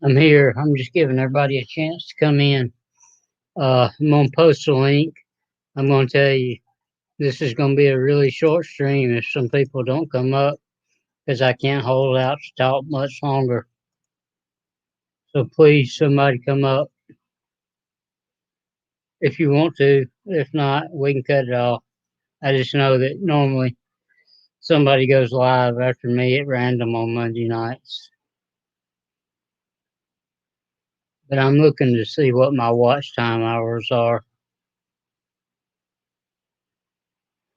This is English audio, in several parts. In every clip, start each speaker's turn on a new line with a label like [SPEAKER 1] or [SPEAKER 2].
[SPEAKER 1] I'm here. I'm just giving everybody a chance to come in. I'm going to post a link. I'm going to tell you this is going to be a really short stream if some people don't come up because I can't hold out to talk much longer. So please, somebody come up if you want to. If not, we can cut it off. I just know that normally somebody goes live after me at random on Monday nights. But I'm looking to see what my watch time hours are.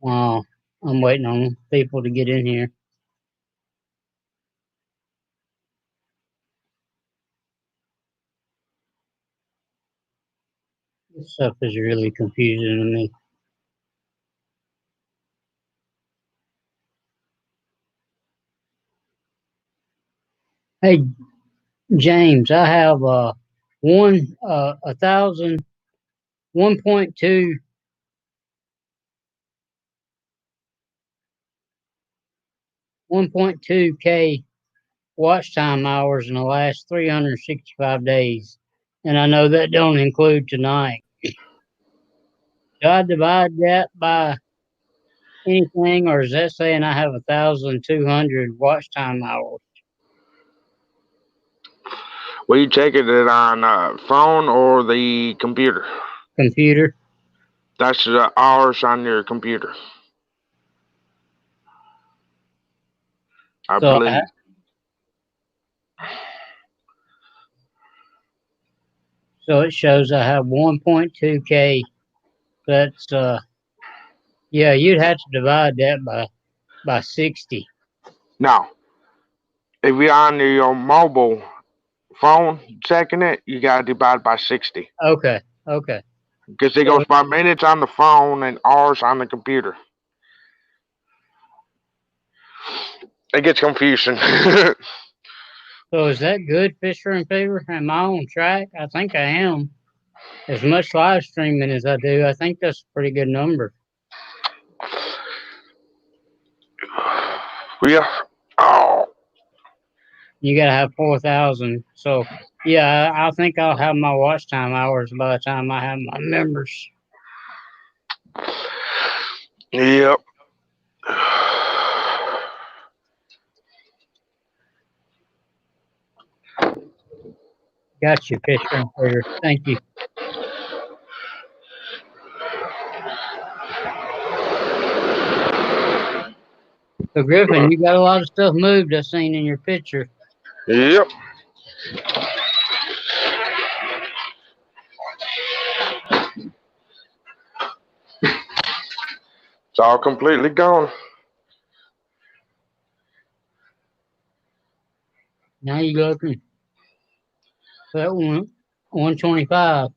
[SPEAKER 1] Wow, I'm waiting on people to get in here. This stuff is really confusing to me. Hey, James, I have a thousand 1.2 1.2K watch time hours in the last 365 days, and I know that don't include tonight. Do I divide that by anything, or is that saying I have 1,200 watch time hours?
[SPEAKER 2] Were you checking it on phone or the computer?
[SPEAKER 1] Computer.
[SPEAKER 2] That's the hours on your computer, I
[SPEAKER 1] So,
[SPEAKER 2] believe.
[SPEAKER 1] so it shows I have 1.2K. That's yeah. You'd have to divide that by 60.
[SPEAKER 2] Now, if you're on your mobile phone checking it, you gotta divide by 60
[SPEAKER 1] Okay, okay.
[SPEAKER 2] because it
[SPEAKER 1] So,
[SPEAKER 2] goes by minutes on the phone and hours on the computer. It gets confusing.
[SPEAKER 1] so is that good, Fisher and Fever? Am I on track? I think I am. As much live streaming as I do, I think that's a pretty good number.
[SPEAKER 2] Yeah. Oh,
[SPEAKER 1] You got to have 4,000. So, yeah, I think I'll have my watch time hours by the time I have my members.
[SPEAKER 2] yep.
[SPEAKER 1] Got you, Fisher and Fever. Thank you. So, Griffin, you got a lot of stuff moved I seen in your picture.
[SPEAKER 2] Yep. It's all completely gone.
[SPEAKER 1] Now you looking for that 125.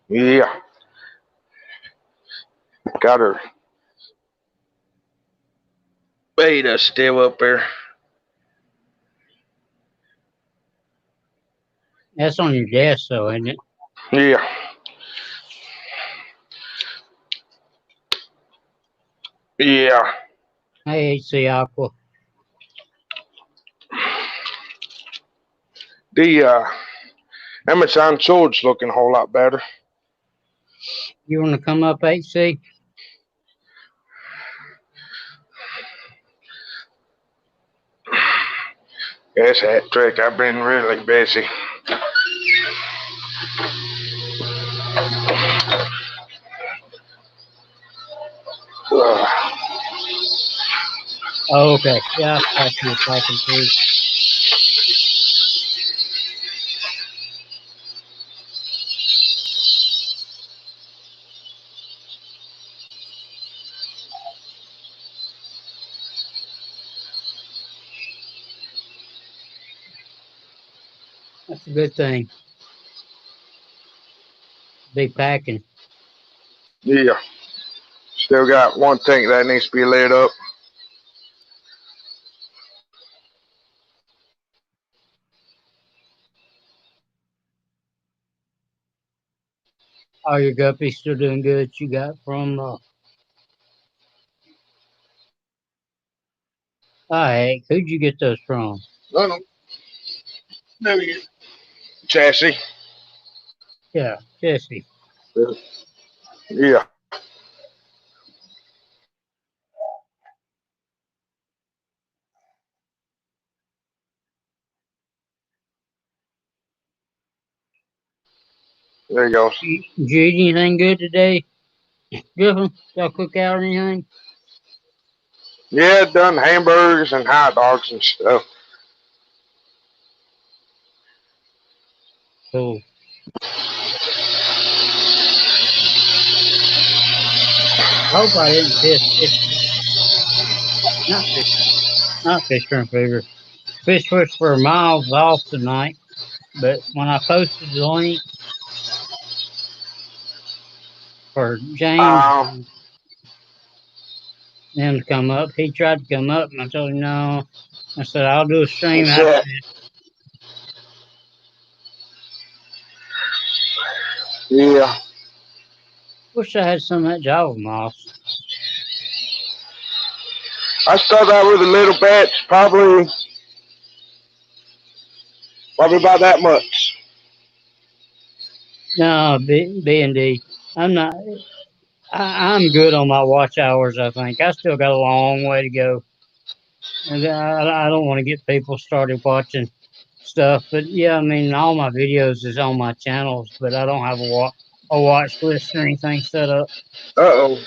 [SPEAKER 2] Yeah. Got her. Beta still up there.
[SPEAKER 1] That's on your desk, though, isn't it?
[SPEAKER 2] Yeah. Yeah.
[SPEAKER 1] Hey, HC Aqua.
[SPEAKER 2] The Amazon Sword's looking a whole lot better.
[SPEAKER 1] You want to come up, HC?
[SPEAKER 2] Yes, hat trick. I've been really busy.
[SPEAKER 1] Oh, okay. Yeah, I thought you were talking through. That's a good thing. Be packing.
[SPEAKER 2] Yeah. Still got one tank that needs to be lit up.
[SPEAKER 1] All your guppies still doing good. You got from Heck, who'd you get those from?
[SPEAKER 2] No, no, you. Chassis.
[SPEAKER 1] Yeah, Jesse.
[SPEAKER 2] Yeah. There you go.
[SPEAKER 1] Did you eat anything good today, Griffin? Y'all cook out or anything?
[SPEAKER 2] Yeah, done hamburgers and hot dogs and stuff.
[SPEAKER 1] Cool. I hope I didn't not fish, not fish shrimp fever. Fish Whisperer Miles off tonight, but when I posted the link for James
[SPEAKER 2] Um,
[SPEAKER 1] and them to come up, he tried to come up, and I told him no. I said I'll do a stream
[SPEAKER 2] what's
[SPEAKER 1] after
[SPEAKER 2] that?
[SPEAKER 1] this.
[SPEAKER 2] Yeah.
[SPEAKER 1] Wish I had some of that Java moss.
[SPEAKER 2] I started out with a little batch, probably about that much.
[SPEAKER 1] No, B and D. I'm not. I'm good on my watch hours. I think I still got a long way to go, and I don't want to get people started watching stuff. But yeah, I mean, all my videos is on my channels, but I don't have a watch list or anything set up.
[SPEAKER 2] Uh-oh.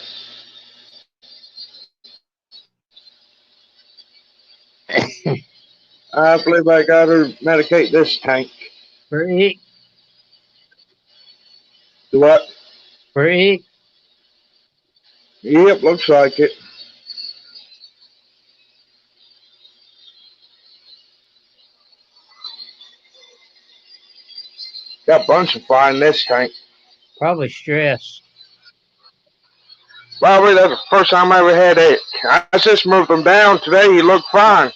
[SPEAKER 2] I believe I got to medicate this tank.
[SPEAKER 1] For it,
[SPEAKER 2] Do what?
[SPEAKER 1] for it,
[SPEAKER 2] Yep, looks like it. Got a bunch of fly in this tank.
[SPEAKER 1] probably stress.
[SPEAKER 2] Probably that's the first time I ever had it. I just moved them down today. He looked fine.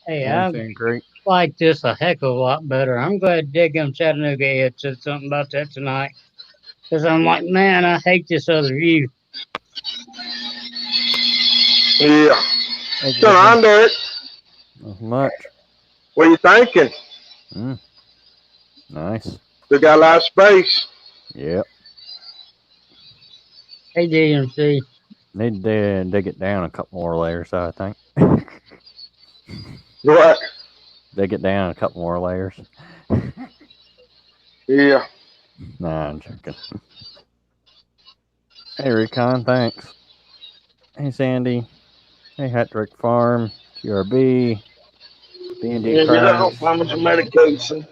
[SPEAKER 1] Hey,
[SPEAKER 3] I'm
[SPEAKER 1] I
[SPEAKER 3] doing great.
[SPEAKER 1] like this a heck of a lot better. I'm glad Diggum Chattanooga had said something about that tonight, because I'm like, man, I hate this other view.
[SPEAKER 2] Yeah.
[SPEAKER 3] Hey,
[SPEAKER 2] Still
[SPEAKER 3] Griffin.
[SPEAKER 2] under it.
[SPEAKER 3] Not much.
[SPEAKER 2] What are you thinking?
[SPEAKER 3] Nice.
[SPEAKER 2] Still got a lot of space.
[SPEAKER 3] Yep.
[SPEAKER 1] Hey, DMC.
[SPEAKER 3] Need to dig it down a couple more layers, I think.
[SPEAKER 2] What?
[SPEAKER 3] Dig it down a couple more layers.
[SPEAKER 2] Yeah.
[SPEAKER 3] Nah, I'm joking. Hey, Recon, thanks. Hey, Sandy. Hey, Hattrick Farm, QRB, B&D
[SPEAKER 2] Yeah, get
[SPEAKER 3] Craft.
[SPEAKER 2] up. Find some medication.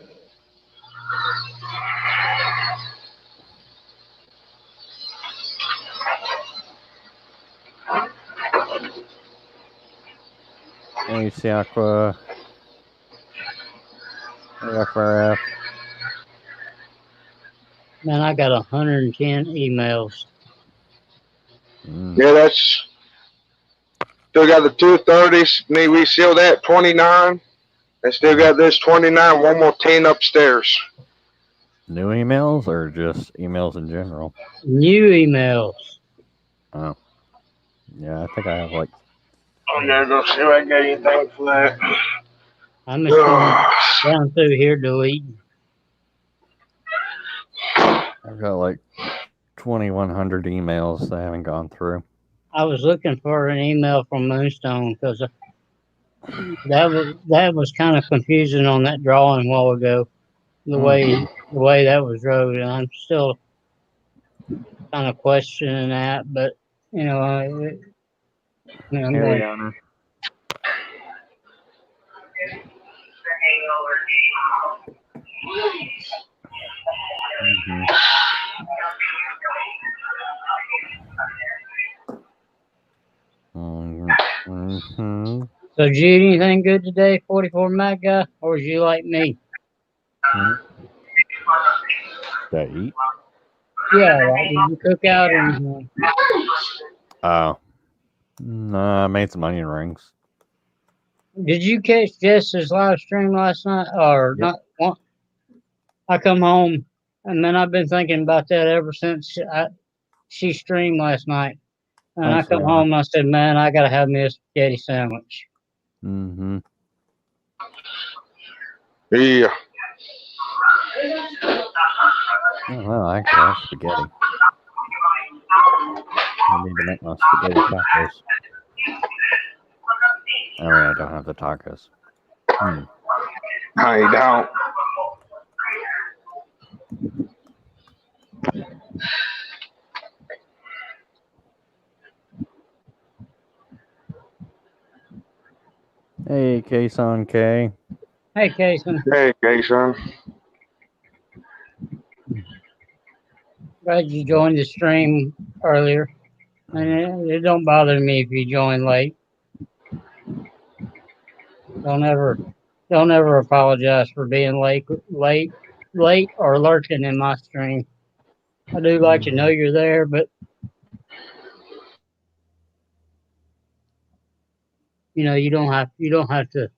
[SPEAKER 3] Hey, Siakwa. Hey, FRF.
[SPEAKER 1] Man, I got 110 emails.
[SPEAKER 2] Yeah, that's still got the 230s. We seal that 29. And still got this 29. One more 10 upstairs.
[SPEAKER 3] New emails or just emails in general?
[SPEAKER 1] New emails.
[SPEAKER 3] Oh. Yeah, I think I have like.
[SPEAKER 2] I gotta go see if I got anything for that.
[SPEAKER 1] I'm just going down through here deleting.
[SPEAKER 3] I've got like 2,100 emails that I haven't gone through.
[SPEAKER 1] I was looking for an email from Moonstone because that was kind of confusing on that drawing a while ago. The way that was wrote, and I'm still kind of questioning that. But you know, I'm going.
[SPEAKER 3] Ariana. Mm-hmm.
[SPEAKER 1] So, did you eat anything good today, 44 Mag guy, or was you like me?
[SPEAKER 3] Did I eat?
[SPEAKER 1] Yeah, like, did you cook out or anything?
[SPEAKER 3] Oh. No, I made some onion rings.
[SPEAKER 1] Did you catch Jess's live stream last night, or not? I come home, and then I've been thinking about that ever since she streamed last night. And I
[SPEAKER 3] Thanks,
[SPEAKER 1] come
[SPEAKER 3] Ryan.
[SPEAKER 1] home and I said, man, I gotta have me a spaghetti sandwich.
[SPEAKER 3] Mm-hmm.
[SPEAKER 2] Yeah.
[SPEAKER 3] Oh, well, I actually have spaghetti. I need to make my spaghetti tacos. Oh, yeah, I don't have the tacos. Hmm.
[SPEAKER 2] No, you don't.
[SPEAKER 3] Hey, K-Son K.
[SPEAKER 1] Hey, Kason,
[SPEAKER 2] Hey, Jason.
[SPEAKER 1] glad you joined the stream earlier. And it don't bother me if you join late. Don't ever apologize for being late or lurking in my stream. I do like to know you're there, but you don't have to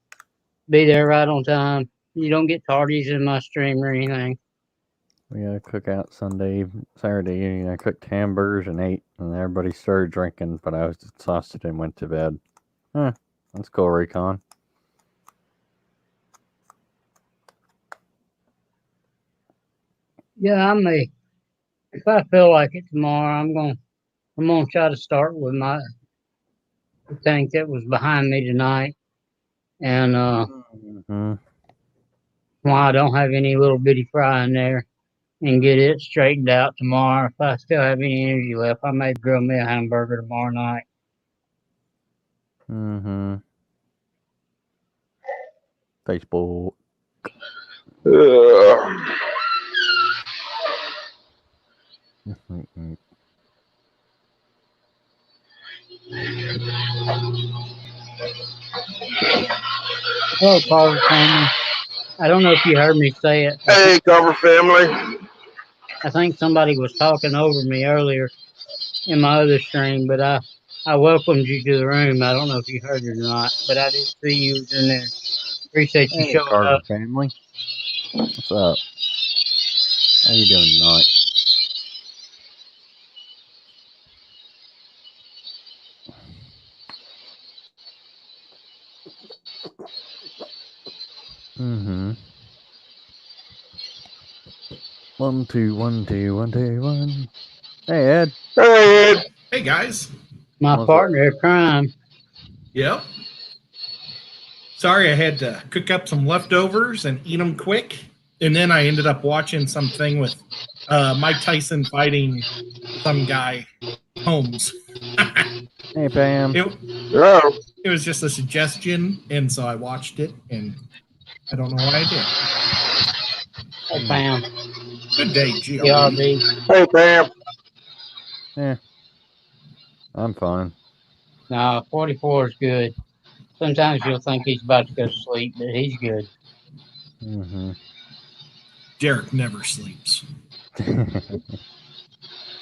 [SPEAKER 1] be there right on time. You don't get tardies in my stream or anything.
[SPEAKER 3] We had a cookout Saturday evening. I cooked hamburgers and ate, and everybody started drinking, but I was exhausted and went to bed. Huh, that's cool, Recon.
[SPEAKER 1] Yeah, I may. If I feel like it tomorrow, I'm gonna try to start with the tank that was behind me tonight, and
[SPEAKER 3] Mm-hmm.
[SPEAKER 1] why I don't have any little bitty fry in there, and get it straightened out tomorrow. If I still have any energy left, I may grill me a hamburger tomorrow night.
[SPEAKER 3] Mm-hmm. Facebook. Mm-hmm.
[SPEAKER 1] Hello, Carver family. I don't know if you heard me say it.
[SPEAKER 2] Hey, Cover family.
[SPEAKER 1] I think somebody was talking over me earlier in my other stream, but I welcomed you to the room. I don't know if you heard it or not, but I did see you was in there. Appreciate you
[SPEAKER 3] Hey,
[SPEAKER 1] showing
[SPEAKER 3] Carver
[SPEAKER 1] up.
[SPEAKER 3] family. What's up? How you doing tonight? Mm-hmm. 1 2 1 2 1 2 1. Hey, Ed.
[SPEAKER 2] Hey, Ed.
[SPEAKER 4] Hey guys.
[SPEAKER 1] My
[SPEAKER 3] What's
[SPEAKER 1] partner in crime.
[SPEAKER 4] Yep. Sorry, I had to cook up some leftovers and eat them quick, and then I ended up watching something with Mike Tyson fighting some guy, Holmes.
[SPEAKER 3] Hey, Pam.
[SPEAKER 2] Hello.
[SPEAKER 4] It was just a suggestion, and so I watched it, and I don't know why I
[SPEAKER 1] Hey, Pam.
[SPEAKER 4] did. Good day, GLB.
[SPEAKER 1] GRB.
[SPEAKER 2] Hey, Pam.
[SPEAKER 3] Yeah. I'm fine.
[SPEAKER 1] No, 44 is good. Sometimes you'll think he's about to go to sleep, but he's good.
[SPEAKER 3] Mm-hmm.
[SPEAKER 4] Derek never sleeps.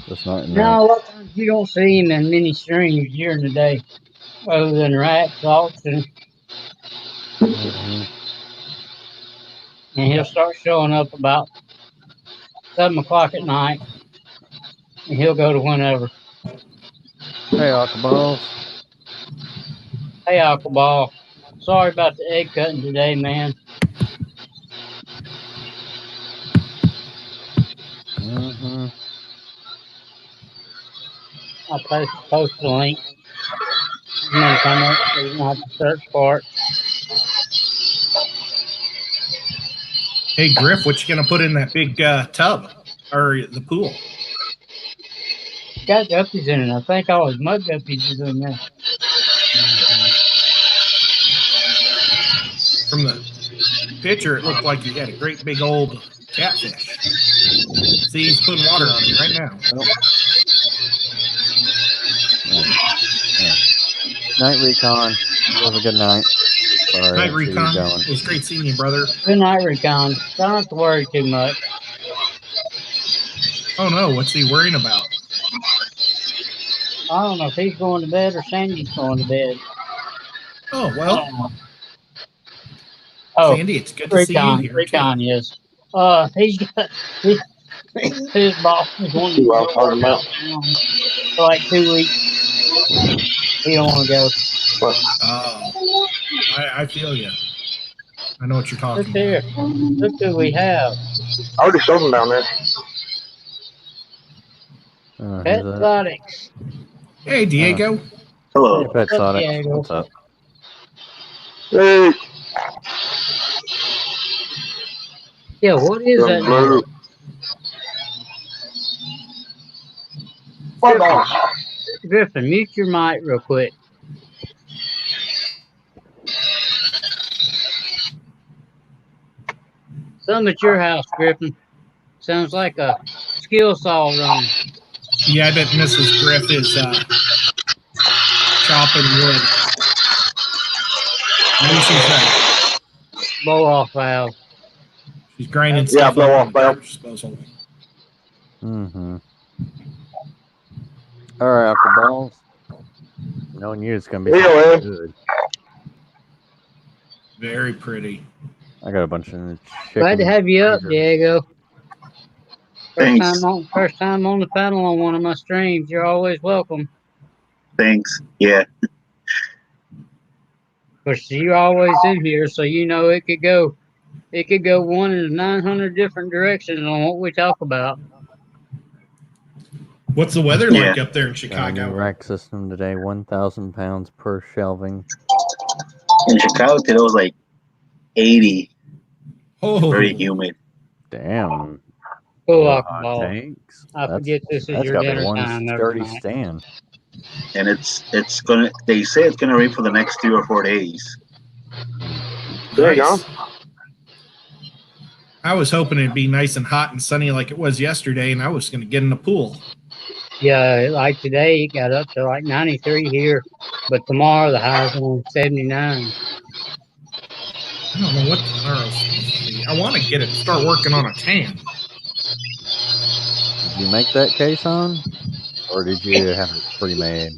[SPEAKER 3] Just not at night.
[SPEAKER 1] No, a lot of times you don't see him in many streams during the day, other than rat talks, and
[SPEAKER 3] Mm-hmm.
[SPEAKER 1] he'll start showing up about 7 o'clock at night, and he'll go to whenever.
[SPEAKER 3] Hey, Alkaballs.
[SPEAKER 1] Hey, Alkaball. Sorry about the egg cutting today, man.
[SPEAKER 3] Mm-hmm.
[SPEAKER 1] I'll post the link. You can come up, so you don't have to search for it.
[SPEAKER 4] Hey, Griff, what you gonna put in that big tub or the pool?
[SPEAKER 1] Got guppies in it. I think all his mud guppies is in there.
[SPEAKER 4] From the picture, it looked like you had a great big old catfish. See, he's putting water on it right now.
[SPEAKER 3] Night, Recon. You have a good night. Sorry,
[SPEAKER 4] Night,
[SPEAKER 3] I see you
[SPEAKER 4] Recon.
[SPEAKER 3] going.
[SPEAKER 4] It was great seeing you, brother.
[SPEAKER 1] Good night, Recon. Don't have to worry too much.
[SPEAKER 4] Oh no, what's he worrying about?
[SPEAKER 1] I don't know if he's going to bed or Sandy's going to bed.
[SPEAKER 4] Oh well,
[SPEAKER 1] Oh,
[SPEAKER 4] Sandy, it's good to see you here
[SPEAKER 1] Recon
[SPEAKER 4] too.
[SPEAKER 1] is. He's got his boss is wanting to
[SPEAKER 2] See what I'm
[SPEAKER 1] go
[SPEAKER 2] talking
[SPEAKER 1] work out
[SPEAKER 2] about?
[SPEAKER 1] now for like 2 weeks. He don't want to go.
[SPEAKER 4] Oh, I feel you. I know what you're
[SPEAKER 1] Look
[SPEAKER 4] talking
[SPEAKER 1] here.
[SPEAKER 4] about.
[SPEAKER 1] Look who we have.
[SPEAKER 2] I already sold them down there.
[SPEAKER 1] Pet
[SPEAKER 3] Who's that?
[SPEAKER 1] Exotics.
[SPEAKER 4] Hey, Diego.
[SPEAKER 3] Hey,
[SPEAKER 5] Hello.
[SPEAKER 3] Pet
[SPEAKER 1] What's up,
[SPEAKER 3] Exotic.
[SPEAKER 1] Diego?
[SPEAKER 3] What's up?
[SPEAKER 2] Hey,
[SPEAKER 1] Yeah, what is
[SPEAKER 2] the
[SPEAKER 1] that?
[SPEAKER 2] blue. What dogs?
[SPEAKER 1] Griffin, mute your mic real quick. Some at your house, Griffin. Sounds like a skill saw running.
[SPEAKER 4] Yeah, I bet Mrs. Griff is chopping wood. Maybe
[SPEAKER 1] Blow off valve.
[SPEAKER 4] she's grinding
[SPEAKER 2] Yeah,
[SPEAKER 4] stuff
[SPEAKER 2] blow
[SPEAKER 4] up
[SPEAKER 2] off
[SPEAKER 4] on the
[SPEAKER 2] valve.
[SPEAKER 4] garbage disposal.
[SPEAKER 3] Mm-hmm. All right, after balls. Knowing you, it's gonna be
[SPEAKER 2] Yeah,
[SPEAKER 3] something
[SPEAKER 2] man.
[SPEAKER 3] good.
[SPEAKER 4] Very pretty.
[SPEAKER 3] I got a bunch of chicken.
[SPEAKER 1] Glad to have you up,
[SPEAKER 3] freezer.
[SPEAKER 1] Diego.
[SPEAKER 5] Thanks.
[SPEAKER 1] First time on the panel on one of my streams. You're always welcome.
[SPEAKER 5] Thanks. Yeah.
[SPEAKER 1] Of course, you're always in here, so you know it could go 1 in 900 different directions on what we talk about.
[SPEAKER 4] What's the weather
[SPEAKER 5] Yeah.
[SPEAKER 4] like up there in
[SPEAKER 3] Got a new
[SPEAKER 4] Chicago?
[SPEAKER 3] rack system today. 1,000 pounds per shelving.
[SPEAKER 5] In Chicago today it was like 80.
[SPEAKER 4] Oh,
[SPEAKER 5] Very humid.
[SPEAKER 3] Damn.
[SPEAKER 1] Full
[SPEAKER 3] Hot
[SPEAKER 1] alcohol.
[SPEAKER 3] tanks.
[SPEAKER 1] I forget this is
[SPEAKER 3] That's
[SPEAKER 1] your
[SPEAKER 3] got to be
[SPEAKER 1] dinner
[SPEAKER 3] one
[SPEAKER 1] time every
[SPEAKER 3] sturdy
[SPEAKER 1] night.
[SPEAKER 3] stand.
[SPEAKER 5] And it's gonna they say it's gonna rain for the next 3 or 4 days.
[SPEAKER 2] There you go.
[SPEAKER 4] nice. I was hoping it'd be nice and hot and sunny like it was yesterday, and I was going to get in the pool.
[SPEAKER 1] Yeah, like today, it got up to like 93 here, but tomorrow the high's on 79.
[SPEAKER 4] I don't know what tomorrow's supposed to be. I want to get it, start working on a tan.
[SPEAKER 3] Did you make that case on? Or did you have it pre-made?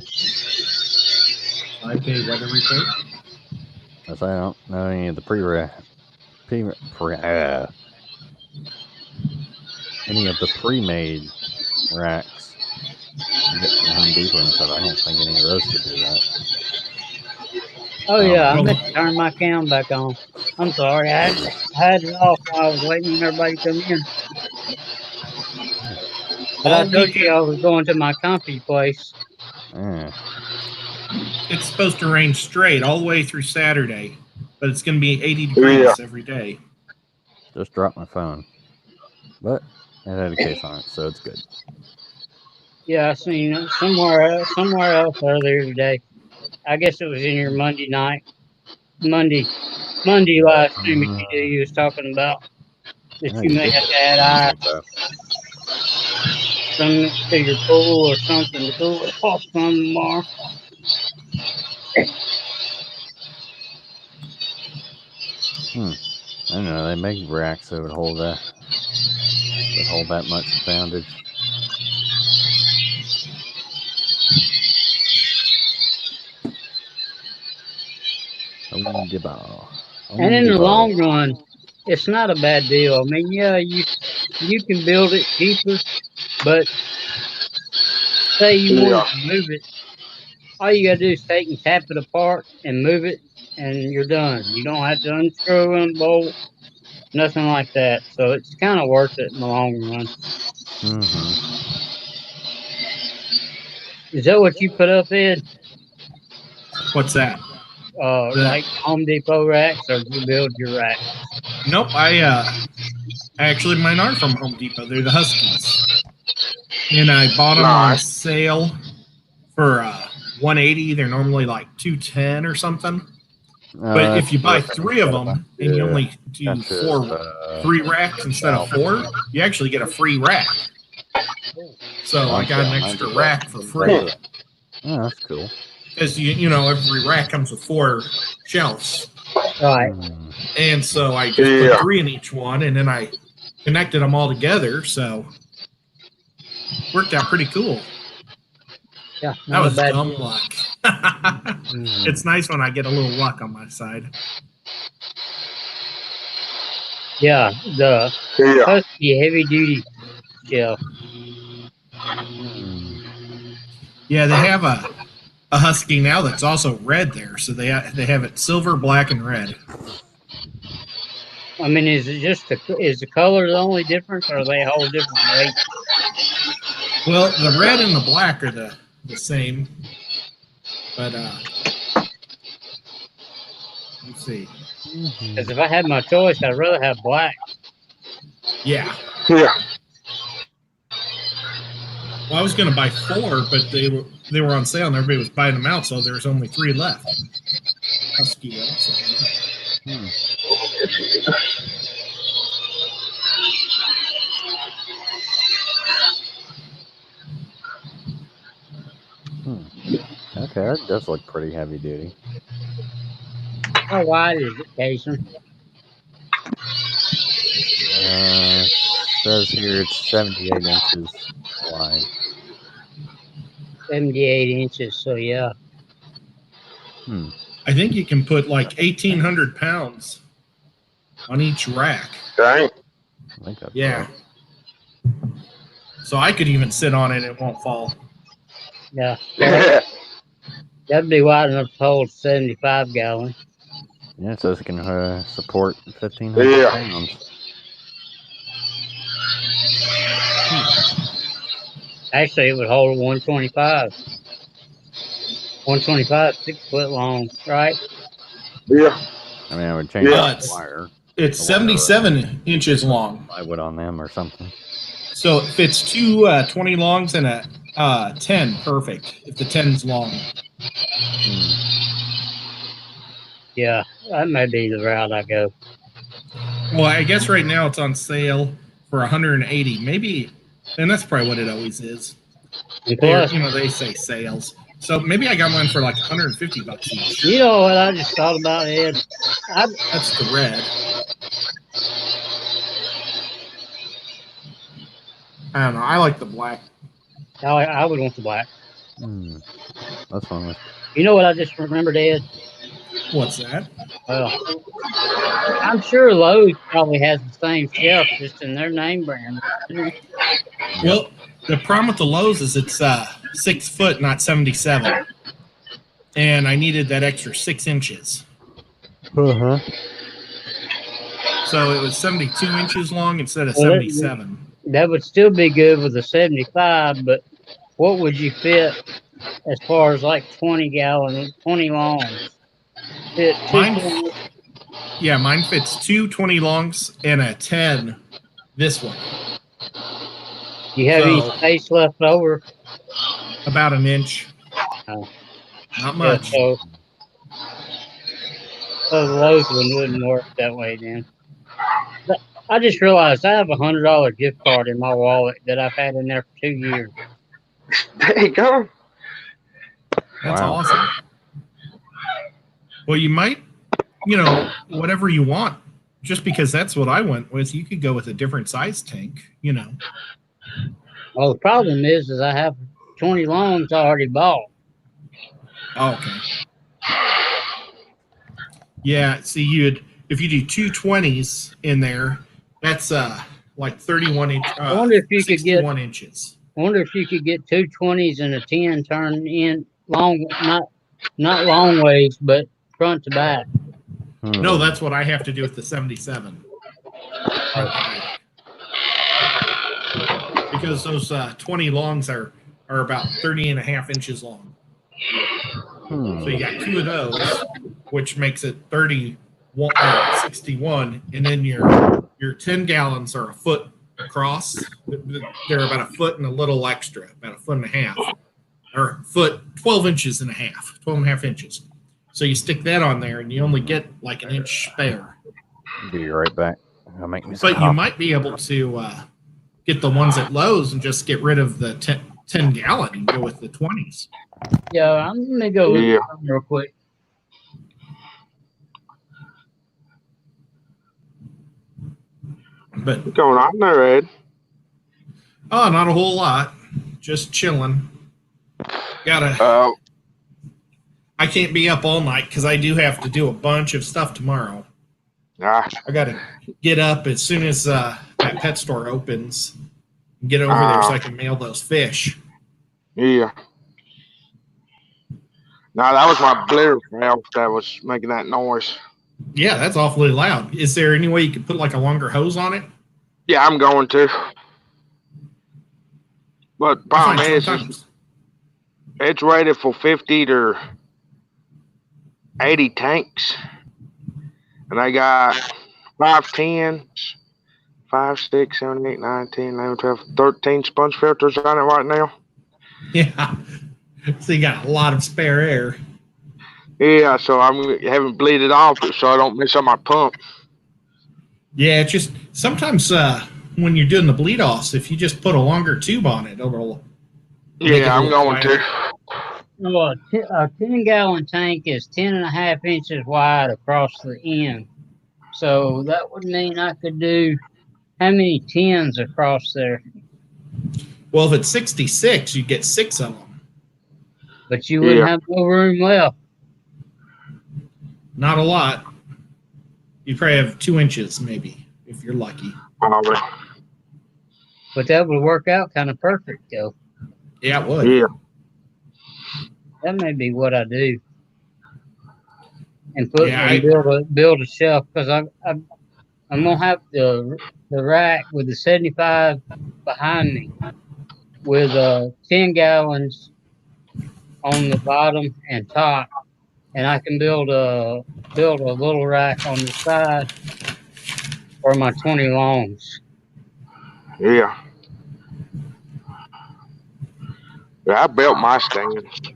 [SPEAKER 4] 5-day weather report.
[SPEAKER 3] Because I don't know any of the any of the pre-made racks. You get from Home Depot and stuff. I don't think any of those could do that.
[SPEAKER 1] Oh, yeah, I
[SPEAKER 4] well-
[SPEAKER 1] meant to turn my cam back on. I'm sorry, I had it off while I was waiting on everybody to come in. But I
[SPEAKER 4] All
[SPEAKER 1] told
[SPEAKER 4] weekend,
[SPEAKER 1] you I was going to my comfy place.
[SPEAKER 3] Yeah.
[SPEAKER 4] it's supposed to rain straight all the way through Saturday, but it's going to be 80 degrees every day.
[SPEAKER 3] Just dropped my phone. But it had a case on it, so it's good.
[SPEAKER 1] Yeah, I seen it somewhere else earlier today. I guess it was in your Monday live stream that you was talking about. That you may have to add some to your pool or something to cool it off from tomorrow.
[SPEAKER 3] I don't know. They make racks that would hold that much poundage.
[SPEAKER 1] And in the long run, it's not a bad deal. I mean, yeah, you can build it cheaper, but say you want to move it, all you gotta do is take and tap it apart and move it, and you're done. You don't have to unscrew and bolt, nothing like that. So it's kind of worth it in the long run. Is that what you put up, Ed?
[SPEAKER 4] What's that?
[SPEAKER 1] Like Home Depot racks, or do you build your rack?
[SPEAKER 4] Nope, actually mine are from Home Depot. They're the Huskies, and I bought them on sale for $180. They're normally like $210 or something. But if you buy 3 of them and you only do 3 racks instead of 4, you actually get a free rack. So I got an extra rack for free.
[SPEAKER 3] Oh, that's cool.
[SPEAKER 4] Because you know every rack comes with 4 shelves.
[SPEAKER 1] Right.
[SPEAKER 4] And so I just put 3 in each one, and then I connected them all together. So worked out pretty cool.
[SPEAKER 1] Yeah,
[SPEAKER 4] That was dumb luck. It's nice when I get a little luck on my side.
[SPEAKER 1] Yeah, the Husky heavy duty shelf.
[SPEAKER 4] Yeah, they have a husky now that's also red there. So they have it silver, black, and red.
[SPEAKER 1] I mean, is it just is the color the only difference, or are they all different weight?
[SPEAKER 4] Well, the red and the black are the same, but let's see.
[SPEAKER 1] Because if I had my choice, I'd rather have black.
[SPEAKER 4] Yeah.
[SPEAKER 2] Yeah.
[SPEAKER 4] Well, I was going to buy 4, but they were on sale and everybody was buying them out, so there's only 3 left. Husky.
[SPEAKER 3] Okay, that does look pretty heavy duty.
[SPEAKER 1] How wide is it, Jason?
[SPEAKER 3] Says here it's 78 inches wide.
[SPEAKER 1] 78 inches, so yeah.
[SPEAKER 4] I think you can put like 1,800 pounds on each rack.
[SPEAKER 2] Dang.
[SPEAKER 3] I think that's
[SPEAKER 4] Yeah.
[SPEAKER 3] right.
[SPEAKER 4] So I could even sit on it; it won't fall.
[SPEAKER 1] Yeah.
[SPEAKER 2] Yeah.
[SPEAKER 1] That'd be wide enough to hold 75 gallon.
[SPEAKER 3] Yeah, it says it can support 1,500
[SPEAKER 2] Yeah.
[SPEAKER 3] pounds.
[SPEAKER 1] Actually, it would hold 125. 125, 6 foot long, right?
[SPEAKER 2] Yeah.
[SPEAKER 3] I mean, I would change
[SPEAKER 2] Yeah.
[SPEAKER 3] the wire.
[SPEAKER 4] It's
[SPEAKER 3] The wire,
[SPEAKER 4] 77 inches long.
[SPEAKER 3] plywood on them or something.
[SPEAKER 4] So if it's 2 20 longs and a 10, perfect. If the 10's long.
[SPEAKER 1] Yeah, that may be the route I go.
[SPEAKER 4] Well, I guess right now it's on sale for 180. Maybe, and that's probably what it always is.
[SPEAKER 1] And
[SPEAKER 4] They're,
[SPEAKER 1] plus,
[SPEAKER 4] they say sales. So maybe I got mine for like $150 each.
[SPEAKER 1] you know what I just thought about, Ed?
[SPEAKER 4] That's the red. I don't know. I like the black.
[SPEAKER 1] I would want the black.
[SPEAKER 3] That's one.
[SPEAKER 1] You know what I just remembered, Ed?
[SPEAKER 4] What's that?
[SPEAKER 1] Well, I'm sure Lowe's probably has the same shelf, just in their name brand.
[SPEAKER 4] Well, the problem with the Lowe's is it's 6 foot, not 77. And I needed that extra 6 inches.
[SPEAKER 3] Uh-huh.
[SPEAKER 4] So it was 72 inches long instead of
[SPEAKER 1] Well,
[SPEAKER 4] 77.
[SPEAKER 1] That would still be good with a 75, but what would you fit as far as like 20 longs? Fit
[SPEAKER 4] Mine- Yeah, mine fits 2 20 longs and a 10 this one.
[SPEAKER 1] Do you have any
[SPEAKER 4] So-
[SPEAKER 1] space left over?
[SPEAKER 4] About an inch.
[SPEAKER 1] Oh.
[SPEAKER 4] Not much.
[SPEAKER 1] Yeah, so the Lowe's one wouldn't work that way then. But I just realized I have a $100 gift card in my wallet that I've had in there for 2 years.
[SPEAKER 2] There you go.
[SPEAKER 4] That's
[SPEAKER 3] Wow.
[SPEAKER 4] awesome. Well, you might, whatever you want. Just because that's what I went with, you could go with a different size tank,
[SPEAKER 1] Well, the problem is I have 20 longs already bought.
[SPEAKER 4] Oh, okay. Yeah, see, if you do 2 20s in there, that's like 31 inch.
[SPEAKER 1] I wonder if you could get
[SPEAKER 4] 61 inches.
[SPEAKER 1] I wonder if you could get 2 20s and a 10 turned in long, not long ways, but front to back.
[SPEAKER 4] No, that's what I have to do with the 77. Because those 20 longs are about 30 and a half inches long. So you got 2 of those, which makes it 61, and then your 10 gallons are a foot across. They're about a foot and a little extra, about a foot and a half, or foot 12 inches and a half, 12 and a half inches. So you stick that on there, and you only get like an inch spare.
[SPEAKER 3] Be right back. I'll make me
[SPEAKER 4] But you might be able to get the ones at Lowe's and just get rid of the 10 gallon and go with the 20s.
[SPEAKER 1] Yeah, I'm going to go look
[SPEAKER 2] Yeah.
[SPEAKER 1] at them real quick.
[SPEAKER 4] But
[SPEAKER 2] What's going on there, Ed?
[SPEAKER 4] oh, not a whole lot. Just chilling. Gotta. I can't be up all night because I do have to do a bunch of stuff tomorrow. I gotta get up as soon as that pet store opens and get over there so I can mail those fish.
[SPEAKER 2] Yeah. No, that was my bleeder valve that was making that noise.
[SPEAKER 4] Yeah, that's awfully loud. Is there any way you could put like a longer hose on it?
[SPEAKER 2] Yeah, I'm going to. But
[SPEAKER 4] I
[SPEAKER 2] problem
[SPEAKER 4] find
[SPEAKER 2] is,
[SPEAKER 4] sometimes.
[SPEAKER 2] it's rated for 50 to 80 tanks. And I got 5 10s, 5, 6, 7, 8, 9, 10, 11, 12, 13 sponge filters on it right now.
[SPEAKER 4] Yeah. So you got a lot of spare air.
[SPEAKER 2] Yeah, so I'm having bleed it off so I don't mess up my pump.
[SPEAKER 4] Yeah, it's just sometimes when you're doing the bleed offs, if you just put a longer tube on it, it'll make it
[SPEAKER 2] Yeah,
[SPEAKER 4] a
[SPEAKER 2] I'm
[SPEAKER 4] little
[SPEAKER 2] going
[SPEAKER 4] quieter.
[SPEAKER 2] to.
[SPEAKER 1] Well, a 10-gallon tank is 10.5 inches wide across the end. So that would mean I could do how many 10s across there?
[SPEAKER 4] Well, if it's 66, you get 6 of them.
[SPEAKER 1] But you wouldn't
[SPEAKER 2] Yeah.
[SPEAKER 1] have no room left.
[SPEAKER 4] Not a lot. You probably have 2 inches, maybe, if you're lucky.
[SPEAKER 2] Probably.
[SPEAKER 1] But that would work out kind of perfect, though.
[SPEAKER 4] Yeah, it would.
[SPEAKER 2] Yeah.
[SPEAKER 1] That may be what I do. And build a shelf because I'm gonna have the rack with the 75 behind me with 10 gallons on the bottom and top, and I can build a little rack on the side for my 20 longs.
[SPEAKER 2] Yeah. Yeah, I built my stand.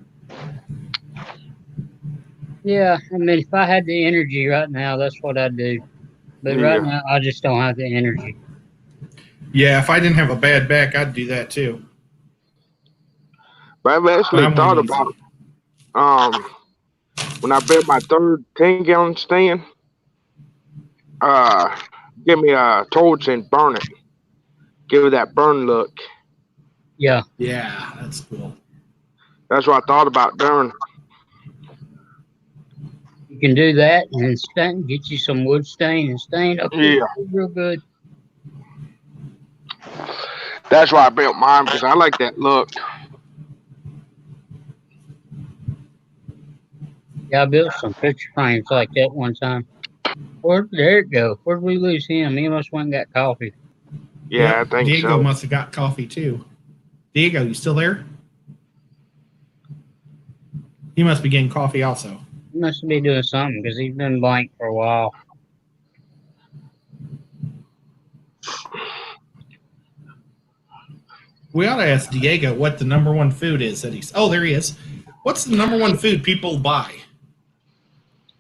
[SPEAKER 1] Yeah, I mean, if I had the energy right now, that's what I'd do. But right
[SPEAKER 2] Yeah.
[SPEAKER 1] now, I just don't have the energy.
[SPEAKER 4] Yeah, if I didn't have a bad back, I'd do that too.
[SPEAKER 2] But I've actually
[SPEAKER 4] I'm
[SPEAKER 2] thought
[SPEAKER 4] easy.
[SPEAKER 2] about when I built my third 10-gallon stand, give me a torch and burn it. Give it that burn look.
[SPEAKER 1] Yeah,
[SPEAKER 4] Yeah, that's cool.
[SPEAKER 2] That's what I thought about doing.
[SPEAKER 1] you can do that and get you some wood stain and stain up
[SPEAKER 2] Yeah.
[SPEAKER 1] real good.
[SPEAKER 2] That's why I built mine because I like that look.
[SPEAKER 1] Yeah, I built some picture frames like that one time. There it go. Where'd we lose him? He must went and got coffee.
[SPEAKER 2] Yeah,
[SPEAKER 4] Yep,
[SPEAKER 2] I think
[SPEAKER 4] Diego
[SPEAKER 2] so.
[SPEAKER 4] must have got coffee too. Diego, you still there? He must be getting coffee also.
[SPEAKER 1] He must be doing something because he's been blank for a while.
[SPEAKER 4] We ought to ask Diego what the number one food is that he's. Oh, there he is. What's the number one food people buy?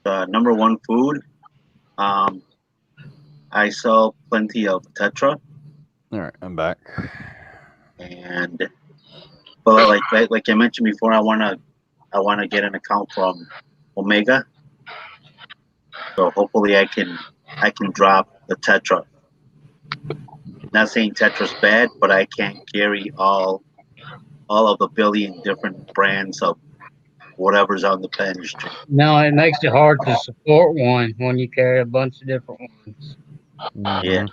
[SPEAKER 5] Number one food. I sell plenty of Tetra,
[SPEAKER 3] All right, I'm back.
[SPEAKER 5] and but like I mentioned before, I wanna get an account from Omega. So hopefully I can drop the Tetra. Not saying Tetra's bad, but I can't carry all of the billion different brands of whatever's on the pen stream.
[SPEAKER 1] No, it makes it hard to support one when you carry a bunch of different ones.
[SPEAKER 5] Yeah.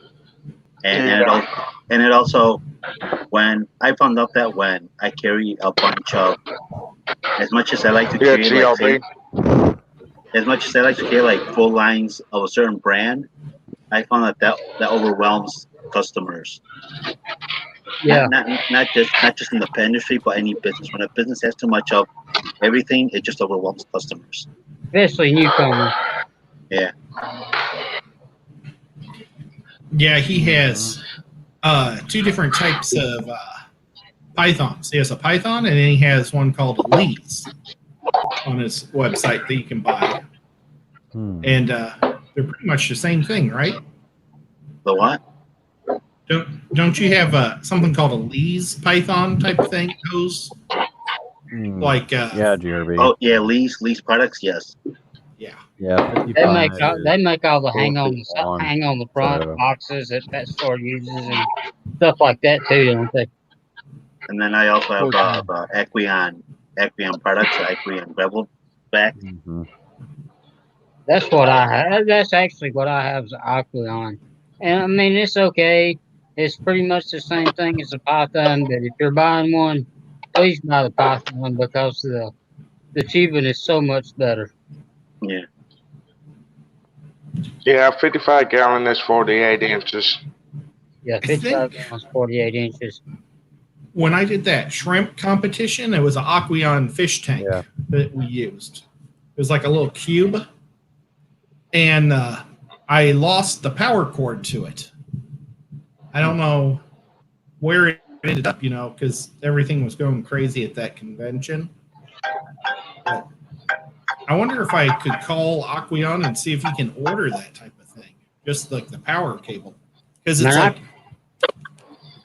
[SPEAKER 5] And it also when I found out that when I carry a bunch of, as much as I like to
[SPEAKER 2] Yeah,
[SPEAKER 5] carry like, say,
[SPEAKER 2] GLB.
[SPEAKER 5] as much as I like to carry like full lines of a certain brand, I found that overwhelms customers.
[SPEAKER 1] Yeah,
[SPEAKER 5] Not just in the pen industry, but any business. When a business has too much of everything, it just overwhelms customers.
[SPEAKER 1] especially newcomers.
[SPEAKER 5] Yeah.
[SPEAKER 4] Yeah, he has 2 different types of pythons. He has a python, and then he has one called a Lee's on his website that you can buy. And they're pretty much the same thing, right?
[SPEAKER 5] The what?
[SPEAKER 4] Don't you have something called a Lee's python type of thing? Hose? Like
[SPEAKER 3] Yeah, GRB.
[SPEAKER 5] Oh yeah, Lee's products. Yes.
[SPEAKER 3] Yeah,
[SPEAKER 1] They
[SPEAKER 3] 55
[SPEAKER 1] make all the hang on the front
[SPEAKER 3] So-
[SPEAKER 1] boxes that pet store uses and stuff like that too, don't they?
[SPEAKER 5] And then I also have Equion products, Equion Rebel back.
[SPEAKER 3] Mhm.
[SPEAKER 1] That's what I have. That's actually what I have is Aquilon. And I mean, it's okay. It's pretty much the same thing as a Python, but if you're buying one, please buy the Python because The tubing is so much better.
[SPEAKER 5] Yeah.
[SPEAKER 2] Yeah, 55 gallon is 48 inches.
[SPEAKER 1] Yeah,
[SPEAKER 4] I
[SPEAKER 1] 55
[SPEAKER 4] think-
[SPEAKER 1] gallons, 48 inches.
[SPEAKER 4] When I did that shrimp competition, it was an Aqueon fish tank
[SPEAKER 3] Yeah.
[SPEAKER 4] that we used. It was like a little cube, and I lost the power cord to it. I don't know where it ended up, because everything was going crazy at that convention. But I wonder if I could call Aqueon and see if he can order that type of thing, just like the power cable, because it's
[SPEAKER 1] Man,
[SPEAKER 4] like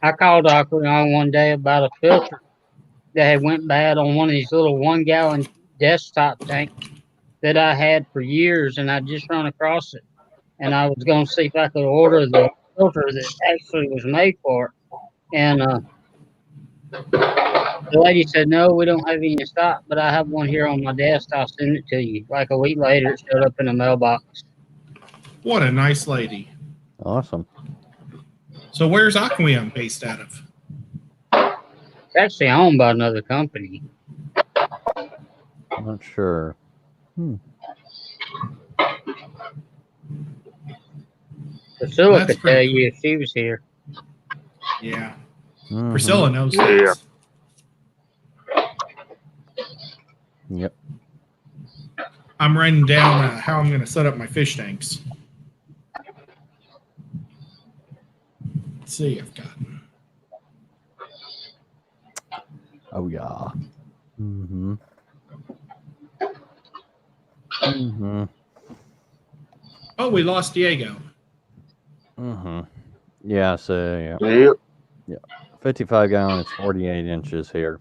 [SPEAKER 1] I called Aqueon one day about a filter that had went bad on one of these little 1 gallon desktop tanks that I had for years, and I just run across it. And I was going to see if I could order the filter that actually was made for it. And the lady said, "No, we don't have any in stock, but I have one here on my desk. I'll send it to you." Like a week later, it showed up in the mailbox.
[SPEAKER 4] what a nice lady.
[SPEAKER 3] Awesome.
[SPEAKER 4] So where's Aqueon based out of?
[SPEAKER 1] It's actually owned by another company.
[SPEAKER 3] I'm not sure.
[SPEAKER 1] Priscilla
[SPEAKER 4] That's
[SPEAKER 1] could tell
[SPEAKER 4] pretty
[SPEAKER 1] you if she was here.
[SPEAKER 4] Yeah,
[SPEAKER 3] Mhm.
[SPEAKER 4] Priscilla knows
[SPEAKER 2] Yeah.
[SPEAKER 4] things.
[SPEAKER 3] Yep.
[SPEAKER 4] I'm writing down how I'm going to set up my fish tanks. Let's see, I've got.
[SPEAKER 3] Oh yeah. Mm-hmm. Mm-hmm.
[SPEAKER 4] Oh, we lost Diego.
[SPEAKER 3] Mm-hmm. Yeah, so
[SPEAKER 2] Yep.
[SPEAKER 3] 55 gallon is 48 inches here.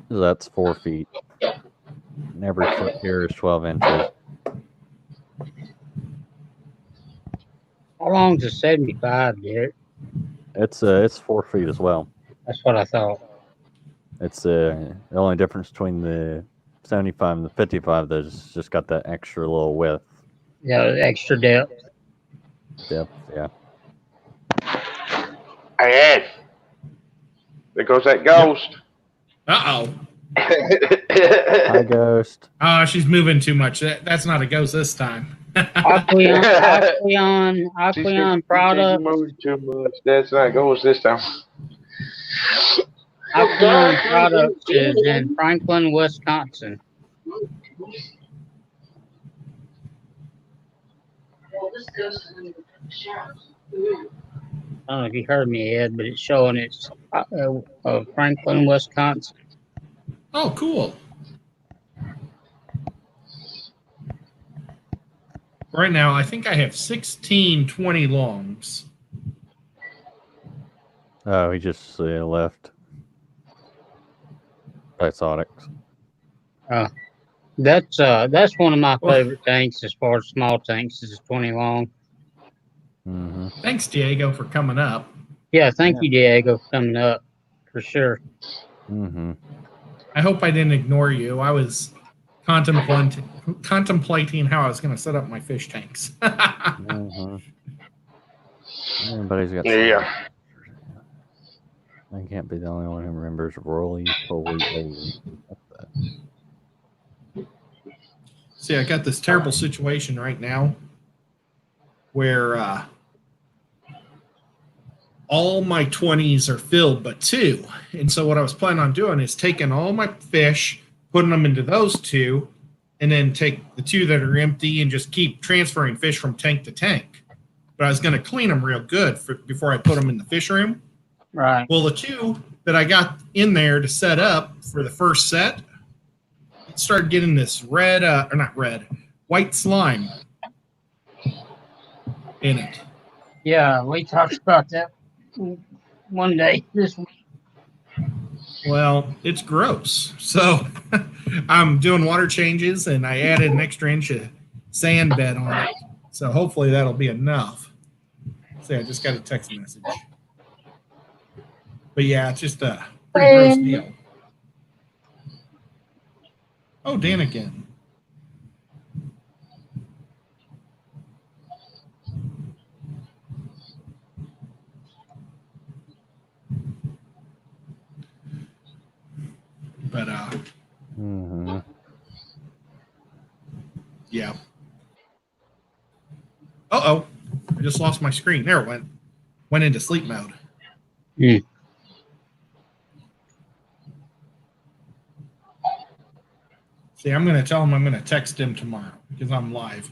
[SPEAKER 3] So that's 4 feet. And every foot here is 12 inches.
[SPEAKER 1] How long's a 75, Derek?
[SPEAKER 3] It's 4 feet as well.
[SPEAKER 1] That's what I thought.
[SPEAKER 3] It's the only difference between the 75 and the 55 that's just got that extra little width.
[SPEAKER 1] Yeah, extra depth.
[SPEAKER 3] Depth, yeah.
[SPEAKER 2] Hey, Ed. There goes that ghost.
[SPEAKER 4] Uh
[SPEAKER 3] Hi, Ghost.
[SPEAKER 4] oh. She's moving too much. That's not a ghost this time.
[SPEAKER 1] Aqueon product.
[SPEAKER 2] Moving too much. That's not ghost this time.
[SPEAKER 1] Aqueon Products is in Franklin, Wisconsin. I don't know if you heard me, Ed, but it's showing it's Franklin, Wisconsin.
[SPEAKER 4] Oh, cool. Right now, I think I have 16 20 longs.
[SPEAKER 3] Oh, he just left. Exotics.
[SPEAKER 1] That's one of my favorite tanks as far as small tanks is 20 long.
[SPEAKER 3] Mm-hmm.
[SPEAKER 4] Thanks, Diego, for coming up.
[SPEAKER 1] Yeah, thank you, Diego, for coming up for sure.
[SPEAKER 3] Mm-hmm.
[SPEAKER 4] I hope I didn't ignore you. I was contemplating how I was going to set up my fish tanks.
[SPEAKER 3] Mm-hmm. Everybody's got.
[SPEAKER 2] Yeah.
[SPEAKER 3] I can't be the only one who remembers Roly Poly.
[SPEAKER 4] See, I got this terrible situation right now where all my 20s are filled but 2. And so what I was planning on doing is taking all my fish, putting them into those 2, and then take the 2 that are empty and just keep transferring fish from tank to tank. But I was going to clean them real good before I put them in the fish room.
[SPEAKER 1] Right.
[SPEAKER 4] Well, the 2 that I got in there to set up for the first set, it started getting this white slime in it.
[SPEAKER 1] Yeah, we talked about that one day this week.
[SPEAKER 4] Well, it's gross. So I'm doing water changes, and I added an extra inch of sand bed on it. So hopefully that'll be enough. See, I just got a text message. But yeah, it's just a pretty gross deal. Oh, Dan again. But
[SPEAKER 3] Mm-hmm.
[SPEAKER 4] just lost my screen. There it went. Went into sleep mode.
[SPEAKER 1] Hmm.
[SPEAKER 4] See, I'm going to tell him I'm going to text him tomorrow because I'm live.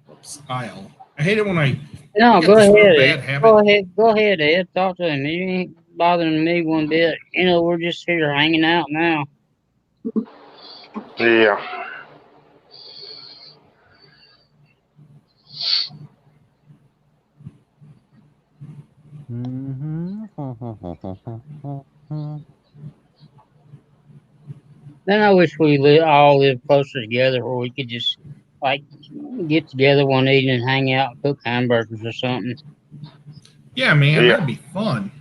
[SPEAKER 4] Oops, I hate it when I
[SPEAKER 1] No,
[SPEAKER 4] I got
[SPEAKER 1] go
[SPEAKER 4] this real
[SPEAKER 1] ahead,
[SPEAKER 4] bad
[SPEAKER 1] Ed.
[SPEAKER 4] habit.
[SPEAKER 1] Go ahead, Ed. Talk to him. He ain't bothering me one bit. You know, we're just here hanging out now.
[SPEAKER 2] Yeah.
[SPEAKER 1] Then I wish we all lived closer together where we could just, like, get together one evening and hang out and cook hamburgers or something.
[SPEAKER 4] Yeah, man,
[SPEAKER 2] Yeah.
[SPEAKER 4] that'd be fun.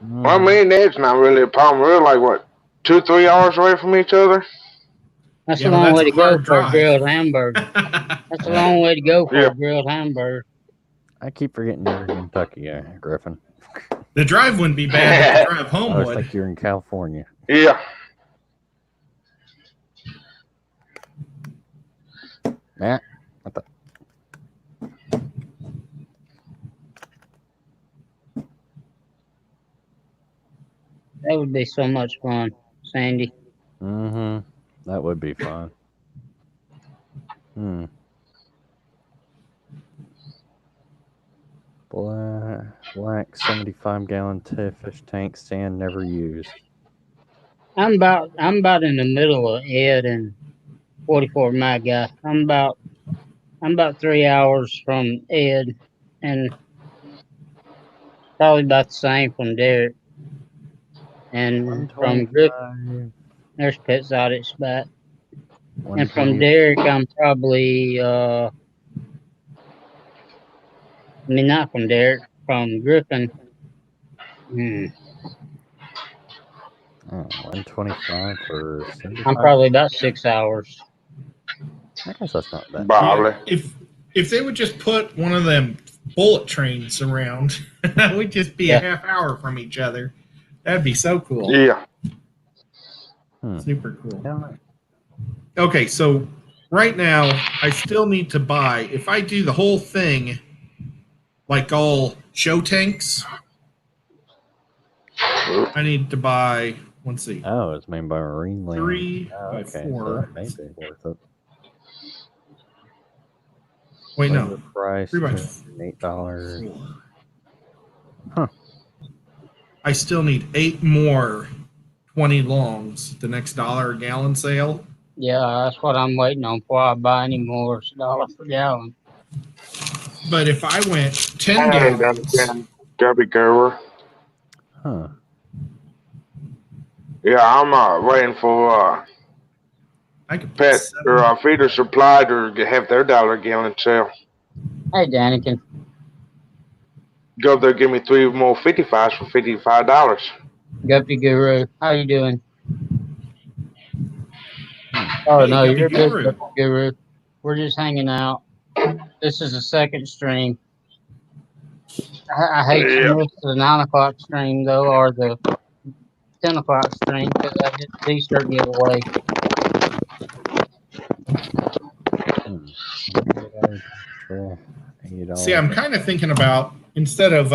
[SPEAKER 2] Well, me and Ed's not really a problem. We're like, what, 2-3 hours away from each other?
[SPEAKER 1] That's
[SPEAKER 4] Yeah,
[SPEAKER 1] a
[SPEAKER 4] but
[SPEAKER 1] long
[SPEAKER 4] that's
[SPEAKER 1] way
[SPEAKER 4] a
[SPEAKER 1] to go
[SPEAKER 4] hard
[SPEAKER 1] for a
[SPEAKER 4] drive.
[SPEAKER 1] grilled hamburger. That's a long way to go for
[SPEAKER 2] Yeah.
[SPEAKER 1] a grilled hamburger.
[SPEAKER 3] I keep forgetting you're in Kentucky, Griffin.
[SPEAKER 4] The drive wouldn't be bad, but the drive
[SPEAKER 3] I
[SPEAKER 4] home
[SPEAKER 3] always
[SPEAKER 4] would.
[SPEAKER 3] think you're in California.
[SPEAKER 2] Yeah.
[SPEAKER 3] Matt, what the?
[SPEAKER 1] That would be so much fun, Sandy.
[SPEAKER 3] Mm-hmm. That would be fun. Black 75-gallon fish tank stand never used.
[SPEAKER 1] I'm about in the middle of Ed and 44 my guy. I'm about 3 hours from Ed and probably about the same from Derek. And from Griff,
[SPEAKER 3] 125.
[SPEAKER 1] there's Pets Audits back. And from
[SPEAKER 3] 120.
[SPEAKER 1] Derek, I'm probably not from Derek, from Griffin.
[SPEAKER 3] 125 for 75.
[SPEAKER 1] I'm probably about 6 hours.
[SPEAKER 3] I guess that's not bad.
[SPEAKER 2] Probably.
[SPEAKER 4] Yeah, if they would just put one of them bullet trains around, we'd just be a half hour from each other. That'd be so cool.
[SPEAKER 2] Yeah.
[SPEAKER 4] Super cool.
[SPEAKER 3] Yeah.
[SPEAKER 4] Okay, so right now I still need to buy. If I do the whole thing, like all show tanks, I need to buy. Let's see.
[SPEAKER 3] Oh, it's made by Marine Land.
[SPEAKER 4] 3 by
[SPEAKER 3] okay,
[SPEAKER 4] 4.
[SPEAKER 3] So that may be worth it.
[SPEAKER 4] Wait, no.
[SPEAKER 3] Labor price
[SPEAKER 4] 3 by
[SPEAKER 3] $8.
[SPEAKER 4] 4.
[SPEAKER 3] Huh.
[SPEAKER 4] I still need 8 more 20 longs. The next $1 a gallon sale.
[SPEAKER 1] Yeah, that's what I'm waiting on before I buy any more. It's $1 per gallon.
[SPEAKER 4] But if I went 10 gallons,
[SPEAKER 2] Gabby Gerber.
[SPEAKER 3] Huh.
[SPEAKER 2] Yeah, I'm waiting for
[SPEAKER 4] I could
[SPEAKER 2] Pet
[SPEAKER 4] put
[SPEAKER 2] or Feeder Supply to have their $1 a gallon sale.
[SPEAKER 1] Hey, Daniken.
[SPEAKER 2] Go up there, give me 3 more 55s for $55.
[SPEAKER 1] Guppy Guru. How you doing? Oh, no,
[SPEAKER 4] Guppy
[SPEAKER 1] you're good,
[SPEAKER 4] Guru.
[SPEAKER 1] Guppy Guru. We're just hanging out. This is the second stream. I hate to miss the 9 o'clock stream, though, or the 10 o'clock stream, because I did the T-shirt giveaway.
[SPEAKER 4] See, I'm kind of thinking about, instead of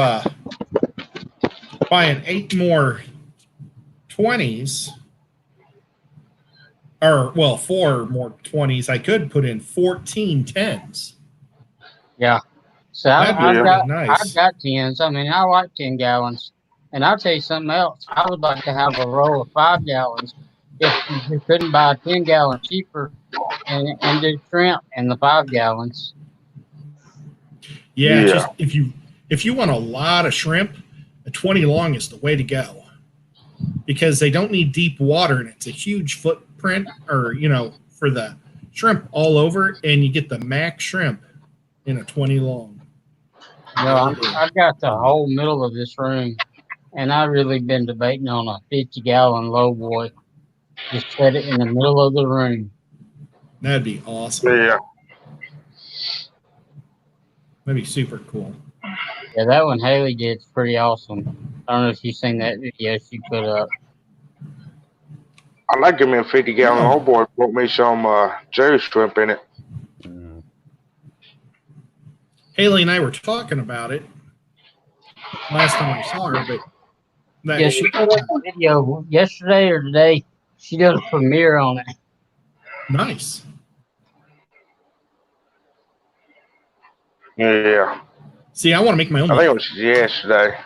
[SPEAKER 4] buying 8 more 20s, or, well, 4 more 20s, I could put in 14 10s.
[SPEAKER 1] Yeah. So
[SPEAKER 4] That'd be
[SPEAKER 1] I've got
[SPEAKER 4] nice.
[SPEAKER 1] I've got 10s. I mean, I like 10 gallons. And I'll tell you something else. I would like to have a roll of 5 gallons. If you couldn't buy a 10 gallon cheaper and do shrimp in the 5 gallons.
[SPEAKER 4] Yeah, just if you want a lot of shrimp, a 20 long is the way to go. Because they don't need deep water and it's a huge footprint, or for the shrimp all over, and you get the max shrimp in a 20 long.
[SPEAKER 1] I've got the whole middle of this room, and I've really been debating on a 50 gallon low boy. Just set it in the middle of the room.
[SPEAKER 4] That'd be awesome.
[SPEAKER 2] Yeah.
[SPEAKER 4] That'd be super cool.
[SPEAKER 1] Yeah, that one Haley did is pretty awesome. I don't know if you've seen that video she put up.
[SPEAKER 2] I like giving me a 50-gallon old boy. Put me some Jerry shrimp in it.
[SPEAKER 4] Haley and I were talking about it last time I saw her, but that
[SPEAKER 1] Yeah, she put up a video yesterday or today. She did a premiere on it.
[SPEAKER 4] nice.
[SPEAKER 2] Yeah.
[SPEAKER 4] See, I want to make my own.
[SPEAKER 2] I think it was yesterday.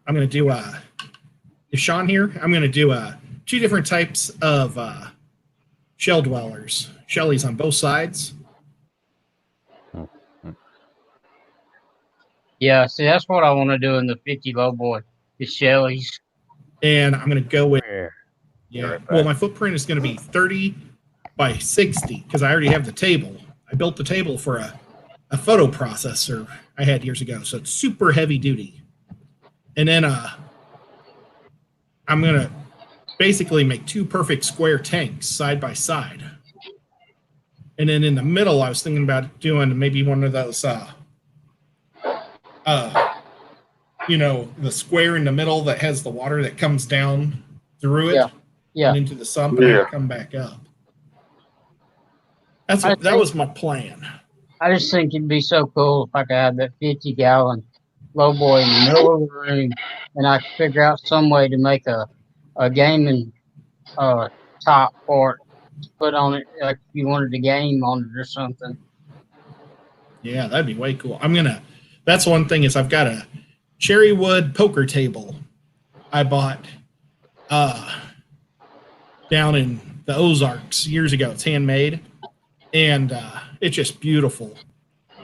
[SPEAKER 4] I'm going to do is Sean here? I'm going to do 2 different types of shell dwellers. Shelly's on both sides.
[SPEAKER 1] Yeah, see, that's what I want to do in the 50 low boy. The Shelley's.
[SPEAKER 4] And I'm going to go with,
[SPEAKER 3] Yeah. Right
[SPEAKER 4] well,
[SPEAKER 3] back.
[SPEAKER 4] my footprint is going to be 30 by 60 because I already have the table. I built the table for a photo processor I had years ago. So it's super heavy duty. And then I'm going to basically make 2 perfect square tanks side by side. And then in the middle, I was thinking about doing maybe one of those, the square in the middle that has the water that comes down through it
[SPEAKER 1] Yeah.
[SPEAKER 4] and into the sump and
[SPEAKER 2] Yeah.
[SPEAKER 4] then come back up. That was my plan.
[SPEAKER 1] I just think it'd be so cool if I could have that 50-gallon low boy in the middle of the room, and I could figure out some way to make a gaming top for it to put on it, like if you wanted to game on it or something.
[SPEAKER 4] Yeah, that'd be way cool. That's one thing is I've got a cherry wood poker table I bought down in the Ozarks years ago. It's handmade, and it's just beautiful.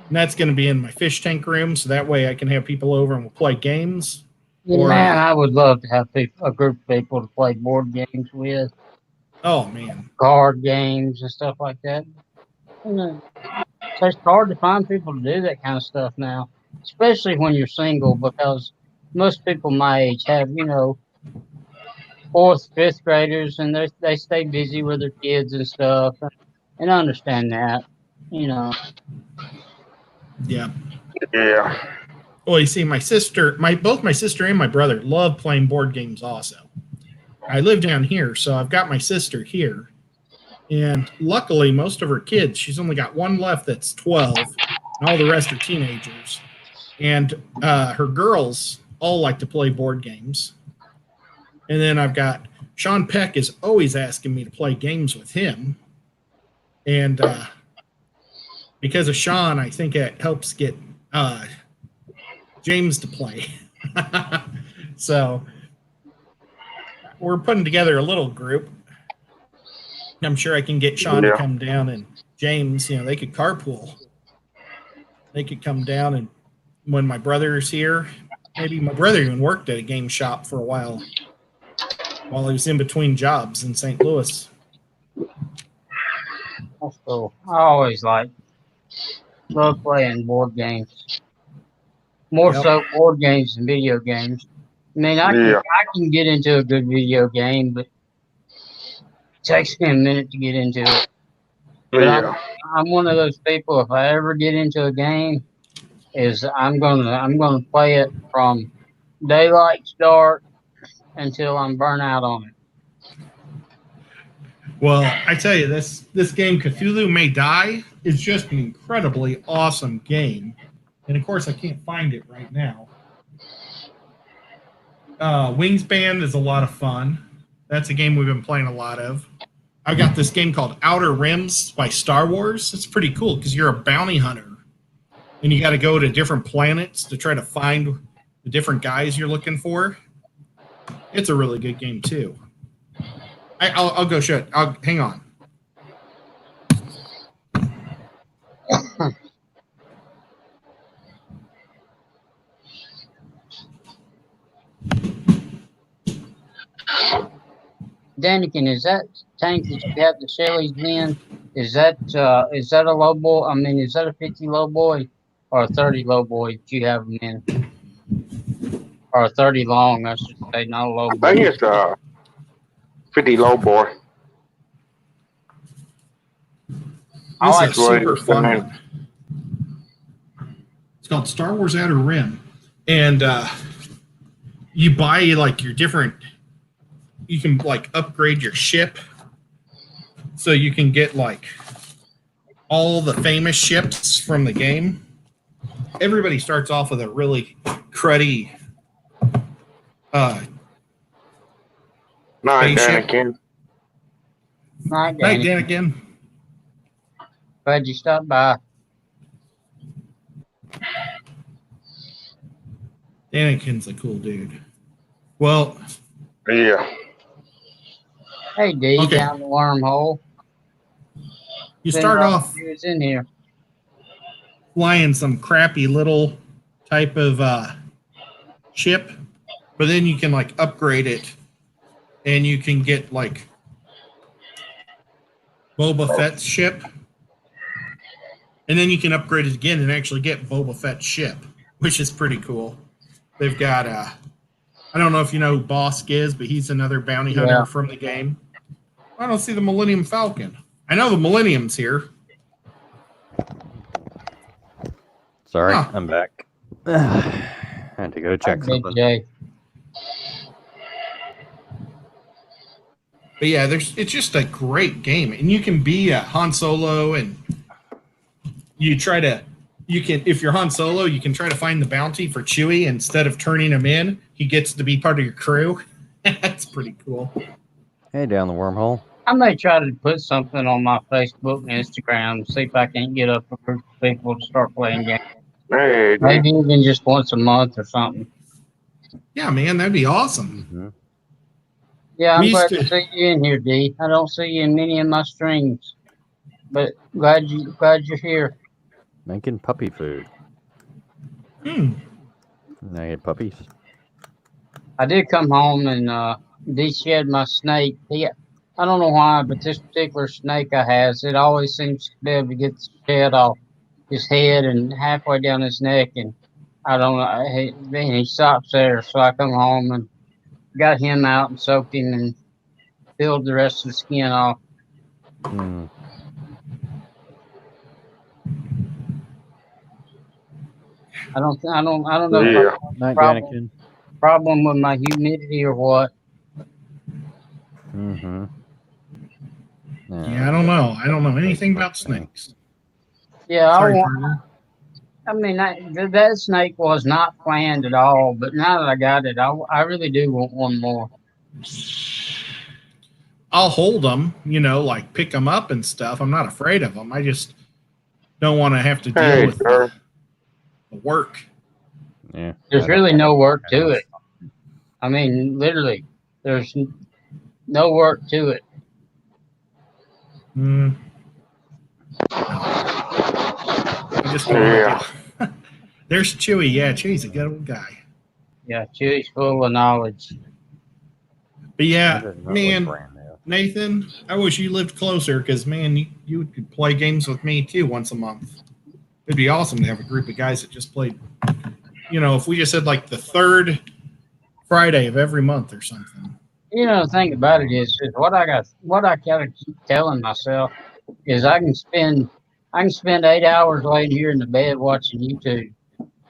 [SPEAKER 4] And that's going to be in my fish tank room, so that way I can have people over and we'll play games. Or-
[SPEAKER 1] Man, I would love to have a group of people to play board games with,
[SPEAKER 4] Oh, man.
[SPEAKER 1] card games and stuff like that. So it's hard to find people to do that kind of stuff now, especially when you're single, because most people my age have, 4th, 5th graders, and they stay busy with their kids and stuff. And I understand that,
[SPEAKER 4] Yeah.
[SPEAKER 2] Yeah.
[SPEAKER 4] Well, you see, both my sister and my brother love playing board games also. I live down here, so I've got my sister here. And luckily, most of her kids, she's only got one left that's 12, and all the rest are teenagers. And her girls all like to play board games. And then I've got Sean Peck is always asking me to play games with him. And because of Sean, I think it helps get James to play. So we're putting together a little group. I'm sure I can get Sean to come down, and James, they could carpool. They could come down, and when my brother's here, maybe my brother even worked at a game shop for a while he was in between jobs in St. Louis.
[SPEAKER 1] That's cool. I always love playing board games. More
[SPEAKER 4] Yep.
[SPEAKER 1] so board games than video games. I mean, I can get into a good video game, but it takes me a minute to get into it. But I'm one of those people. If I ever get into a game, I'm gonna play it from daylight start until I'm burnt out on it.
[SPEAKER 4] Well, I tell you, this game, Cthulhu May Die, is just an incredibly awesome game. And of course, I can't find it right now. Wingspan is a lot of fun. That's a game we've been playing a lot of. I got this game called Outer Rims by Star Wars. It's pretty cool because you're a bounty hunter. And you got to go to different planets to try to find the different guys you're looking for. It's a really good game, too. I'll go show it. Hang on.
[SPEAKER 1] Daniken, is that tank that you have the Shelley's in? Is that a low boy? I mean, is that a 50 low boy or a 30 low boy that you have them in? Or a 30 long, I should say, not a low boy.
[SPEAKER 2] I think it's 50 low boy.
[SPEAKER 4] This
[SPEAKER 1] like
[SPEAKER 4] is a super
[SPEAKER 2] it.
[SPEAKER 4] fun one. It's called Star Wars Outer Rim. And you buy your different, you can upgrade your ship. So you can get all the famous ships from the game. Everybody starts off with a really cruddy
[SPEAKER 2] Night,
[SPEAKER 4] spaceship.
[SPEAKER 2] Anakin.
[SPEAKER 1] Night,
[SPEAKER 4] Night,
[SPEAKER 1] Danny.
[SPEAKER 4] again.
[SPEAKER 1] Glad you stopped by.
[SPEAKER 4] Anakin's a cool dude. Well,
[SPEAKER 2] Yeah.
[SPEAKER 1] Hey, D,
[SPEAKER 4] Okay.
[SPEAKER 1] down the wormhole.
[SPEAKER 4] you
[SPEAKER 1] Been
[SPEAKER 4] start
[SPEAKER 1] long
[SPEAKER 4] off
[SPEAKER 1] since you was in here.
[SPEAKER 4] flying some crappy little type of ship, but then you can like upgrade it, and you can get like Boba Fett's ship, and then you can upgrade it again and actually get Boba Fett's ship, which is pretty cool. They've got I don't know if you know who Bosk is, but he's another bounty hunter
[SPEAKER 1] Yeah.
[SPEAKER 4] from the game. I don't see the Millennium Falcon. I know the Millennium's here.
[SPEAKER 3] Sorry,
[SPEAKER 4] Huh.
[SPEAKER 3] I'm back. I had to go check
[SPEAKER 1] Big
[SPEAKER 3] something.
[SPEAKER 1] J.
[SPEAKER 4] But yeah, it's just a great game, and you can be a Han Solo, and you can if you're Han Solo, you can try to find the bounty for Chewie instead of turning him in. He gets to be part of your crew. That's pretty cool.
[SPEAKER 3] Hey, down the wormhole.
[SPEAKER 1] I may try to put something on my Facebook and Instagram, see if I can get up a group of people to start playing games.
[SPEAKER 2] Hey,
[SPEAKER 1] Maybe even just once a month or something.
[SPEAKER 4] Yeah, man, that'd be awesome.
[SPEAKER 3] Hmm.
[SPEAKER 1] Yeah, I'm
[SPEAKER 4] We
[SPEAKER 1] glad
[SPEAKER 4] used
[SPEAKER 1] to
[SPEAKER 4] to-
[SPEAKER 1] see you in here, D. I don't see you in many of my streams, but glad you're here.
[SPEAKER 3] Making puppy food.
[SPEAKER 4] Hmm.
[SPEAKER 3] I get puppies.
[SPEAKER 1] I did come home and de-shed my snake. I don't know why, but this particular snake I has, it always seems to be able to get the shed off his head and halfway down his neck, and I don't know. He stops there, so I come home and got him out and soaked him and peeled the rest of the skin off.
[SPEAKER 3] Hmm.
[SPEAKER 1] I don't know if
[SPEAKER 2] Yeah.
[SPEAKER 3] Night,
[SPEAKER 1] Problem.
[SPEAKER 3] Anakin.
[SPEAKER 1] problem with my humidity or what.
[SPEAKER 3] Mm-hmm.
[SPEAKER 4] Yeah, I don't know. I don't know anything about snakes.
[SPEAKER 1] Yeah,
[SPEAKER 4] Sorry,
[SPEAKER 1] I mean, that snake was not planned at all, but now that I got it, I really do want one more.
[SPEAKER 4] I'll hold them, like pick them up and stuff. I'm not afraid of them. I just don't want to have to deal
[SPEAKER 2] Hey,
[SPEAKER 4] with
[SPEAKER 2] sir.
[SPEAKER 4] the work.
[SPEAKER 3] Yeah.
[SPEAKER 1] There's
[SPEAKER 3] I
[SPEAKER 1] really
[SPEAKER 3] don't-
[SPEAKER 1] no work to it. I mean, literally, there's no work to it.
[SPEAKER 4] Hmm. I just don't
[SPEAKER 2] Yeah.
[SPEAKER 4] know. There's Chewie. Yeah, Chewie's a good old guy.
[SPEAKER 1] Yeah, Chewie's full of knowledge.
[SPEAKER 4] But
[SPEAKER 3] I
[SPEAKER 4] yeah,
[SPEAKER 3] didn't know it was
[SPEAKER 4] man,
[SPEAKER 3] brand new.
[SPEAKER 4] Nathan, I wish you lived closer because, man, you could play games with me too once a month. It'd be awesome to have a group of guys that just played. If we just had like the third Friday of every month or something.
[SPEAKER 1] You know, the thing about it is what I gotta keep telling myself is I can spend 8 hours laying here in the bed watching YouTube,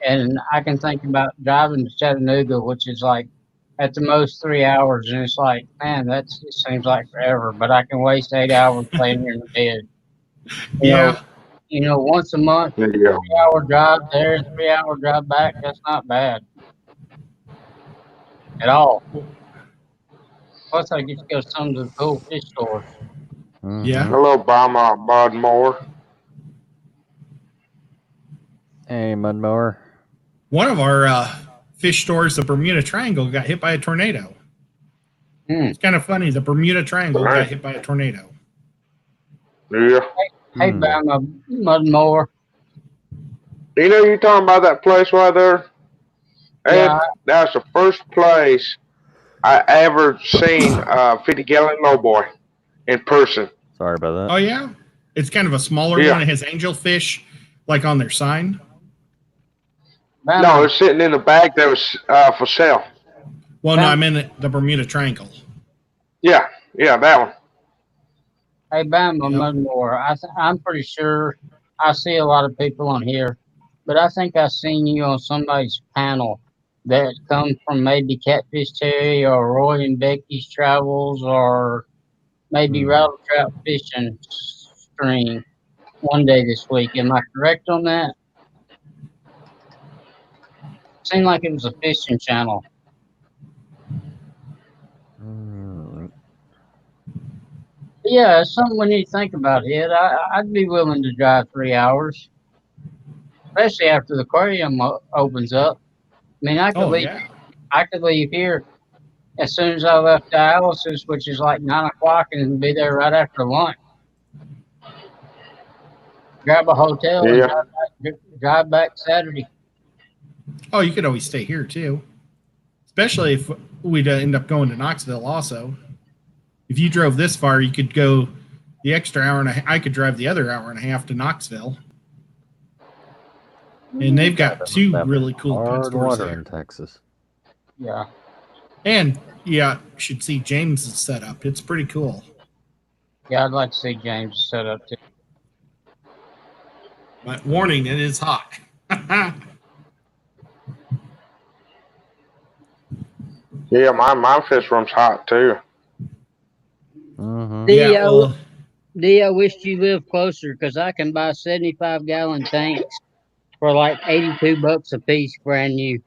[SPEAKER 1] and I can think about driving to Chattanooga, which is like at the most 3 hours, and it's like, man, it seems like forever, but I can waste 8 hours laying here in the bed.
[SPEAKER 4] Yeah.
[SPEAKER 1] Once a month,
[SPEAKER 2] Yeah.
[SPEAKER 1] 3-hour drive there, 3-hour drive back. That's not bad at all. Plus, I get to go to some of the cool fish stores.
[SPEAKER 3] Mhm.
[SPEAKER 4] Yeah.
[SPEAKER 2] Hello, Bud Moore.
[SPEAKER 3] Hey, Mudmower.
[SPEAKER 4] One of our fish stores, the Bermuda Triangle, got hit by a tornado.
[SPEAKER 1] Hmm.
[SPEAKER 4] It's kind of funny. The Bermuda Triangle
[SPEAKER 2] Right.
[SPEAKER 4] got hit by a tornado.
[SPEAKER 2] Yeah.
[SPEAKER 1] Hey,
[SPEAKER 3] Hmm.
[SPEAKER 1] buy my mud mower.
[SPEAKER 2] You talking about that place right there? Ed,
[SPEAKER 1] Yeah.
[SPEAKER 2] that's the first place I ever seen 50-gallon lowboy in person.
[SPEAKER 3] Sorry about that.
[SPEAKER 4] Oh, yeah? It's kind of a smaller
[SPEAKER 2] Yeah.
[SPEAKER 4] one. It has angelfish like on their sign.
[SPEAKER 1] Buy
[SPEAKER 2] No,
[SPEAKER 1] my,
[SPEAKER 2] it's sitting in the bag that was for sale.
[SPEAKER 4] Well, no,
[SPEAKER 1] Wow.
[SPEAKER 4] I meant the Bermuda Triangle.
[SPEAKER 2] Yeah, that one.
[SPEAKER 1] hey, buy my
[SPEAKER 4] Yep.
[SPEAKER 1] mud mower. I'm pretty sure I see a lot of people on here, but I think I seen you on somebody's panel that come from maybe Catfish Terry or Roy and Becky's Travels or maybe
[SPEAKER 3] Hmm.
[SPEAKER 1] Rattle Trout Fishing Stream. one day this week. Am I correct on that? Seemed like it was a fishing channel.
[SPEAKER 3] Mm,
[SPEAKER 1] Yeah, it's something we need to think about, Ed. I'd be willing to drive 3 hours, especially after the aquarium opens up. I mean,
[SPEAKER 4] Oh yeah.
[SPEAKER 1] I could leave here as soon as I left dialysis, which is like 9 o'clock, and be there right after lunch. Grab a hotel and
[SPEAKER 2] Yeah.
[SPEAKER 1] drive back Saturday.
[SPEAKER 4] Oh, you could always stay here too. Especially if we'd end up going to Knoxville also. If you drove this far, you could go the extra hour and I could drive the other hour and a half to Knoxville. And they've got two really cool pet
[SPEAKER 3] hard
[SPEAKER 4] stores
[SPEAKER 3] water
[SPEAKER 4] there.
[SPEAKER 3] in Texas.
[SPEAKER 1] Yeah.
[SPEAKER 4] And yeah, you should see James' setup. It's pretty cool.
[SPEAKER 1] Yeah, I'd like to see James set up too.
[SPEAKER 4] But warning, it is hot.
[SPEAKER 2] Yeah, my fish room's hot too.
[SPEAKER 3] Mm-hmm.
[SPEAKER 4] Yeah,
[SPEAKER 1] Dio,
[SPEAKER 4] well,
[SPEAKER 1] Dio, I wish you lived closer because I can buy 75-gallon tanks for like $82 a piece, brand new.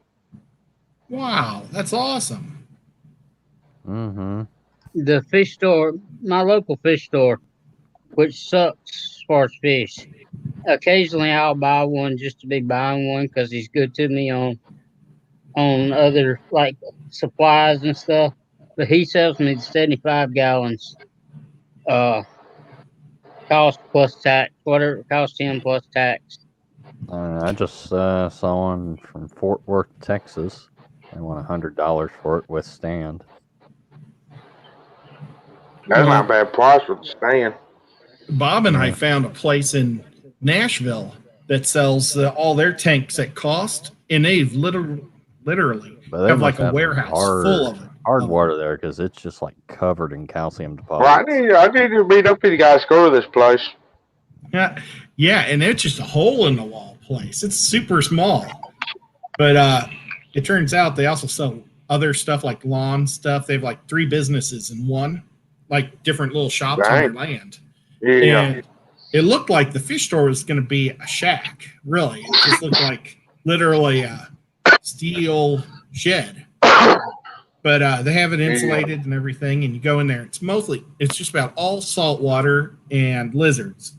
[SPEAKER 4] wow, that's awesome.
[SPEAKER 3] Mm-hmm.
[SPEAKER 1] The fish store, my local fish store, which sucks as far as fish. Occasionally, I'll buy one just to be buying one because he's good to me on other like supplies and stuff. But he sells me the 75 gallons. Cost plus tax, whatever it costs him plus tax.
[SPEAKER 3] I just saw one from Fort Worth, Texas. I want $100 for it with stand.
[SPEAKER 2] That's
[SPEAKER 4] Well,
[SPEAKER 2] not a bad price for the stand.
[SPEAKER 4] Bob and I found a place in Nashville that sells all their tanks at cost, and they've literally
[SPEAKER 3] But they
[SPEAKER 4] have
[SPEAKER 3] must
[SPEAKER 4] like a
[SPEAKER 3] have
[SPEAKER 4] warehouse
[SPEAKER 3] hard,
[SPEAKER 4] full of it.
[SPEAKER 3] hard water there because it's just like covered in calcium
[SPEAKER 2] Well, I
[SPEAKER 3] deposits.
[SPEAKER 2] need to meet up with you guys. Go to this place.
[SPEAKER 4] Yeah, and it's just a hole in the wall place. It's super small, but it turns out they also sell other stuff like lawn stuff. They have like 3 businesses in one, like different little shops on their
[SPEAKER 2] Dang.
[SPEAKER 4] land.
[SPEAKER 2] Yeah.
[SPEAKER 4] And it looked like the fish store was going to be a shack. Really, it just looked like literally a steel shed. But they have it insulated and everything, and you go in there. It's just about all salt water and lizards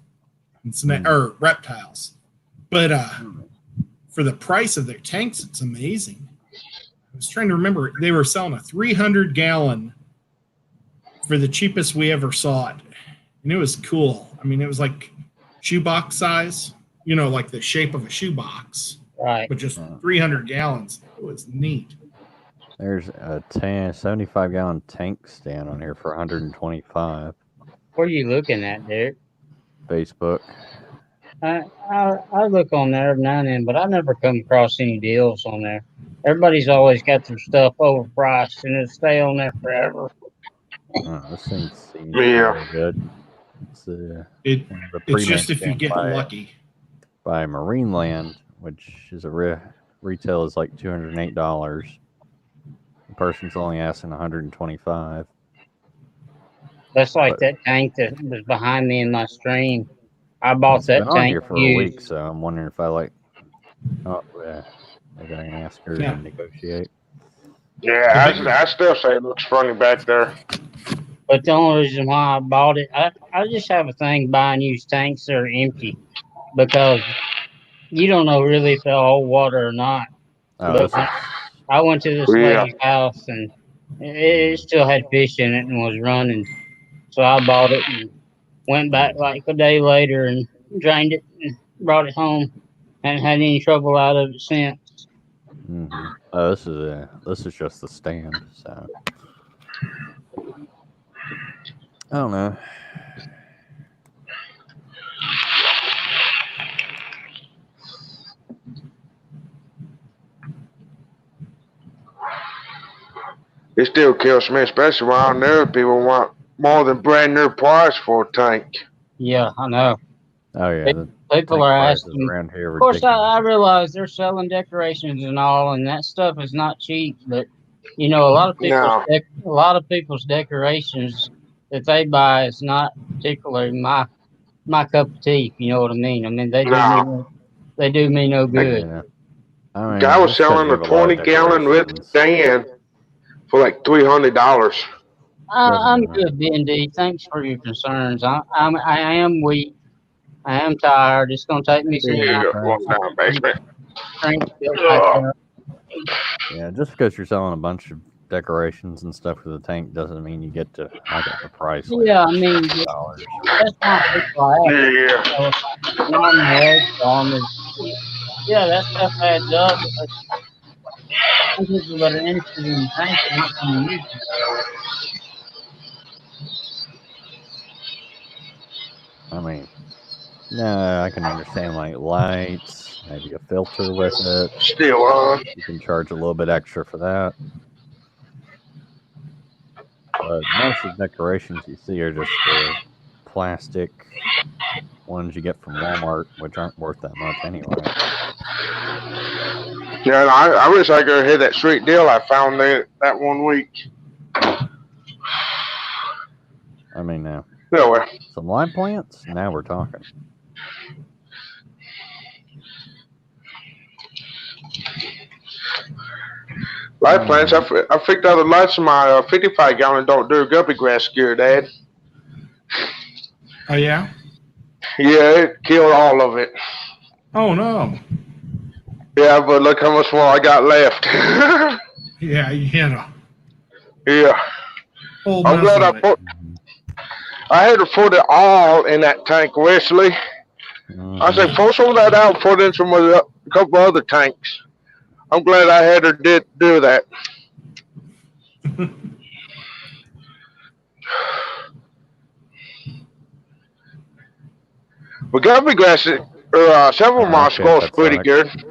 [SPEAKER 4] and or reptiles. But for the price of their tanks, it's amazing. I was trying to remember. They were selling a 300-gallon for the cheapest we ever saw it. And it was cool. I mean, it was like shoebox size, like the shape of a shoebox,
[SPEAKER 1] Right.
[SPEAKER 4] but just 300 gallons. It was neat.
[SPEAKER 3] There's a 75-gallon tank stand on here for $125.
[SPEAKER 1] What are you looking at, Derek?
[SPEAKER 3] Facebook.
[SPEAKER 1] I look on there every now and then, but I never come across any deals on there. Everybody's always got their stuff overpriced, and it'll stay on there forever.
[SPEAKER 3] This thing seems
[SPEAKER 2] Yeah.
[SPEAKER 3] really good. It's,
[SPEAKER 4] It's just if you
[SPEAKER 3] stand
[SPEAKER 4] get
[SPEAKER 3] by,
[SPEAKER 4] lucky.
[SPEAKER 3] by Marineland, which is retail is like $208. The person's only asking $125.
[SPEAKER 1] That's like
[SPEAKER 3] But-
[SPEAKER 1] that tank that was behind me in my stream. I bought
[SPEAKER 3] It's
[SPEAKER 1] that
[SPEAKER 3] been on
[SPEAKER 1] tank
[SPEAKER 3] here for a
[SPEAKER 1] used.
[SPEAKER 3] week, so I'm wondering if oh yeah, maybe I can ask her
[SPEAKER 4] Yeah.
[SPEAKER 3] and negotiate.
[SPEAKER 2] Yeah, I still say it looks funny back there.
[SPEAKER 1] But the only reason why I bought it, I just have a thing buying used tanks that are empty because you don't know really if they'll hold water or not.
[SPEAKER 3] Oh,
[SPEAKER 1] But
[SPEAKER 3] this is,
[SPEAKER 1] I went to this
[SPEAKER 2] Yeah.
[SPEAKER 1] lady's house and it still had fish in it and was running. So I bought it and went back like a day later and drained it and brought it home. Hadn't had any trouble out of it since.
[SPEAKER 3] mhm. Oh, this is just the stand. So I don't know.
[SPEAKER 2] It still kills me, especially when I know people want more than brand new price for a tank.
[SPEAKER 1] Yeah, I know.
[SPEAKER 3] Oh yeah, the
[SPEAKER 1] People
[SPEAKER 3] tank
[SPEAKER 1] are
[SPEAKER 3] prices
[SPEAKER 1] asking.
[SPEAKER 3] around here.
[SPEAKER 1] Of course,
[SPEAKER 3] Ridiculous.
[SPEAKER 1] I realize they're selling decorations and all, and that stuff is not cheap. But a lot of
[SPEAKER 2] No.
[SPEAKER 1] people's decorations that they buy is not particularly my my cup of tea. If you know what I mean. I mean,
[SPEAKER 2] No.
[SPEAKER 1] they do me no good.
[SPEAKER 3] Yeah. I mean,
[SPEAKER 2] Guy was
[SPEAKER 3] just 'cause
[SPEAKER 2] selling
[SPEAKER 3] you
[SPEAKER 2] a
[SPEAKER 3] have a lot of
[SPEAKER 2] 20-gallon with
[SPEAKER 3] decorations
[SPEAKER 2] stand for like $300.
[SPEAKER 1] I'm
[SPEAKER 3] doesn't
[SPEAKER 1] good, BND. Thanks for your concerns. I am weak. I am tired. It's gonna take me some
[SPEAKER 2] Yeah,
[SPEAKER 1] time
[SPEAKER 2] one down basement.
[SPEAKER 1] strength to build back
[SPEAKER 2] Ugh.
[SPEAKER 1] up.
[SPEAKER 3] Yeah, just because you're selling a bunch of decorations and stuff for the tank doesn't mean you get to knock up the price. Like
[SPEAKER 1] Yeah, I mean,
[SPEAKER 3] $6.
[SPEAKER 1] that's why people ask.
[SPEAKER 2] Yeah.
[SPEAKER 1] So, non-red farmers, yeah, that stuff adds up. But some people that are interested in tanks aren't going to use it.
[SPEAKER 3] I mean, no, I can understand like lights, maybe a filter with it.
[SPEAKER 2] Still on.
[SPEAKER 3] You can charge a little bit extra for that. But most of the decorations you see are just the plastic ones you get from Walmart, which aren't worth that much anyway.
[SPEAKER 2] Yeah, and I wish I could hit that street deal I found there that 1 week.
[SPEAKER 3] I mean, now
[SPEAKER 2] Nowhere.
[SPEAKER 3] some live plants. Now we're talking.
[SPEAKER 2] Light plants. I fixed out the lights in my 55-gallon don't do guppy grass gear, Dad.
[SPEAKER 4] Oh yeah.
[SPEAKER 2] Yeah, it killed all of it.
[SPEAKER 4] Oh no.
[SPEAKER 2] Yeah, but look how much more I got left.
[SPEAKER 4] Yeah, you know.
[SPEAKER 2] Yeah.
[SPEAKER 4] Whole
[SPEAKER 2] I'm
[SPEAKER 4] mess
[SPEAKER 2] glad
[SPEAKER 4] of it.
[SPEAKER 2] I had to put it all in that tank, Wesley. I said, pull some of that out and put in some of a couple other tanks. I'm glad I had her do that. But guppy grass, several moss
[SPEAKER 3] okay,
[SPEAKER 2] grows
[SPEAKER 3] that's
[SPEAKER 2] pretty
[SPEAKER 3] like-
[SPEAKER 2] good.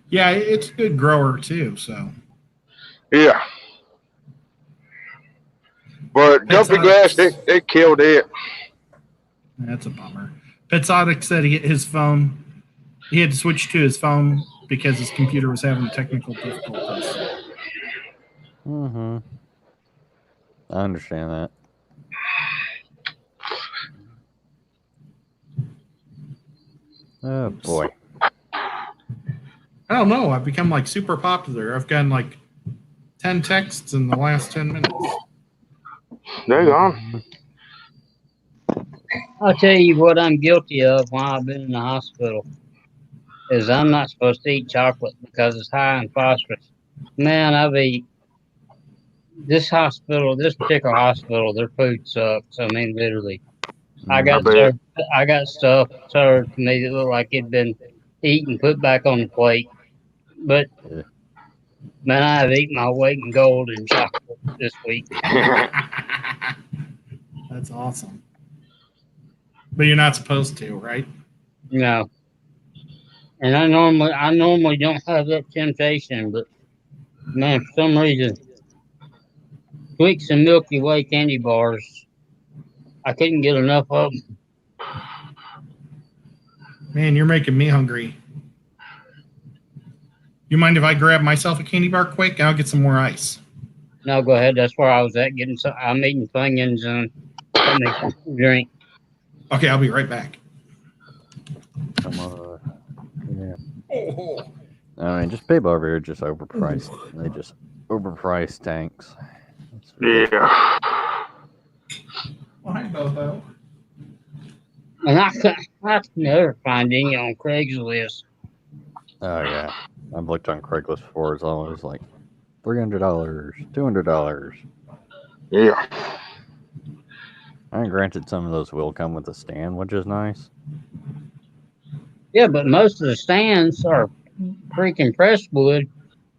[SPEAKER 4] Yeah, it's a good grower too. So
[SPEAKER 2] Yeah. But
[SPEAKER 4] That's
[SPEAKER 2] guppy
[SPEAKER 4] nice.
[SPEAKER 2] grass, it killed it.
[SPEAKER 4] that's a bummer. Petzotic said his phone. He had to switch to his phone because his computer was having technical difficulties.
[SPEAKER 3] Mm-hmm. I understand that. Oh boy.
[SPEAKER 4] I don't know. I've become like super popular. I've gotten like 10 texts in the last 10 minutes.
[SPEAKER 2] They're gone.
[SPEAKER 1] I'll tell you what I'm guilty of while I've been in the hospital is I'm not supposed to eat chocolate because it's high in phosphorus. Man, I've eaten this particular hospital, their food sucks. I mean, literally. I got stuff served to me that looked like it'd been eaten, put back on the plate. But
[SPEAKER 3] Yeah.
[SPEAKER 1] man, I have eaten my weight in gold in chocolate this week.
[SPEAKER 4] That's awesome. But you're not supposed to, right?
[SPEAKER 1] No. And I normally don't have that temptation, but man, for some reason, Twix and Milky Way candy bars, I couldn't get enough of them.
[SPEAKER 4] Man, you're making me hungry. You mind if I grab myself a candy bar quick and I'll get some more ice?
[SPEAKER 1] No, go ahead. That's where I was at getting some. I'm eating Funyuns and something to drink.
[SPEAKER 4] Okay, I'll be right back.
[SPEAKER 3] Come on. Yeah. I mean, just people over here are just overpriced. They just overpriced tanks. That's ridiculous.
[SPEAKER 2] Yeah.
[SPEAKER 4] Well, hi, Bobo.
[SPEAKER 1] And I can never find any on Craigslist.
[SPEAKER 3] Oh yeah, I've looked on Craigslist before. It's always like $300, $200.
[SPEAKER 2] Yeah.
[SPEAKER 3] And granted, some of those will come with a stand, which is nice.
[SPEAKER 1] Yeah, but most of the stands are freaking pressed wood,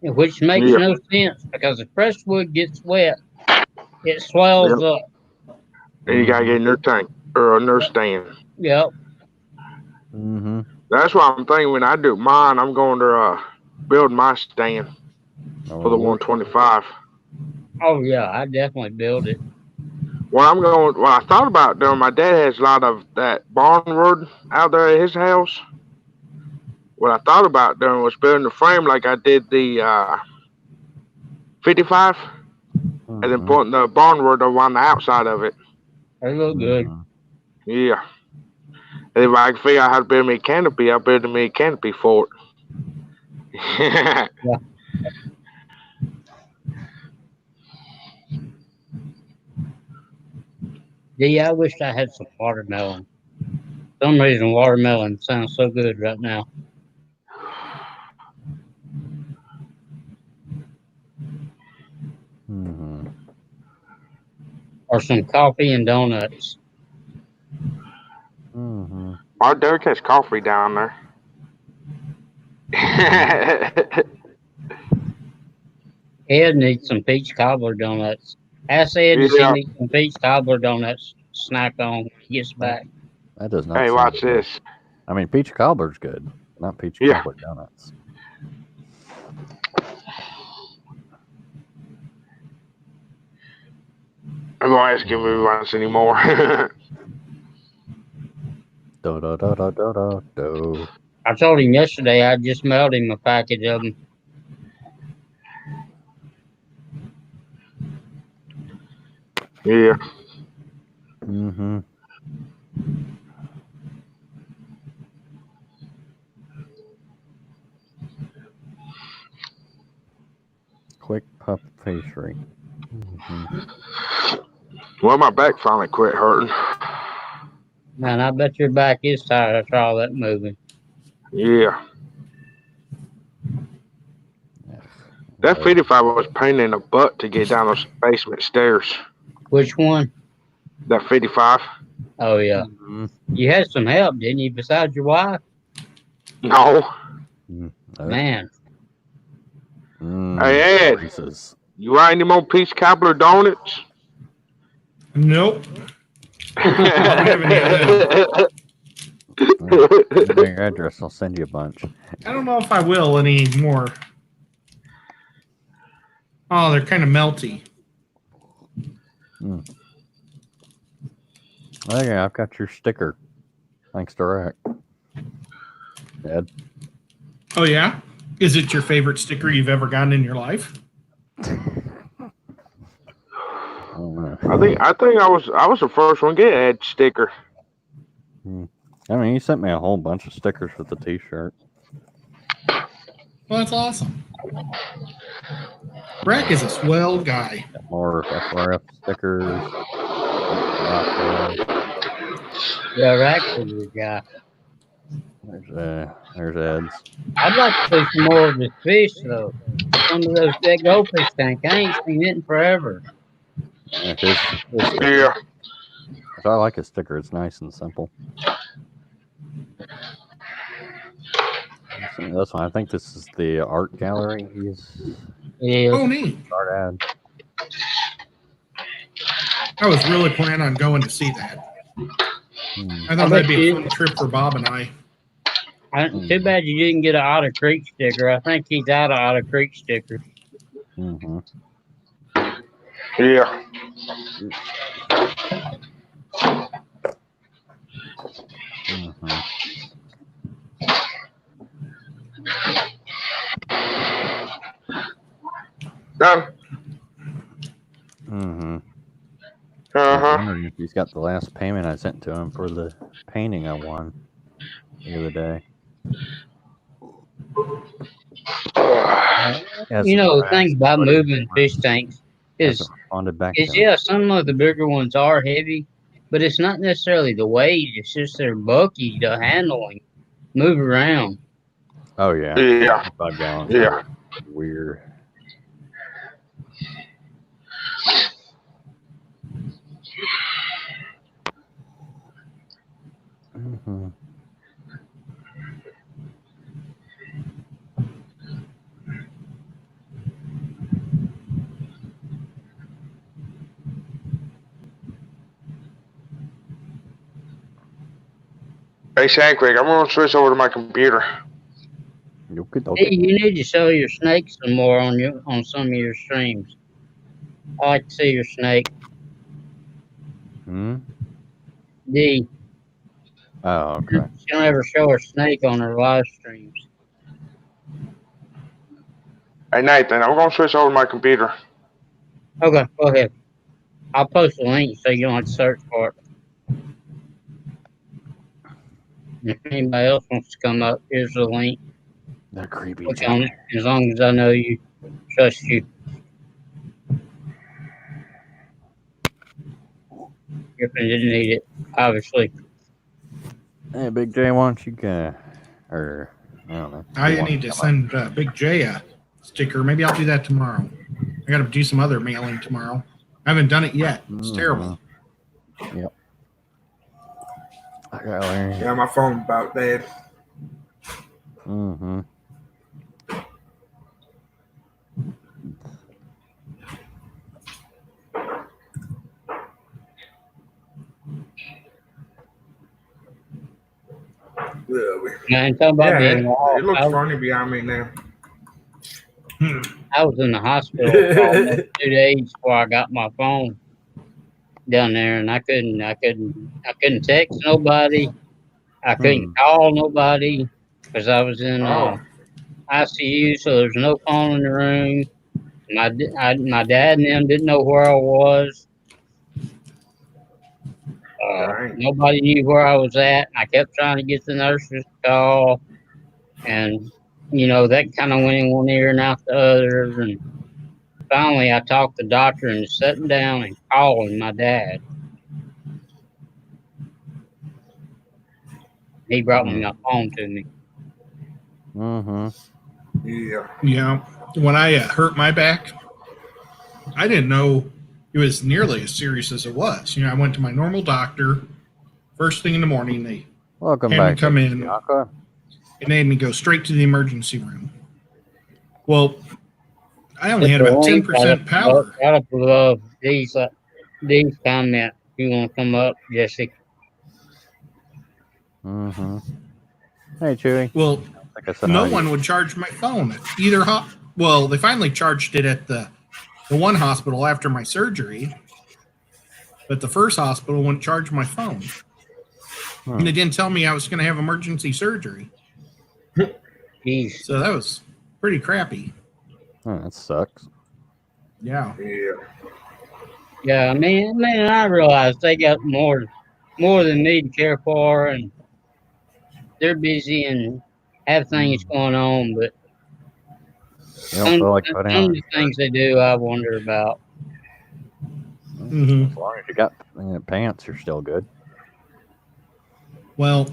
[SPEAKER 1] which makes
[SPEAKER 2] Yeah.
[SPEAKER 1] no sense because if pressed wood gets wet, it swells up.
[SPEAKER 2] And you gotta get a new tank or a new stand.
[SPEAKER 1] Yep.
[SPEAKER 3] Mm-hmm.
[SPEAKER 2] That's why I'm thinking when I do mine, I'm going to build my stand for the 125.
[SPEAKER 1] Oh yeah, I definitely build it.
[SPEAKER 2] What I thought about doing, my dad has a lot of that barnwood out there at his house. What I thought about doing was building the frame like I did the 55 and then putting the barnwood on the outside of it.
[SPEAKER 1] They look good.
[SPEAKER 2] Yeah. And if I can figure out how to build me a canopy, I'll build me a canopy for it.
[SPEAKER 1] Yeah, I wish I had some watermelon. For some reason, watermelon sounds so good right now.
[SPEAKER 3] Mm-hmm.
[SPEAKER 1] Or some coffee and donuts.
[SPEAKER 3] Mm-hmm.
[SPEAKER 2] Oh, Derek has coffee down there.
[SPEAKER 1] Ed needs some peach cobbler donuts. Ask Ed if he
[SPEAKER 2] Yeah.
[SPEAKER 1] needs some peach cobbler donuts to snack on when he gets back.
[SPEAKER 3] That does not
[SPEAKER 2] Hey,
[SPEAKER 3] sound
[SPEAKER 2] watch
[SPEAKER 3] good.
[SPEAKER 2] this.
[SPEAKER 3] I mean, peach cobbler's good, not peach
[SPEAKER 2] Yeah.
[SPEAKER 3] cobbler donuts.
[SPEAKER 2] I'm gonna ask him if he wants any more.
[SPEAKER 3] Do do do do do do do.
[SPEAKER 1] I told him yesterday I just mailed him a package of them.
[SPEAKER 2] Yeah.
[SPEAKER 3] Mm-hmm. Quick pup facery. Mm-hmm.
[SPEAKER 2] Well, my back finally quit hurting.
[SPEAKER 1] Man, I bet your back is tired after all that moving.
[SPEAKER 2] Yeah. That 55 was pain in the butt to get down those basement stairs.
[SPEAKER 1] Which one?
[SPEAKER 2] That 55?
[SPEAKER 1] Oh, yeah.
[SPEAKER 3] Mm-hmm.
[SPEAKER 1] You had some help, didn't you, besides your wife?
[SPEAKER 2] No.
[SPEAKER 1] Man,
[SPEAKER 2] Hey, Ed.
[SPEAKER 3] Reese's.
[SPEAKER 2] You want any more peach cobbler donuts?
[SPEAKER 4] Nope.
[SPEAKER 3] Give me your address. I'll send you a bunch.
[SPEAKER 4] I don't know if I will anymore. Oh, they're kind of melty.
[SPEAKER 3] Okay, I've got your sticker. Thanks to Rack. Ed.
[SPEAKER 4] Oh, yeah? Is it your favorite sticker you've ever gotten in your life?
[SPEAKER 2] I think I was the first one to get an Ed sticker.
[SPEAKER 3] I mean, he sent me a whole bunch of stickers with the T-shirt.
[SPEAKER 4] Well, that's awesome. Rack is a swell guy.
[SPEAKER 3] Got more FRF stickers.
[SPEAKER 1] yeah, actually, yeah.
[SPEAKER 3] There's Ed's.
[SPEAKER 1] I'd like to see some more of this fish, though. Some of those big goldfish tank. I ain't seen it in forever.
[SPEAKER 3] Yeah, his sticker.
[SPEAKER 2] Yeah.
[SPEAKER 3] I like his sticker. It's nice and simple. That's why I think this is the art gallery.
[SPEAKER 1] Yeah.
[SPEAKER 4] Oh, neat.
[SPEAKER 3] Art ad.
[SPEAKER 4] I was really planning on going to see that. I thought that'd be a fun trip for Bob and I.
[SPEAKER 1] Too bad you didn't get an Otter Creek sticker. I think he's out of Otter Creek stickers.
[SPEAKER 3] Mm-hmm.
[SPEAKER 2] Yeah.
[SPEAKER 3] Mm-hmm.
[SPEAKER 2] Done.
[SPEAKER 3] Mm-hmm.
[SPEAKER 2] Uh
[SPEAKER 3] I was
[SPEAKER 2] huh.
[SPEAKER 3] wondering if he's got the last payment I sent to him for the painting I won the other day.
[SPEAKER 1] You know, the thing about moving fish tanks is yeah, some of the bigger ones are heavy, but it's not necessarily the weight. It's just they're bulky to handle and move around.
[SPEAKER 3] Oh yeah.
[SPEAKER 2] Yeah.
[SPEAKER 3] 5 gallons.
[SPEAKER 2] Yeah.
[SPEAKER 3] Weird. Mm-hmm.
[SPEAKER 2] Hey, Sandcreek, I'm gonna switch over to my computer.
[SPEAKER 1] Hey, you need to show your snake some more on some of your streams. I like to see your snake. D.
[SPEAKER 3] Oh, okay.
[SPEAKER 1] She don't ever show her snake on her live streams.
[SPEAKER 2] Hey, Nathan, I'm gonna switch over to my computer.
[SPEAKER 1] Okay, go ahead. I'll post a link so you don't have to search for it. If anybody else wants to come up, here's the link.
[SPEAKER 3] They're creepy.
[SPEAKER 1] Click on it. As long as I know you, trust you. Griffin didn't need it, obviously.
[SPEAKER 3] Hey, Big J, why don't you go? Or, I don't know.
[SPEAKER 4] I
[SPEAKER 3] You want
[SPEAKER 4] need to
[SPEAKER 3] come up?
[SPEAKER 4] send Big J a sticker. Maybe I'll do that tomorrow. I got to do some other mailing tomorrow. I haven't done it yet. It's terrible.
[SPEAKER 3] Yep. I got Larry.
[SPEAKER 6] Yeah, my phone about dead.
[SPEAKER 3] Mm-hmm.
[SPEAKER 1] Man, talk about
[SPEAKER 6] Yeah,
[SPEAKER 1] being
[SPEAKER 6] it
[SPEAKER 1] lost.
[SPEAKER 6] looks
[SPEAKER 1] I,
[SPEAKER 6] funny behind me now.
[SPEAKER 1] I was in the hospital for almost 2 days before I got my phone down there, and I couldn't text nobody. I couldn't call nobody because I was in ICU, so there's no phone in the room. My dad and them didn't know where I was.
[SPEAKER 6] Dang.
[SPEAKER 1] Nobody knew where I was at. I kept trying to get the nurses to call, and that kind of went in one ear and out the other. And finally, I talked the doctor into sitting down and calling my dad. He brought me my phone to me.
[SPEAKER 3] Mm-hmm.
[SPEAKER 6] Yeah.
[SPEAKER 4] Yeah. When I hurt my back, I didn't know it was nearly as serious as it was. I went to my normal doctor first thing in the morning. They
[SPEAKER 3] Welcome
[SPEAKER 4] had me
[SPEAKER 3] back.
[SPEAKER 4] come in
[SPEAKER 3] Yaka.
[SPEAKER 4] and they had me go straight to the emergency room. Well, I only had about 10% power.
[SPEAKER 1] Got up above these comments. You want to come up, Jesse?
[SPEAKER 3] Mm-hmm. Hey, Chewy.
[SPEAKER 4] Well,
[SPEAKER 3] Like I said,
[SPEAKER 4] no
[SPEAKER 3] hi to
[SPEAKER 4] one
[SPEAKER 3] you.
[SPEAKER 4] would charge my phone at either well, they finally charged it at the one hospital after my surgery, but the first hospital wouldn't charge my phone. And they didn't tell me I was going to have emergency surgery.
[SPEAKER 1] Jeez.
[SPEAKER 4] So that was pretty crappy.
[SPEAKER 3] Oh, that sucks.
[SPEAKER 4] Yeah.
[SPEAKER 6] Yeah.
[SPEAKER 1] Yeah, I mean, I realize they got more than me to care for, and they're busy and have things going on, but
[SPEAKER 3] You don't feel like
[SPEAKER 1] some
[SPEAKER 3] putting
[SPEAKER 1] of
[SPEAKER 3] on.
[SPEAKER 1] the things they do, I wonder about.
[SPEAKER 4] Mm-hmm.
[SPEAKER 3] As long as you got pants, you're still good.
[SPEAKER 4] Well,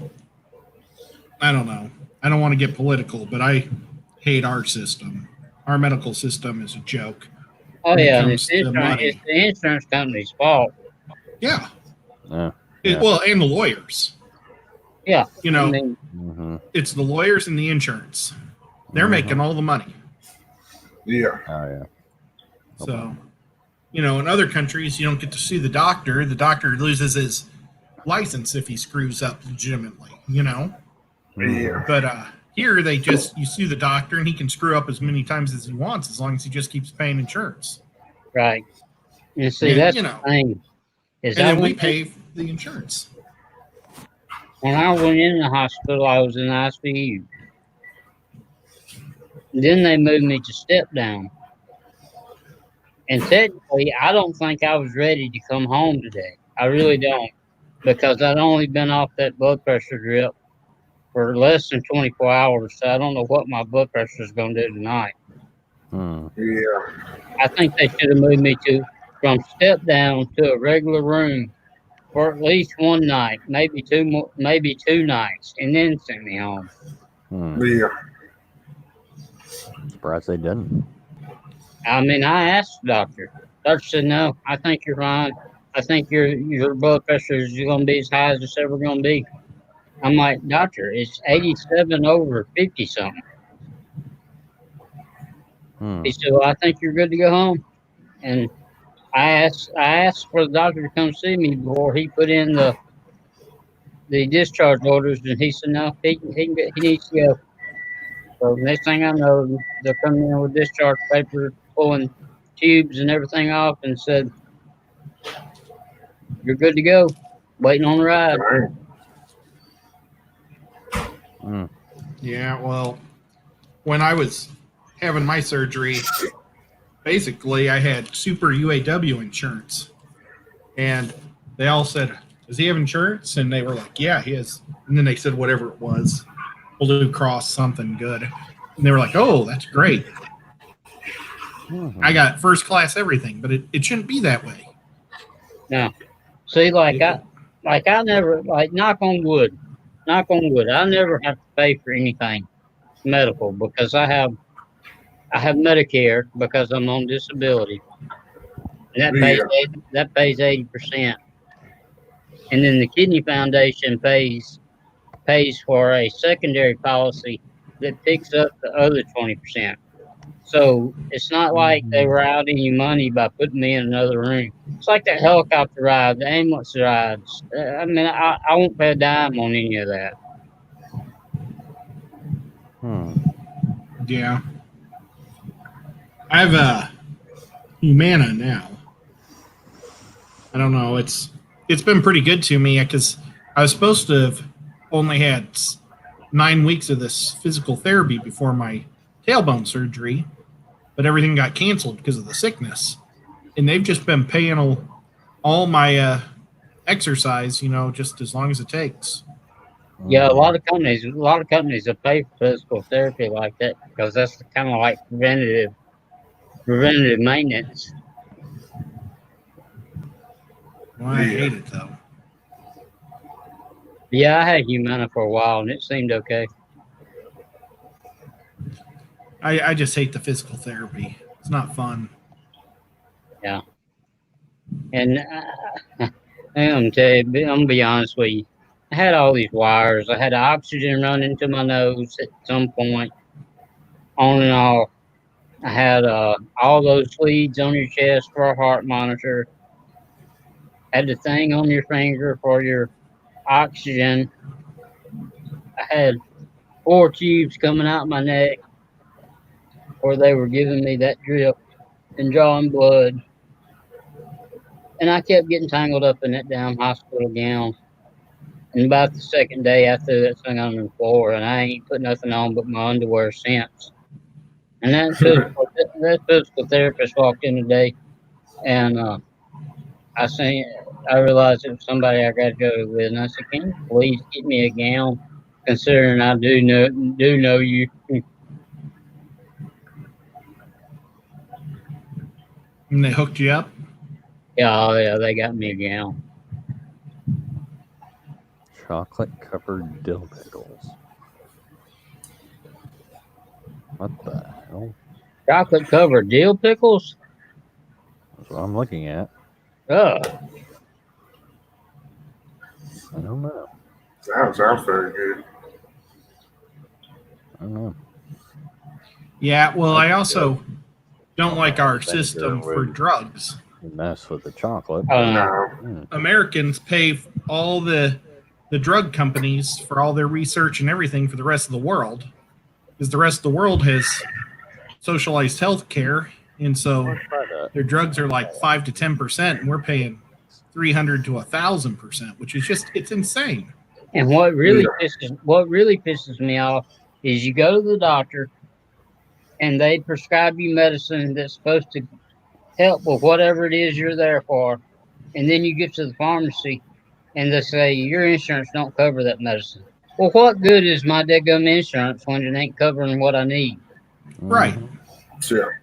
[SPEAKER 4] I don't know. I don't want to get political, but I hate our system. Our medical system is a joke.
[SPEAKER 1] Oh
[SPEAKER 4] When it
[SPEAKER 1] yeah, and
[SPEAKER 4] comes to money.
[SPEAKER 1] it's the insurance company's fault.
[SPEAKER 4] Yeah.
[SPEAKER 3] Yeah.
[SPEAKER 4] Well, and the lawyers.
[SPEAKER 1] Yeah,
[SPEAKER 4] You know,
[SPEAKER 1] I mean,
[SPEAKER 3] Mm-hmm.
[SPEAKER 4] it's the lawyers and the insurance. They're making all the money.
[SPEAKER 6] Yeah.
[SPEAKER 3] Oh, yeah.
[SPEAKER 4] So, in other countries, you don't get to sue the doctor. The doctor loses his license if he screws up legitimately,
[SPEAKER 6] Yeah.
[SPEAKER 4] But here, you sue the doctor and he can screw up as many times as he wants as long as he just keeps paying insurance.
[SPEAKER 1] right. And see,
[SPEAKER 4] And,
[SPEAKER 1] that's the thing. Is
[SPEAKER 4] And
[SPEAKER 1] I
[SPEAKER 4] then we
[SPEAKER 1] went
[SPEAKER 4] pay for the insurance.
[SPEAKER 1] when I went in the hospital, I was in ICU. Then they moved me to step down. And technically, I don't think I was ready to come home today. I really don't. Because I'd only been off that blood pressure drip for less than 24 hours. So I don't know what my blood pressure is going to do tonight.
[SPEAKER 6] Yeah.
[SPEAKER 1] I think they should have moved me from step down to a regular room for at least one night, maybe two nights, and then sent me home.
[SPEAKER 6] Yeah.
[SPEAKER 3] Surprised they didn't.
[SPEAKER 1] I mean, I asked the doctor. Doctor said, no, I think you're fine. I think your blood pressure is going to be as high as it's ever going to be. I'm like, doctor, it's 87 over 50 something. He said, well, I think you're good to go home. And I asked for the doctor to come see me before he put in the discharge orders, and he said, no, he needs to go. So next thing I know, they're coming in with discharge paper, pulling tubes and everything off, and said, you're good to go. Waiting on the ride.
[SPEAKER 4] Yeah, well, when I was having my surgery, basically I had super UAW insurance. And they all said, does he have insurance? And they were like, yeah, he has. And then they said whatever it was, Blue Cross something good. And they were like, oh, that's great. I got first class everything, but it shouldn't be that way.
[SPEAKER 1] No. See, I never, knock on wood, I never have to pay for anything medical because I have Medicare because I'm on disability. And that pays 80%. And then the Kidney Foundation pays for a secondary policy that picks up the other 20%. So it's not like they were out any money by putting me in another room. It's like that helicopter ride, the ambulance rides. I mean, I won't pay a dime on any of that.
[SPEAKER 4] Yeah. I have a Humana now. I don't know. It's been pretty good to me because I was supposed to have only had 9 weeks of this physical therapy before my tailbone surgery, but everything got canceled because of the sickness. And they've just been paying all my exercise, just as long as it takes.
[SPEAKER 1] Yeah, a lot of companies will pay for physical therapy like that because that's kind of like preventative maintenance.
[SPEAKER 4] Well, I hate it though.
[SPEAKER 1] Yeah, I had Humana for a while and it seemed okay.
[SPEAKER 4] I just hate the physical therapy. It's not fun.
[SPEAKER 1] Yeah. And I'm gonna be honest with you. I had all these wires. I had oxygen running to my nose at some point, on and off. I had all those leads on your chest for a heart monitor. Had the thing on your finger for your oxygen. I had 4 tubes coming out my neck where they were giving me that drip and drawing blood. And I kept getting tangled up in that damn hospital gown. And about the second day, I threw that thing on the floor, and I ain't put nothing on but my underwear since. And that physical therapist walked in today, and I realized it was somebody I got to go with, and I said, "Can you please get me a gown, considering I do know you."
[SPEAKER 4] And they hooked you up?
[SPEAKER 1] Yeah, they got me a gown.
[SPEAKER 3] Chocolate-covered dill pickles. What the hell?
[SPEAKER 1] Chocolate-covered dill pickles?
[SPEAKER 3] That's what I'm looking at.
[SPEAKER 1] Oh.
[SPEAKER 3] I don't know.
[SPEAKER 6] Sounds very good.
[SPEAKER 3] I don't know.
[SPEAKER 4] Yeah, well, I also don't like our system for drugs.
[SPEAKER 3] You mess with the chocolate.
[SPEAKER 6] No.
[SPEAKER 4] Americans pay all the drug companies for all their research and everything for the rest of the world, because the rest of the world has socialized health care, and so their drugs are like 5 to 10%, and we're paying 300 to 1,000%, which is it's insane.
[SPEAKER 1] And what really pisses me off is you go to the doctor and they prescribe you medicine that's supposed to help with whatever it is you're there for, and then you get to the pharmacy and they say your insurance don't cover that medicine. Well, what good is my daggum insurance when it ain't covering what I need?
[SPEAKER 4] Right.
[SPEAKER 6] Sure.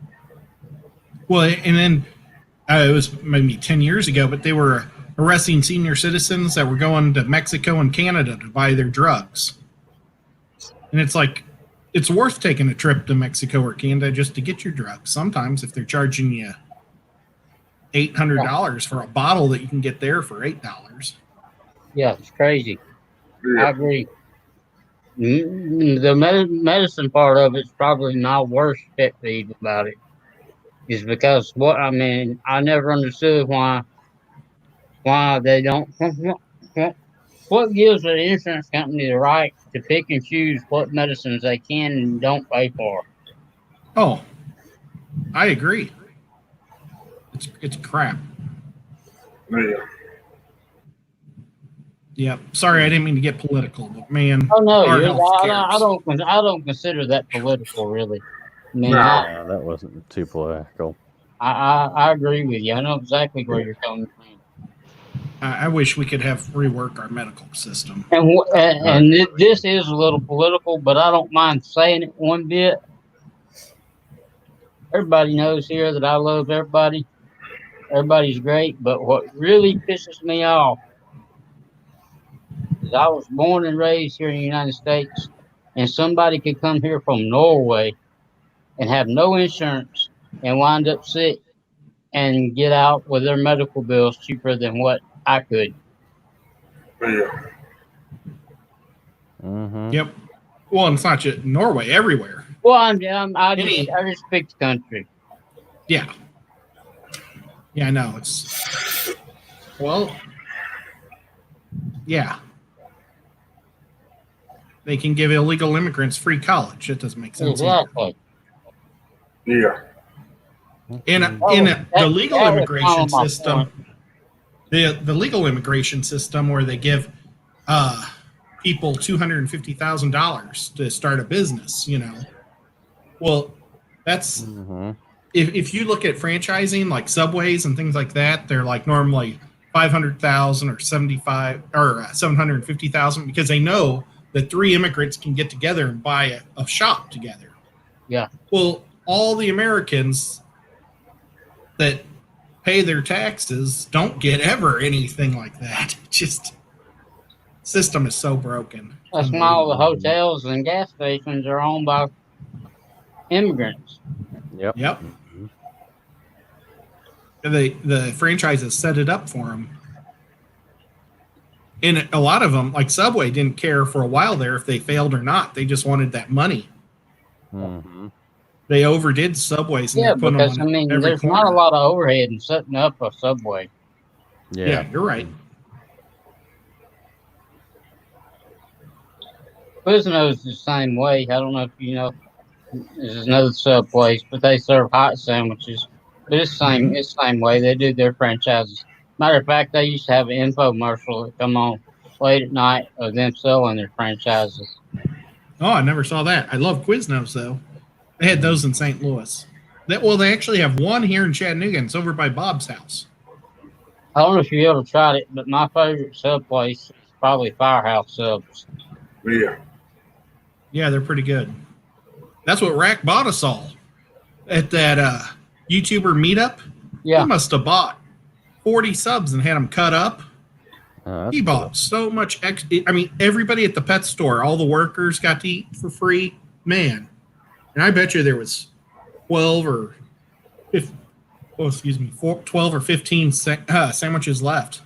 [SPEAKER 4] Well, and then it was maybe 10 years ago, but they were arresting senior citizens that were going to Mexico and Canada to buy their drugs. And it's like, it's worth taking a trip to Mexico or Canada just to get your drugs. Sometimes if they're charging you $800 for a bottle that you can get there for $8.
[SPEAKER 1] Yeah, it's crazy.
[SPEAKER 6] Yeah.
[SPEAKER 1] I agree. The medicine part of it's probably my worst pet peeve about it. Is because I never understood why they don't. What gives an insurance company the right to pick and choose what medicines they can and don't pay for?
[SPEAKER 4] Oh, I agree. It's crap.
[SPEAKER 6] Yeah.
[SPEAKER 4] Yep. Sorry, I didn't mean to get political, but man.
[SPEAKER 1] Oh no,
[SPEAKER 4] our health cares.
[SPEAKER 1] I don't consider that political, really. I mean,
[SPEAKER 6] No.
[SPEAKER 3] Yeah, that wasn't too political.
[SPEAKER 1] I agree with you. I know exactly where you're coming from.
[SPEAKER 4] I wish we could have rework our medical system.
[SPEAKER 1] And this is a little political, but I don't mind saying it one bit. Everybody knows here that I love everybody. Everybody's great, but what really pisses me off is I was born and raised here in the United States, and somebody could come here from Norway and have no insurance and wind up sick and get out with their medical bills cheaper than what I could.
[SPEAKER 6] Yeah.
[SPEAKER 3] Mm-hmm.
[SPEAKER 4] Yep. Well, and it's not just Norway, everywhere.
[SPEAKER 1] Well, I just picked the country.
[SPEAKER 4] Yeah. Yeah, I know. It's, well, yeah. They can give illegal immigrants free college. It doesn't make sense.
[SPEAKER 1] Exactly.
[SPEAKER 6] Yeah.
[SPEAKER 4] In the legal immigration system, the legal immigration system where they give people $250,000 to start a business, you know. Well, that's if you look at franchising like Subways and things like that, they're like normally 500,000 or 75 or 750,000 because they know that 3 immigrants can get together and buy a shop together.
[SPEAKER 1] Yeah.
[SPEAKER 4] Well, all the Americans that pay their taxes don't get ever anything like that. Just system is so broken.
[SPEAKER 1] That's why all the hotels and gas stations are owned by immigrants.
[SPEAKER 3] Yep.
[SPEAKER 4] Yep. The franchises set it up for them. And a lot of them, like Subway, didn't care for a while there if they failed or not. They just wanted that money.
[SPEAKER 3] Mm-hmm.
[SPEAKER 4] They overdid Subways. And
[SPEAKER 1] Yeah,
[SPEAKER 4] put
[SPEAKER 1] because
[SPEAKER 4] them on every
[SPEAKER 1] there's
[SPEAKER 4] corner.
[SPEAKER 1] not a lot of overhead in setting up a Subway.
[SPEAKER 4] Yeah, you're right.
[SPEAKER 1] Quiznos the same way. I don't know if you know. There's another sub place, but they serve hot sandwiches. But it's the same way. They do their franchises. Matter of fact, they used to have an infomercial that come on late at night of them selling their franchises.
[SPEAKER 4] Oh, I never saw that. I love Quiznos, though. They had those in St. Louis. They actually have one here in Chattanooga. And it's over by Bob's house.
[SPEAKER 1] I don't know if you ever tried it, but my favorite sub place is probably Firehouse Subs.
[SPEAKER 6] Yeah.
[SPEAKER 4] Yeah, they're pretty good. That's what Rack bought us all at that YouTuber meetup.
[SPEAKER 1] Yeah.
[SPEAKER 4] He must have bought 40 subs and had them cut up. He bought so much. I mean, everybody at the pet store, all the workers got to eat for free. Man. And I bet you there was 12 or 15 sandwiches left.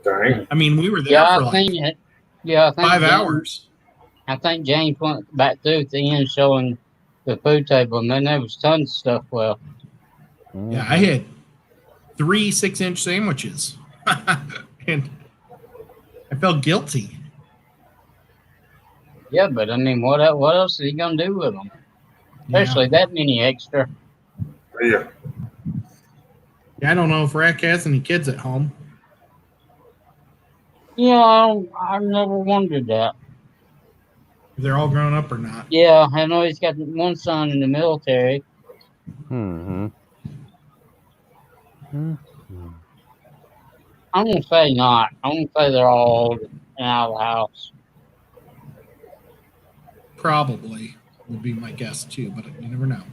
[SPEAKER 6] Dang.
[SPEAKER 4] I mean, we were there
[SPEAKER 1] Yeah,
[SPEAKER 4] for
[SPEAKER 1] I think it. Yeah, I think
[SPEAKER 4] 5
[SPEAKER 1] James-
[SPEAKER 4] hours.
[SPEAKER 1] I think James went back through at the end showing the food table, and then there was tons of stuff left.
[SPEAKER 4] Yeah, I had 3 6-inch sandwiches. And I felt guilty.
[SPEAKER 1] Yeah, but I mean, what else is he gonna do with them? Especially that many extra.
[SPEAKER 6] Yeah.
[SPEAKER 4] Yeah, I don't know if Rack has any kids at home.
[SPEAKER 1] Yeah, I never wondered that.
[SPEAKER 4] If they're all grown up or not.
[SPEAKER 1] Yeah, I know he's got one son in the military.
[SPEAKER 3] Mm-hmm.
[SPEAKER 1] I'm gonna say not. I'm gonna say they're all old and out of the house.
[SPEAKER 4] Probably would be my guess too, but you never know.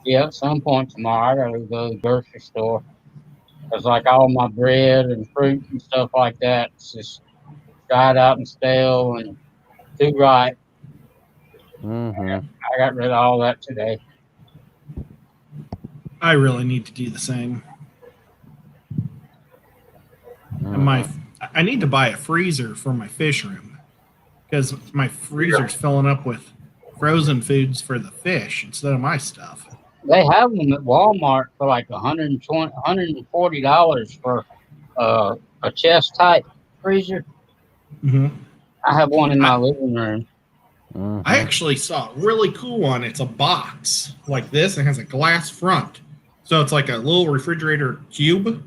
[SPEAKER 1] Yeah, at some point tomorrow, I gotta go to the grocery store. Cause like all my bread and fruit and stuff like that, it's just dried out and stale and too ripe.
[SPEAKER 3] Mm-hmm.
[SPEAKER 1] I got rid of all that today.
[SPEAKER 4] I really need to do the same. And I need to buy a freezer for my fish room because my freezer's filling up with frozen foods for the fish instead of my stuff.
[SPEAKER 1] They have them at Walmart for like $120, $140 for a chest type freezer.
[SPEAKER 4] Mm-hmm.
[SPEAKER 1] I have one in my living room.
[SPEAKER 3] Mm-hmm.
[SPEAKER 4] I actually saw a really cool one. It's a box like this and it has a glass front. So it's like a little refrigerator cube.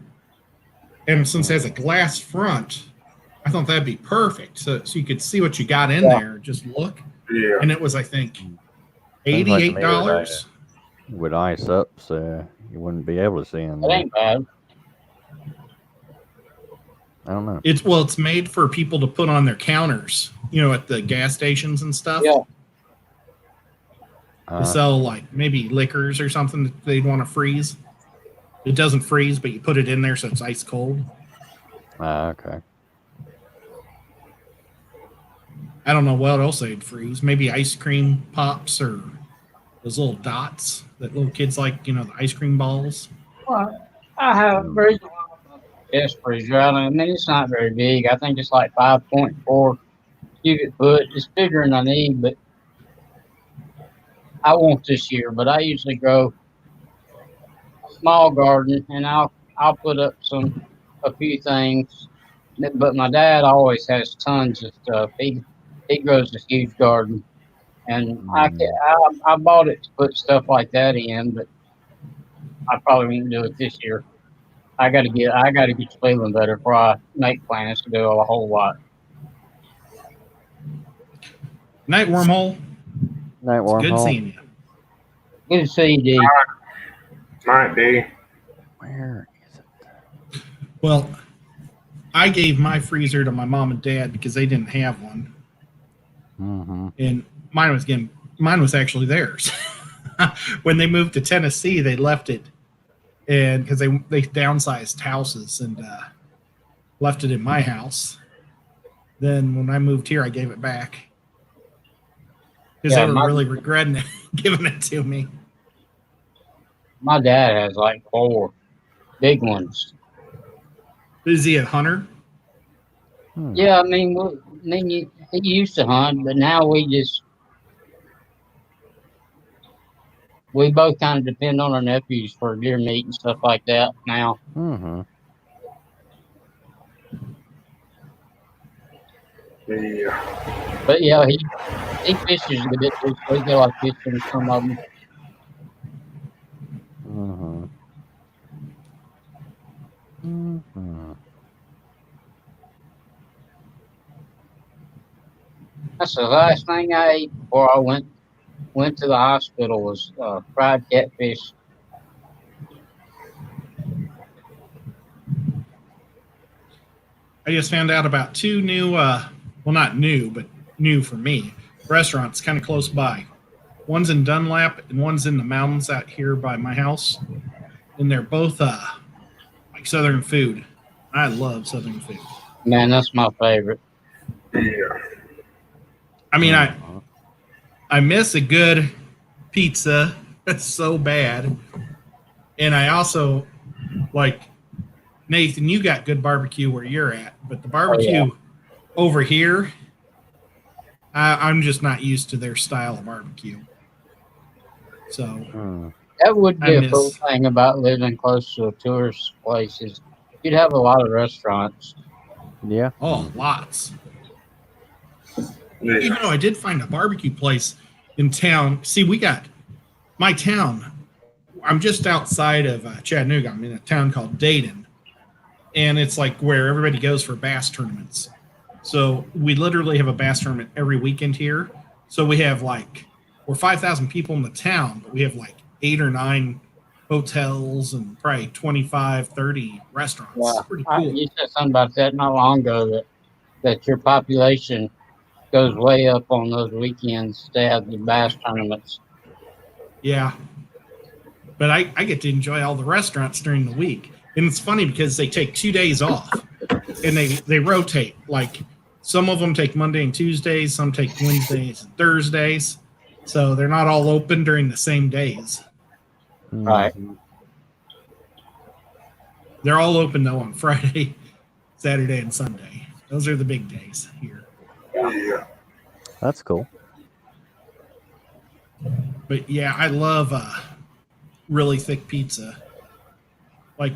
[SPEAKER 4] And since it has a glass front, I thought that'd be perfect. So you could see what you got in there. Just look.
[SPEAKER 6] Yeah.
[SPEAKER 4] and it was, I think,
[SPEAKER 3] Seems like to me
[SPEAKER 4] $88.
[SPEAKER 3] with ice up, so you wouldn't be able to see in
[SPEAKER 1] It
[SPEAKER 3] there.
[SPEAKER 1] ain't bad.
[SPEAKER 3] I don't know.
[SPEAKER 4] It's made for people to put on their counters, at the gas stations and stuff.
[SPEAKER 1] Yeah.
[SPEAKER 4] To sell like maybe liquors or something that they'd want to freeze. It doesn't freeze, but you put it in there so it's ice cold.
[SPEAKER 3] Okay.
[SPEAKER 4] I don't know what else they'd freeze. Maybe ice cream pops or those little dots that little kids like, the ice cream balls.
[SPEAKER 1] Well, I have a very gas freezer. I mean, it's not very big. I think it's like 5.4 cubic foot. It's bigger than I need, but I won't this year. But I usually grow a small garden, and I'll put up a few things. But my dad always has tons of stuff. He grows a huge garden, and I bought it to put stuff like that in, but I probably won't do it this year. I gotta get feeling better before I make plans to do a whole lot.
[SPEAKER 4] Night Wormhole.
[SPEAKER 3] Night
[SPEAKER 4] It's good
[SPEAKER 3] Wormhole.
[SPEAKER 4] seeing you.
[SPEAKER 1] Good to see you, D.
[SPEAKER 6] Night, D.
[SPEAKER 3] Where is it?
[SPEAKER 4] Well, I gave my freezer to my mom and dad because they didn't have one,
[SPEAKER 3] Mm-hmm.
[SPEAKER 4] and mine was actually theirs. When they moved to Tennessee, they left it, and because they downsized houses and left it in my house. Then when I moved here, I gave it back because
[SPEAKER 1] Yeah,
[SPEAKER 4] they were
[SPEAKER 1] my-
[SPEAKER 4] really regretting it, giving it to me.
[SPEAKER 1] My dad has like 4 big ones.
[SPEAKER 4] Is he a hunter?
[SPEAKER 1] Yeah, I mean, he used to hunt, but now we both kind of depend on our nephews for deer meat and stuff like that now.
[SPEAKER 3] Mm-hmm.
[SPEAKER 6] Yeah.
[SPEAKER 1] But yeah, he fishes a bit too, so he go like fishing some of them.
[SPEAKER 3] Mm-hmm. Mm-hmm.
[SPEAKER 1] That's the last thing I ate before I went to the hospital was fried catfish.
[SPEAKER 4] I just found out about 2 new, well, not new, but new for me, restaurants kind of close by. One's in Dunlap and one's in the mountains out here by my house. And they're both like Southern food. I love Southern food.
[SPEAKER 1] Man, that's my favorite.
[SPEAKER 6] Yeah.
[SPEAKER 4] I mean, I miss a good pizza so bad. And I also, like, Nathan, you got good barbecue where you're at, but the barbecue over here, I'm just not used to their style of barbecue. So
[SPEAKER 3] Mm.
[SPEAKER 1] That would be
[SPEAKER 4] I
[SPEAKER 1] a cool
[SPEAKER 4] miss-
[SPEAKER 1] thing about living close to a tourist places. You'd have a lot of restaurants.
[SPEAKER 3] Yeah.
[SPEAKER 4] oh, lots.
[SPEAKER 6] Yeah.
[SPEAKER 4] Even though I did find a barbecue place in town. See, we got my town. I'm just outside of Chattanooga. I'm in a town called Dayton, and it's like where everybody goes for bass tournaments. So we literally have a bass tournament every weekend here. So we're 5,000 people in the town, but we have like 8 or 9 hotels and probably 25, 30 restaurants.
[SPEAKER 1] Yeah,
[SPEAKER 4] It's pretty cool.
[SPEAKER 1] You said something about that not long ago that your population goes way up on those weekends to have the bass tournaments.
[SPEAKER 4] Yeah. But I get to enjoy all the restaurants during the week. And it's funny because they take 2 days off and they rotate. Like some of them take Monday and Tuesdays, some take Wednesdays and Thursdays. So they're not all open during the same days.
[SPEAKER 1] Right.
[SPEAKER 4] They're all open though on Friday, Saturday, and Sunday. Those are the big days here.
[SPEAKER 6] Yeah.
[SPEAKER 3] That's cool.
[SPEAKER 4] But yeah, I love really thick pizza. Like,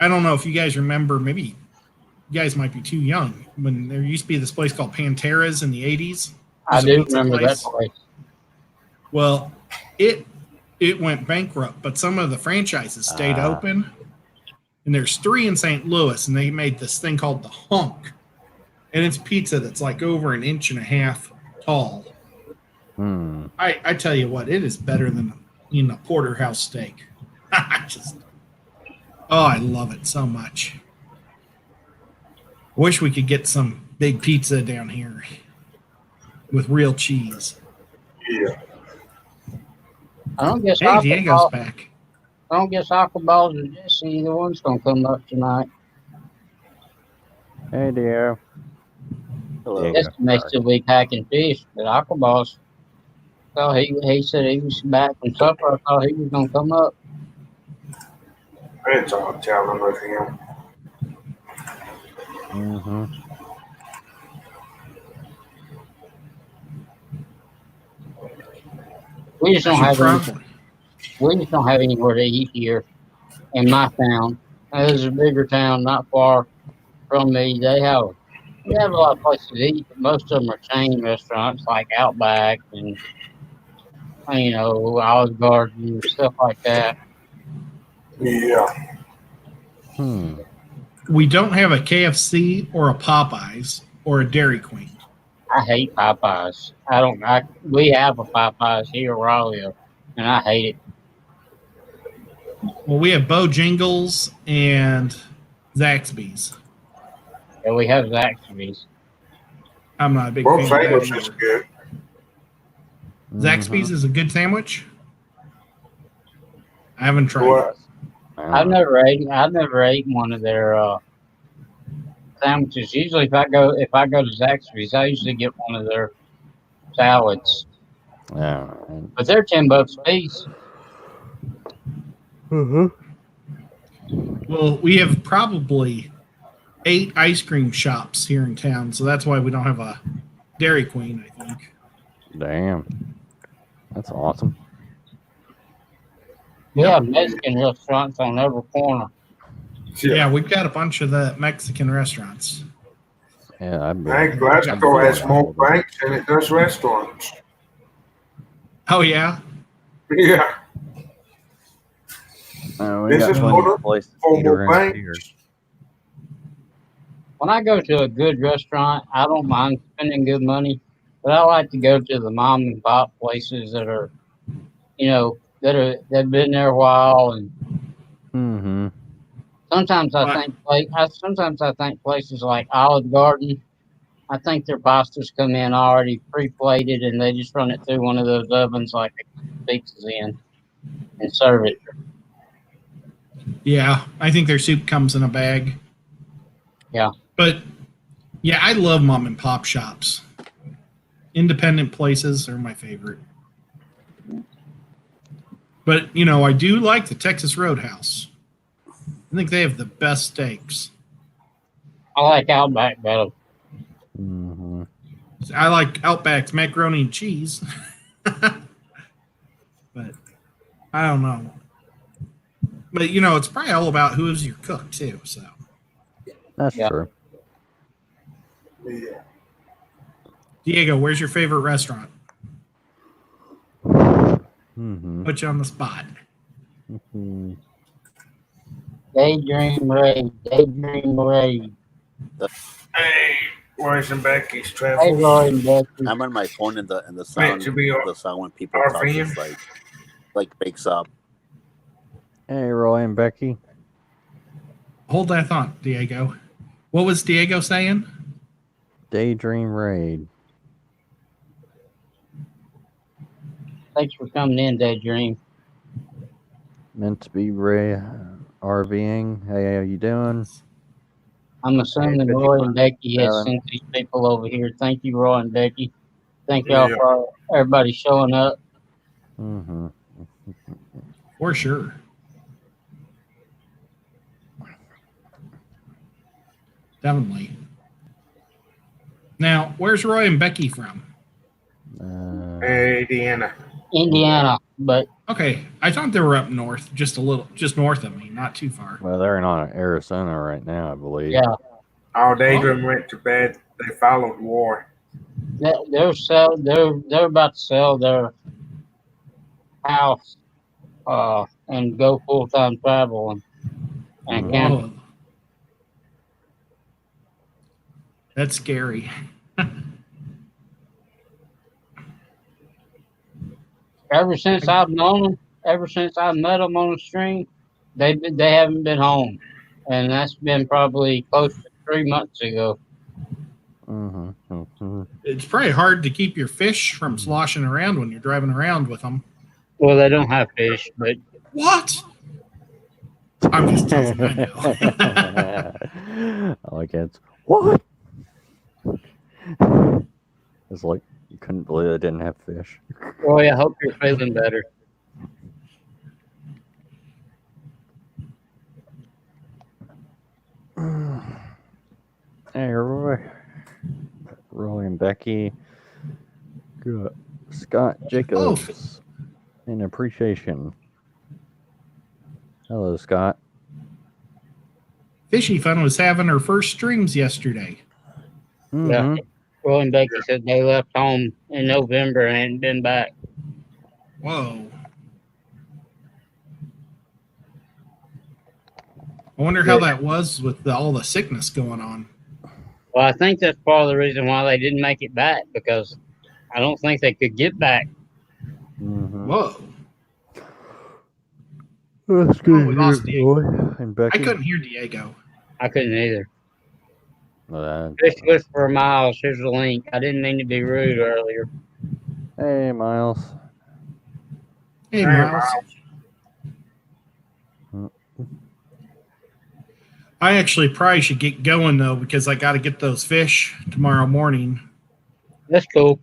[SPEAKER 4] I don't know if you guys remember, maybe you guys might be too young, when there used to be this place called Pantera's in the 80s.
[SPEAKER 1] I
[SPEAKER 4] It's a
[SPEAKER 1] do
[SPEAKER 4] pizza
[SPEAKER 1] remember
[SPEAKER 4] place.
[SPEAKER 1] that place.
[SPEAKER 4] Well, it went bankrupt, but some of the franchises stayed
[SPEAKER 3] Ah.
[SPEAKER 4] open. And there's 3 in St. Louis, and they made this thing called the Hunk. And it's pizza that's like over 1.5 inches tall. I tell you what, it is better than porterhouse steak. I love it so much. Wish we could get some big pizza down here with real cheese.
[SPEAKER 6] Yeah.
[SPEAKER 1] I don't guess
[SPEAKER 4] Hey, Diego's
[SPEAKER 1] Aquaball.
[SPEAKER 4] back.
[SPEAKER 1] I don't guess Aquaballs and Jesse, either one's gonna come up tonight.
[SPEAKER 3] Hey, dear.
[SPEAKER 5] Hello.
[SPEAKER 3] Yeah.
[SPEAKER 1] Jesse may still be packing fish, but Aquaballs. So he said he was back from supper. I thought he was gonna come up.
[SPEAKER 6] It's all telling with him.
[SPEAKER 3] Mm-hmm.
[SPEAKER 1] We just don't
[SPEAKER 4] Should
[SPEAKER 1] have any,
[SPEAKER 4] probably.
[SPEAKER 1] we just don't have anywhere to eat here in my town. There's a bigger town not far from me. They have a lot of places to eat, but most of them are chain restaurants like Outback and Olive Garden, stuff like that.
[SPEAKER 6] Yeah.
[SPEAKER 4] We don't have a KFC or a Popeyes or a Dairy Queen.
[SPEAKER 1] I hate Popeyes. We have a Popeyes here where I live, and I hate it.
[SPEAKER 4] Well, we have Bojangles and Zaxby's.
[SPEAKER 1] Yeah, we have Zaxby's.
[SPEAKER 4] I'm not a big
[SPEAKER 6] Both
[SPEAKER 4] fan of
[SPEAKER 6] sandwiches
[SPEAKER 4] that
[SPEAKER 6] is
[SPEAKER 4] either.
[SPEAKER 6] good.
[SPEAKER 4] Zaxby's is a good sandwich. I haven't tried
[SPEAKER 6] What?
[SPEAKER 4] it.
[SPEAKER 1] I've never ate one of their sandwiches. Usually, if I go to Zaxby's, I usually get one of their salads.
[SPEAKER 3] Yeah.
[SPEAKER 1] But they're $10 a piece.
[SPEAKER 4] Well, we have probably 8 ice cream shops here in town, so that's why we don't have a Dairy Queen, I think.
[SPEAKER 3] Damn. That's awesome.
[SPEAKER 1] We have Mexican restaurants on every corner.
[SPEAKER 4] Yeah, we've got a bunch of the Mexican restaurants.
[SPEAKER 3] Yeah, I've been.
[SPEAKER 6] I think Glasgow has more banks than it does restaurants.
[SPEAKER 4] Oh, yeah?
[SPEAKER 6] Yeah.
[SPEAKER 3] We
[SPEAKER 6] This
[SPEAKER 3] got
[SPEAKER 6] is
[SPEAKER 3] plenty
[SPEAKER 6] more
[SPEAKER 3] of places to
[SPEAKER 6] for
[SPEAKER 3] eat
[SPEAKER 6] more
[SPEAKER 3] around here.
[SPEAKER 6] banks.
[SPEAKER 1] When I go to a good restaurant, I don't mind spending good money, but I like to go to the mom and pop places that are, that've been there a while. And
[SPEAKER 3] Mm-hmm.
[SPEAKER 1] sometimes I think places like Olive Garden, I think their pastas come in already pre-plated and they just run it through one of those ovens like they cook pizzas in and serve it.
[SPEAKER 4] Yeah, I think their soup comes in a bag.
[SPEAKER 1] Yeah.
[SPEAKER 4] But, yeah, I love mom and pop shops. Independent places are my favorite. But, I do like the Texas Roadhouse. I think they have the best steaks.
[SPEAKER 1] I like Outback better.
[SPEAKER 3] Mm-hmm.
[SPEAKER 4] I like Outback's macaroni and cheese. But I don't know. But, it's probably all about who is your cook, too. So
[SPEAKER 3] That's
[SPEAKER 1] Yeah.
[SPEAKER 3] true.
[SPEAKER 6] Yeah.
[SPEAKER 4] Diego, where's your favorite restaurant?
[SPEAKER 3] Mm-hmm.
[SPEAKER 4] Put you on the spot.
[SPEAKER 3] Mm-hmm.
[SPEAKER 1] Daydream Raid.
[SPEAKER 6] Hey, Royce and Becky's
[SPEAKER 1] Hey,
[SPEAKER 6] travel.
[SPEAKER 1] Roy and Becky.
[SPEAKER 5] I'm on my phone and the sound
[SPEAKER 6] to be
[SPEAKER 5] the sound when people
[SPEAKER 6] our
[SPEAKER 5] talk
[SPEAKER 6] fan.
[SPEAKER 5] is like breaks up.
[SPEAKER 3] Hey, Roy and Becky.
[SPEAKER 4] Hold that thought, Diego. What was Diego saying?
[SPEAKER 3] Daydream Raid.
[SPEAKER 1] Thanks for coming in, Daydream.
[SPEAKER 3] Meant to be Ray RVing. Hey, how you doing?
[SPEAKER 1] I'm assuming
[SPEAKER 3] Hey,
[SPEAKER 1] Roy and Becky has
[SPEAKER 3] Alan.
[SPEAKER 1] sent these people over here. Thank you, Roy and Becky. Thank y'all
[SPEAKER 6] Yeah.
[SPEAKER 1] for everybody showing up.
[SPEAKER 3] Mm-hmm.
[SPEAKER 4] For sure. Definitely. Now, where's Roy and Becky from?
[SPEAKER 6] Hey, Deanna.
[SPEAKER 1] Indiana, but
[SPEAKER 4] Okay, I thought they were up north, just north of me, not too far.
[SPEAKER 3] Well, they're in Arizona right now, I believe.
[SPEAKER 1] yeah,
[SPEAKER 6] All Daydream went to bed. They followed war.
[SPEAKER 1] they're about to sell their house and go full time travel and camping.
[SPEAKER 4] Oh, that's scary.
[SPEAKER 1] Ever since I've known them, ever since I met them on the stream, they haven't been home, and that's been probably close to 3 months ago.
[SPEAKER 4] It's pretty hard to keep your fish from sloshing around when you're driving around with them.
[SPEAKER 1] Well, they don't have fish, but
[SPEAKER 4] What? I'm just teasing. I know.
[SPEAKER 3] I like it. What? It's like you couldn't believe I didn't have fish.
[SPEAKER 1] Roy, I hope you're feeling better.
[SPEAKER 3] Hey, Roy and Becky. Good. Scott Jacobs. In appreciation. Hello, Scott.
[SPEAKER 4] Fishy Fun was having her first streams yesterday.
[SPEAKER 1] Yeah. Roy and Becky said they left home in November and hadn't been back.
[SPEAKER 4] Whoa. I wonder how that was with all the sickness going on.
[SPEAKER 1] Well, I think that's part of the reason why they didn't make it back, because I don't think they could get back.
[SPEAKER 4] Whoa.
[SPEAKER 3] That's
[SPEAKER 4] good. We lost Diego.
[SPEAKER 3] And Becky.
[SPEAKER 4] I couldn't hear Diego.
[SPEAKER 1] I couldn't either.
[SPEAKER 3] Well,
[SPEAKER 1] Fish Whisperer Miles, here's the link. I didn't mean to be rude earlier.
[SPEAKER 3] Hey, Miles.
[SPEAKER 4] Hey, Miles. I actually probably should get going, though, because I got to get those fish tomorrow morning.
[SPEAKER 1] That's cool.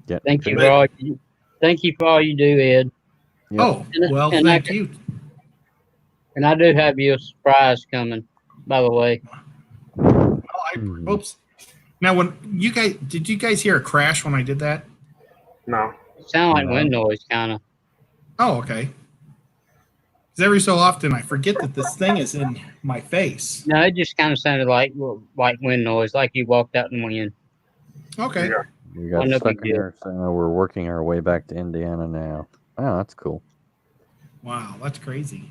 [SPEAKER 3] Yep.
[SPEAKER 1] Thank you for all you do, Ed.
[SPEAKER 3] Yep.
[SPEAKER 4] Oh, well,
[SPEAKER 1] And
[SPEAKER 4] thank you.
[SPEAKER 1] And I do have you a surprise coming, by the way.
[SPEAKER 4] Oops. Now, did you guys hear a crash when I did that?
[SPEAKER 6] No.
[SPEAKER 1] It sounded like wind noise, kind of.
[SPEAKER 4] Oh, okay. Because every so often I forget that this thing is in my face.
[SPEAKER 1] No, it just kind of sounded like wind noise, like you walked out in the wind.
[SPEAKER 4] Okay.
[SPEAKER 6] Yeah.
[SPEAKER 3] We got
[SPEAKER 1] no
[SPEAKER 3] stuck
[SPEAKER 1] big
[SPEAKER 3] in there, so we're working our way back to Indiana now. Oh, that's cool.
[SPEAKER 4] Wow, that's crazy.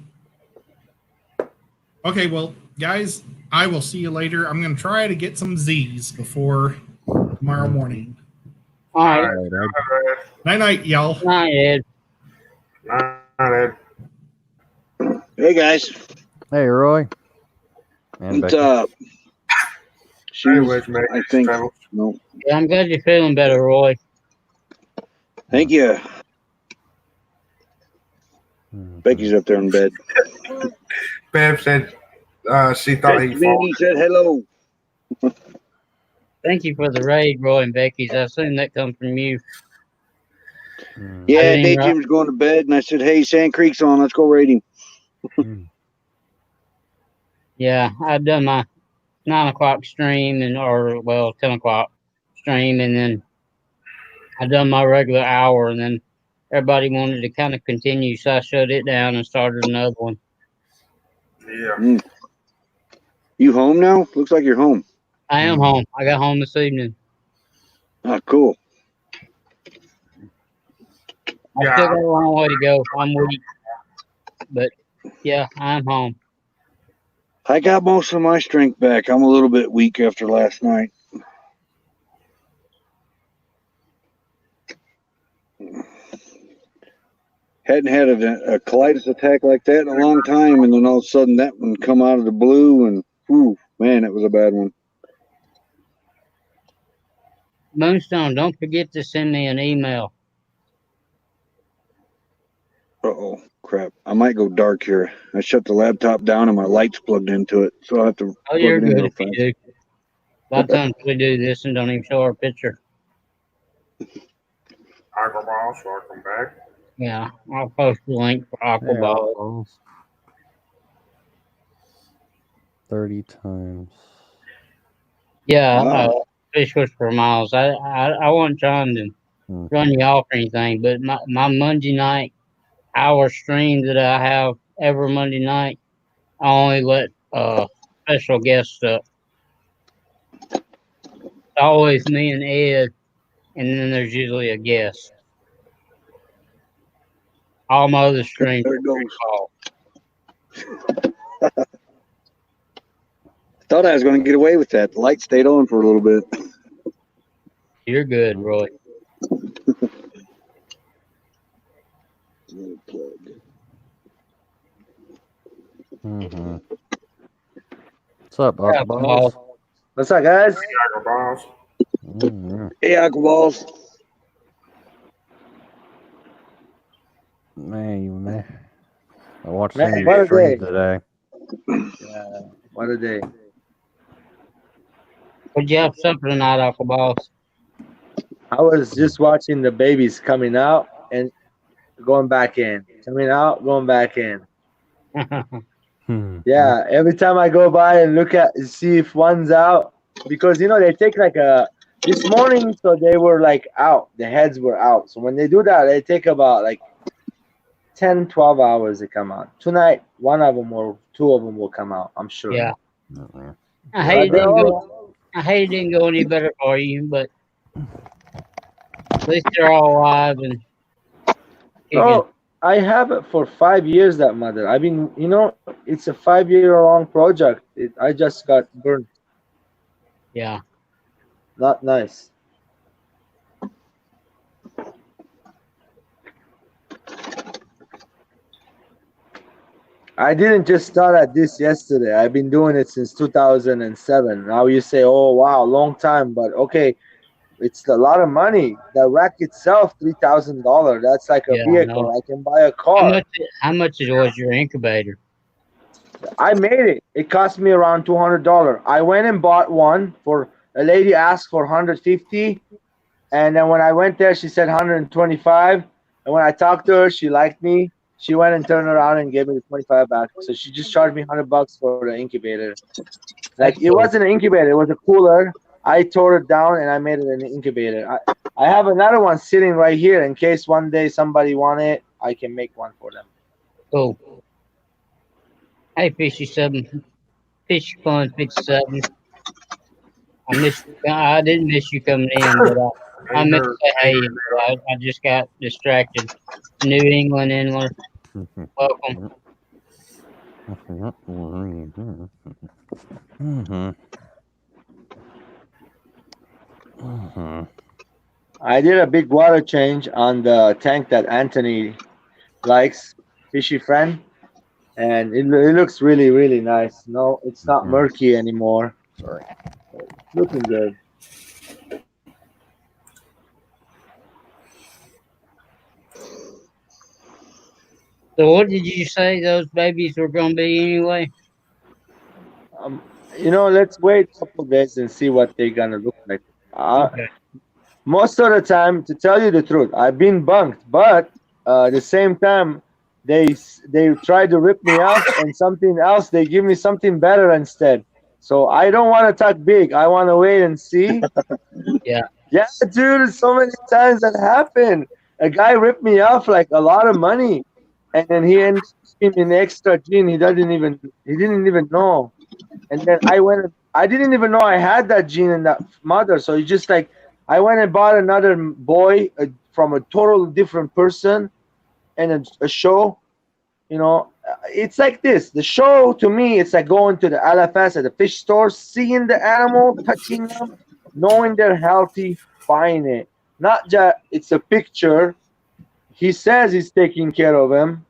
[SPEAKER 4] Okay, well, guys, I will see you later. I'm going to try to get some Z's before tomorrow morning.
[SPEAKER 1] All right.
[SPEAKER 3] All right, Ed.
[SPEAKER 4] Night-night, y'all.
[SPEAKER 1] Good night, Ed.
[SPEAKER 6] Not Ed.
[SPEAKER 7] Hey guys,
[SPEAKER 3] Hey, Roy. And
[SPEAKER 7] what's
[SPEAKER 3] Becky.
[SPEAKER 7] up?
[SPEAKER 6] Anyways, mate,
[SPEAKER 7] I think
[SPEAKER 6] travel.
[SPEAKER 7] no.
[SPEAKER 1] Yeah, I'm glad you're feeling better, Roy.
[SPEAKER 7] Thank you. Becky's up there in bed.
[SPEAKER 6] Bev said she thought he
[SPEAKER 7] Becky said hello.
[SPEAKER 1] Thank you for the raid, Roy and Becky's. I assume that comes from you.
[SPEAKER 7] Yeah,
[SPEAKER 1] I didn't
[SPEAKER 7] Day
[SPEAKER 1] rock-
[SPEAKER 7] Jim's going to bed, and I said, "Hey, Sand Creek's on. Let's go raid him."
[SPEAKER 1] Yeah, I've done my 9 o'clock stream 10 o'clock stream, and then I done my regular hour, and then everybody wanted to kind of continue, so I shut it down and started another one.
[SPEAKER 6] Yeah.
[SPEAKER 7] You home now? Looks like you're home.
[SPEAKER 1] I am home. I got home this evening.
[SPEAKER 7] Ah, cool.
[SPEAKER 1] I still got a long way to go. I'm weak, but yeah, I'm home.
[SPEAKER 7] I got most of my strength back. I'm a little bit weak after last night. Hadn't had a colitis attack like that in a long time, and then all of a sudden that one come out of the blue, and whew, man, it was a bad one.
[SPEAKER 1] Moonstone, don't forget to send me an email.
[SPEAKER 7] Uh-oh, crap. I might go dark here. I shut the laptop down and my light's plugged into it, so I'll have to
[SPEAKER 1] Oh, you're
[SPEAKER 7] plug it in
[SPEAKER 1] good
[SPEAKER 7] real
[SPEAKER 1] if you
[SPEAKER 7] fast.
[SPEAKER 1] do. A lot of times we do this and don't even show our picture.
[SPEAKER 6] Aquaball, welcome back.
[SPEAKER 1] Yeah, I'll post the link for Aquaball.
[SPEAKER 3] 30 times.
[SPEAKER 1] Yeah,
[SPEAKER 7] Wow.
[SPEAKER 1] Fish Whisperer Miles. I wasn't trying to run you off or anything, but my Monday night hour stream that I have every Monday night, I only let special guests up. It's always me and Ed, and then there's usually a guest. All my other streams
[SPEAKER 7] There
[SPEAKER 1] are
[SPEAKER 7] it goes.
[SPEAKER 1] pre-called.
[SPEAKER 7] Thought I was going to get away with that. The light stayed on for a little bit.
[SPEAKER 1] You're good, Roy.
[SPEAKER 3] Mm-hmm. What's up,
[SPEAKER 1] Yeah,
[SPEAKER 3] Buckaballs?
[SPEAKER 8] What's up, guys?
[SPEAKER 6] Tiger balls.
[SPEAKER 3] Mm-hmm.
[SPEAKER 7] Hey, Aquaballs.
[SPEAKER 3] Man. I watched
[SPEAKER 8] Man,
[SPEAKER 3] some of
[SPEAKER 8] what
[SPEAKER 3] your
[SPEAKER 8] a day.
[SPEAKER 3] streams today.
[SPEAKER 8] Yeah, what a day.
[SPEAKER 1] Would you have something tonight, Uncle Boss?
[SPEAKER 8] I was just watching the babies coming out and going back in. Coming out, going back in. Yeah, every time I go by and look at see if one's out, because they take like this morning, so they were like out, the heads were out. So when they do that, they take about like 10-12 hours to come out. Tonight, one of them or two of them will come out, I'm sure.
[SPEAKER 1] Yeah.
[SPEAKER 3] Mm-hmm.
[SPEAKER 1] I hate it
[SPEAKER 8] they're
[SPEAKER 1] didn't
[SPEAKER 8] all-
[SPEAKER 1] go. I hate it didn't go any better for you, but at least they're all alive and kicking.
[SPEAKER 8] Oh, I have it for 5 years, that mother. I've been, it's a 5-year-long project. I just got burned.
[SPEAKER 1] Yeah.
[SPEAKER 8] Not nice. I didn't just start at this yesterday. I've been doing it since 2007. Now you say, oh, wow, long time. But okay, it's a lot of money. The rack itself, $3,000. That's like a
[SPEAKER 1] Yeah, I
[SPEAKER 8] vehicle.
[SPEAKER 1] know.
[SPEAKER 8] I can buy a car.
[SPEAKER 1] How much was your incubator?
[SPEAKER 8] I made it. It cost me around $200. I went and bought one for a lady asked for $150, and then when I went there, she said $125. And when I talked to her, she liked me. She went and turned around and gave me the $25 back. So she just charged me $100 for the incubator. Like it wasn't an incubator; it was a cooler. I tore it down and I made it an incubator. I have another one sitting right here in case one day somebody want it. I can make one for them.
[SPEAKER 1] Cool. Hey, Fishy Fun 57. I didn't miss you coming in, but I meant to say hey. I just got distracted. New England Inler. Welcome.
[SPEAKER 8] I did a big water change on the tank that Anthony likes, Fishy Friend, and it looks really, really nice. No, it's not murky anymore.
[SPEAKER 3] Sorry.
[SPEAKER 8] It's looking good.
[SPEAKER 1] So what did you say those babies were going to be anyway?
[SPEAKER 8] Let's wait a couple days and see what they're gonna look like.
[SPEAKER 1] Okay.
[SPEAKER 8] Most of the time, to tell you the truth, I've been bunked, but at the same time, they try to rip me off and something else. They give me something better instead. So I don't want to talk big. I want to wait and see.
[SPEAKER 1] Yeah.
[SPEAKER 8] Yeah, dude. So many times that happened. A guy ripped me off like a lot of money, and then he ended up giving me an extra gene. He didn't even know. And then I didn't even know I had that gene in that mother. So it's just like I went and bought another boy from a total different person, and a show. It's like this. The show to me, it's like going to the LFS at the fish store, seeing the animal, touching them, knowing they're healthy, buying it. Not just it's a picture. He says he's taking care of him.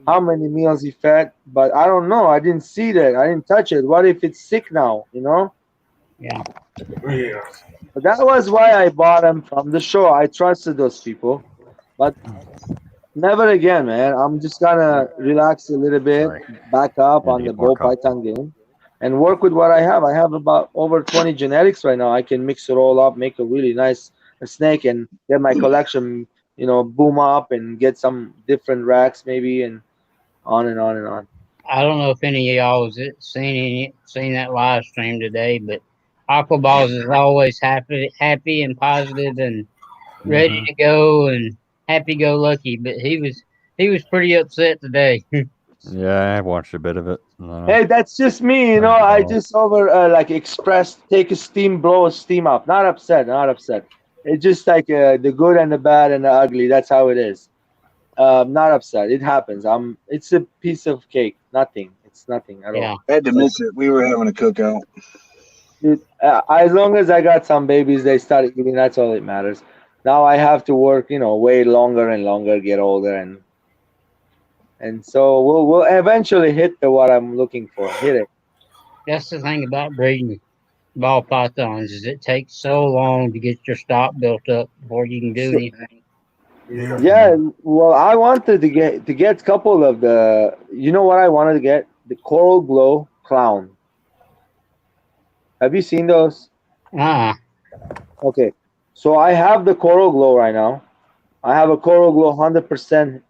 [SPEAKER 8] How many meals he fed, but I don't know. I didn't see that. I didn't touch it. What if it's sick now?
[SPEAKER 1] Yeah.
[SPEAKER 6] Yeah.
[SPEAKER 8] But that was why I bought them from the show. I trusted those people, but never again, man. I'm just gonna relax a little bit, back up on the Bull Python game, and work with what I have. I have about over 20 genetics right now. I can mix it all up, make a really nice snake, and get my collection, boom up and get some different racks maybe, and on and on and on.
[SPEAKER 1] I don't know if any of y'all was seen that live stream today, but Aquaballs is always happy and positive and ready to go and happy-go-lucky. But he was pretty upset today.
[SPEAKER 3] Yeah, I watched a bit of it.
[SPEAKER 8] Hey, that's just me, I just take a steam, blow a steam up. Not upset. It's just like the good and the bad and the ugly. That's how it is. Not upset. It happens. It's a piece of cake. Nothing. It's nothing at all.
[SPEAKER 7] I had to miss it. We were having a cookout.
[SPEAKER 8] As long as I got some babies, they started eating. That's all that matters. Now I have to work, way longer and longer, get older, and And so we'll eventually hit the what I'm looking for. Hit it.
[SPEAKER 1] That's the thing about breeding ball pythons is it takes so long to get your stock built up before you can do
[SPEAKER 8] So-
[SPEAKER 1] anything.
[SPEAKER 6] Yeah.
[SPEAKER 8] Yeah, well, I wanted to get a couple of the. You know what I wanted to get? The Coral Glow Clown. Have you seen those?
[SPEAKER 1] Ah,
[SPEAKER 8] Okay, so I have the Coral Glow right now. I have a Coral Glow 100%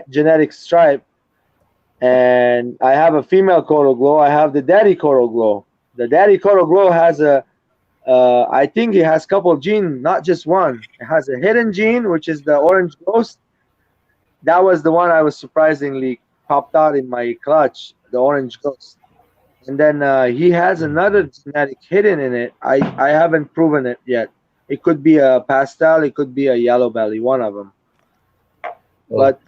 [SPEAKER 8] genetic stripe, and I have a female Coral Glow. I have the Daddy Coral Glow. The Daddy Coral Glow has a, I think it has a couple of genes, not just one. It has a hidden gene, which is the orange ghost. That was the one I was surprisingly popped out in my clutch, the orange ghost. And then he has another genetic hidden in it. I haven't proven it yet. It could be a pastel, it could be a yellow belly, one of them. But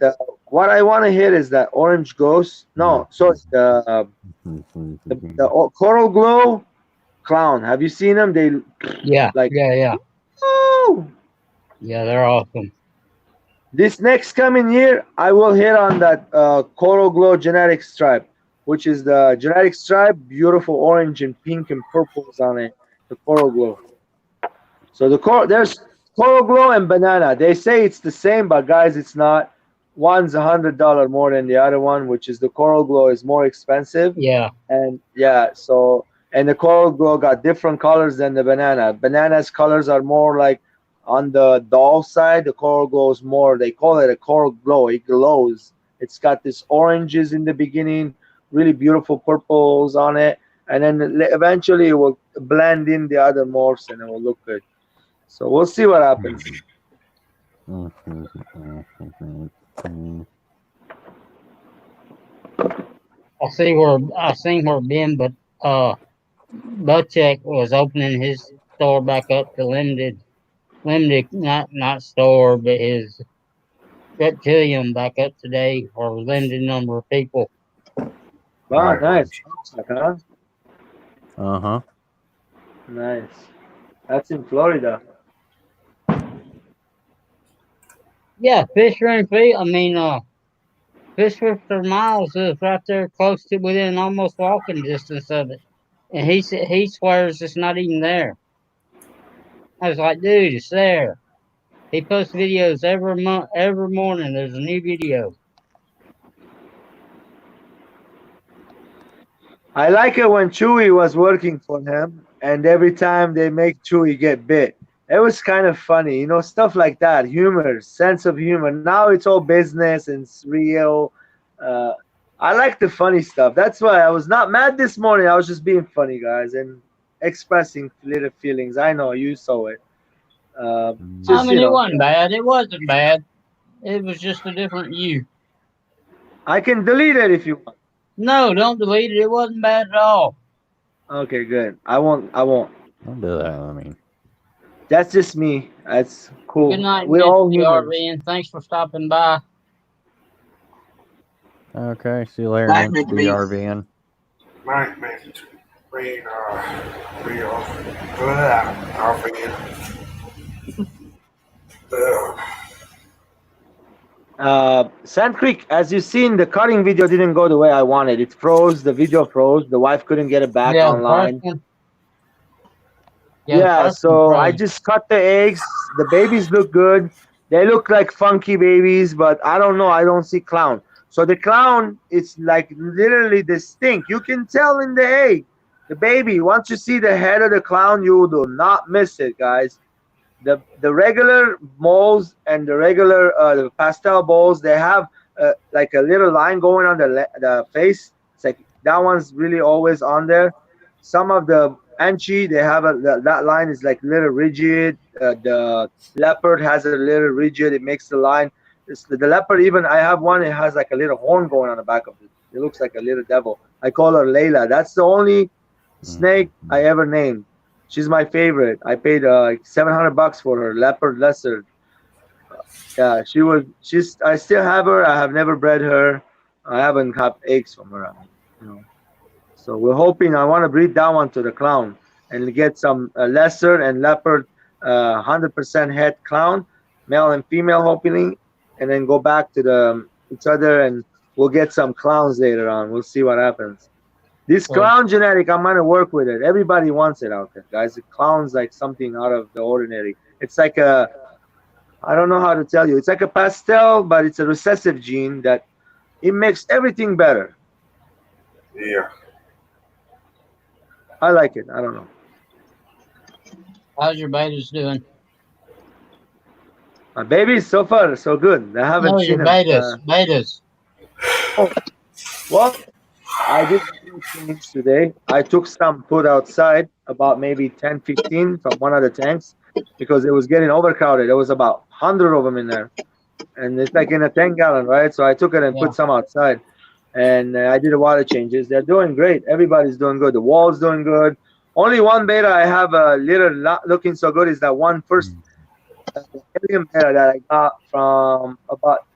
[SPEAKER 8] what I want to hit is that orange ghost. No, sorry, the Coral Glow Clown. Have you seen them? They
[SPEAKER 1] yeah,
[SPEAKER 8] like
[SPEAKER 1] yeah.
[SPEAKER 8] oh.
[SPEAKER 1] Yeah, they're awesome.
[SPEAKER 8] This next coming year, I will hit on that Coral Glow genetic stripe, which is the genetic stripe, beautiful orange and pink and purples on it. The Coral Glow. So there's Coral Glow and banana. They say it's the same, but guys, it's not. One's $100 more than the other one, which is the Coral Glow is more expensive.
[SPEAKER 1] Yeah,
[SPEAKER 8] And yeah, so and the Coral Glow got different colors than the banana. Banana's colors are more like on the dull side. The Coral Glow is more. They call it a Coral Glow. It glows. It's got this oranges in the beginning, really beautiful purples on it, and then eventually it will blend in the other morphs and it will look good. So we'll see what happens.
[SPEAKER 1] I seen where Ben, but Butchek was opening his store back up to limited, not store, but his reptilian back up today for a limited number of people.
[SPEAKER 8] Wow, nice. Huh?
[SPEAKER 3] Uh-huh.
[SPEAKER 8] Nice. That's in Florida.
[SPEAKER 1] Yeah, Fisher and Fee. I mean, Fisher for Miles is right there close to within almost walking distance of it, and he swears it's not even there. I was like, dude, it's there. He posts videos every morning. There's a new video.
[SPEAKER 8] I like it when Chewy was working for him, and every time they make Chewy get bit. It was kind of funny, stuff like that, humor, sense of humor. Now it's all business and it's real. I like the funny stuff. That's why I was not mad this morning. I was just being funny, guys, and expressing little feelings. I know you saw it.
[SPEAKER 1] I mean, it wasn't bad. It wasn't bad. It was just a different you.
[SPEAKER 8] I can delete it if you want.
[SPEAKER 1] No, don't delete it. It wasn't bad at all.
[SPEAKER 8] Okay, good. I won't.
[SPEAKER 3] Don't do that. I mean,
[SPEAKER 8] that's just me. That's cool.
[SPEAKER 1] Good night,
[SPEAKER 8] We're all humans.
[SPEAKER 1] RVN. Thanks for stopping by.
[SPEAKER 3] okay. See you later,
[SPEAKER 5] Night,
[SPEAKER 3] Mr.
[SPEAKER 5] Mr.
[SPEAKER 3] RVN.
[SPEAKER 6] Might make it rain real off again.
[SPEAKER 8] Sand Creek, as you've seen, the cutting video didn't go the way I wanted. It froze. The video froze. The wife couldn't get it back online. Yeah, so I just cut the eggs. The babies look good. They look like funky babies, but I don't know. I don't see clown. So the clown, it's like literally distinct. You can tell in the egg. The baby, once you see the head of the clown, you do not miss it, guys. The regular moles and the regular the pastel balls, they have like a little line going on the face. It's like that one's really always on there. Some of the Anchi, they have that line is like a little rigid. The leopard has a little rigid. It makes the line. The leopard, even I have one. It has like a little horn going on the back of it. It looks like a little devil. I call her Layla. That's the only snake I ever named. She's my favorite. I paid like $700 for her, leopard lizard. Yeah, I still have her. I have never bred her. I haven't had eggs from her. So we're hoping. I want to breed that one to the clown and get some lizard and leopard, 100% head clown, male and female, hopefully, and then go back to each other and we'll get some clowns later on. We'll see what happens. This
[SPEAKER 1] Well-
[SPEAKER 8] clown genetic, I'm gonna work with it. Everybody wants it out there, guys. The clown's like something out of the ordinary. It's like a, I don't know how to tell you. It's like a pastel, but it's a recessive gene that it makes everything better.
[SPEAKER 6] Yeah.
[SPEAKER 8] I like it. I don't know.
[SPEAKER 1] How's your betas doing?
[SPEAKER 8] My babies, so far, so good. I haven't
[SPEAKER 1] No,
[SPEAKER 8] seen
[SPEAKER 1] your
[SPEAKER 8] them.
[SPEAKER 1] betas. Betas.
[SPEAKER 8] Well, I did things today. I took some food outside, about maybe 10, 15 from one of the tanks, because it was getting overcrowded. There was about 100 of them in there. And it's like in a 10-gallon, right? So I took it and
[SPEAKER 1] Yeah.
[SPEAKER 8] put some outside. And I did the water changes. They're doing great. Everybody's doing good. The wall's doing good. Only one beta I have a little not looking so good is that one first alien beta that I got from about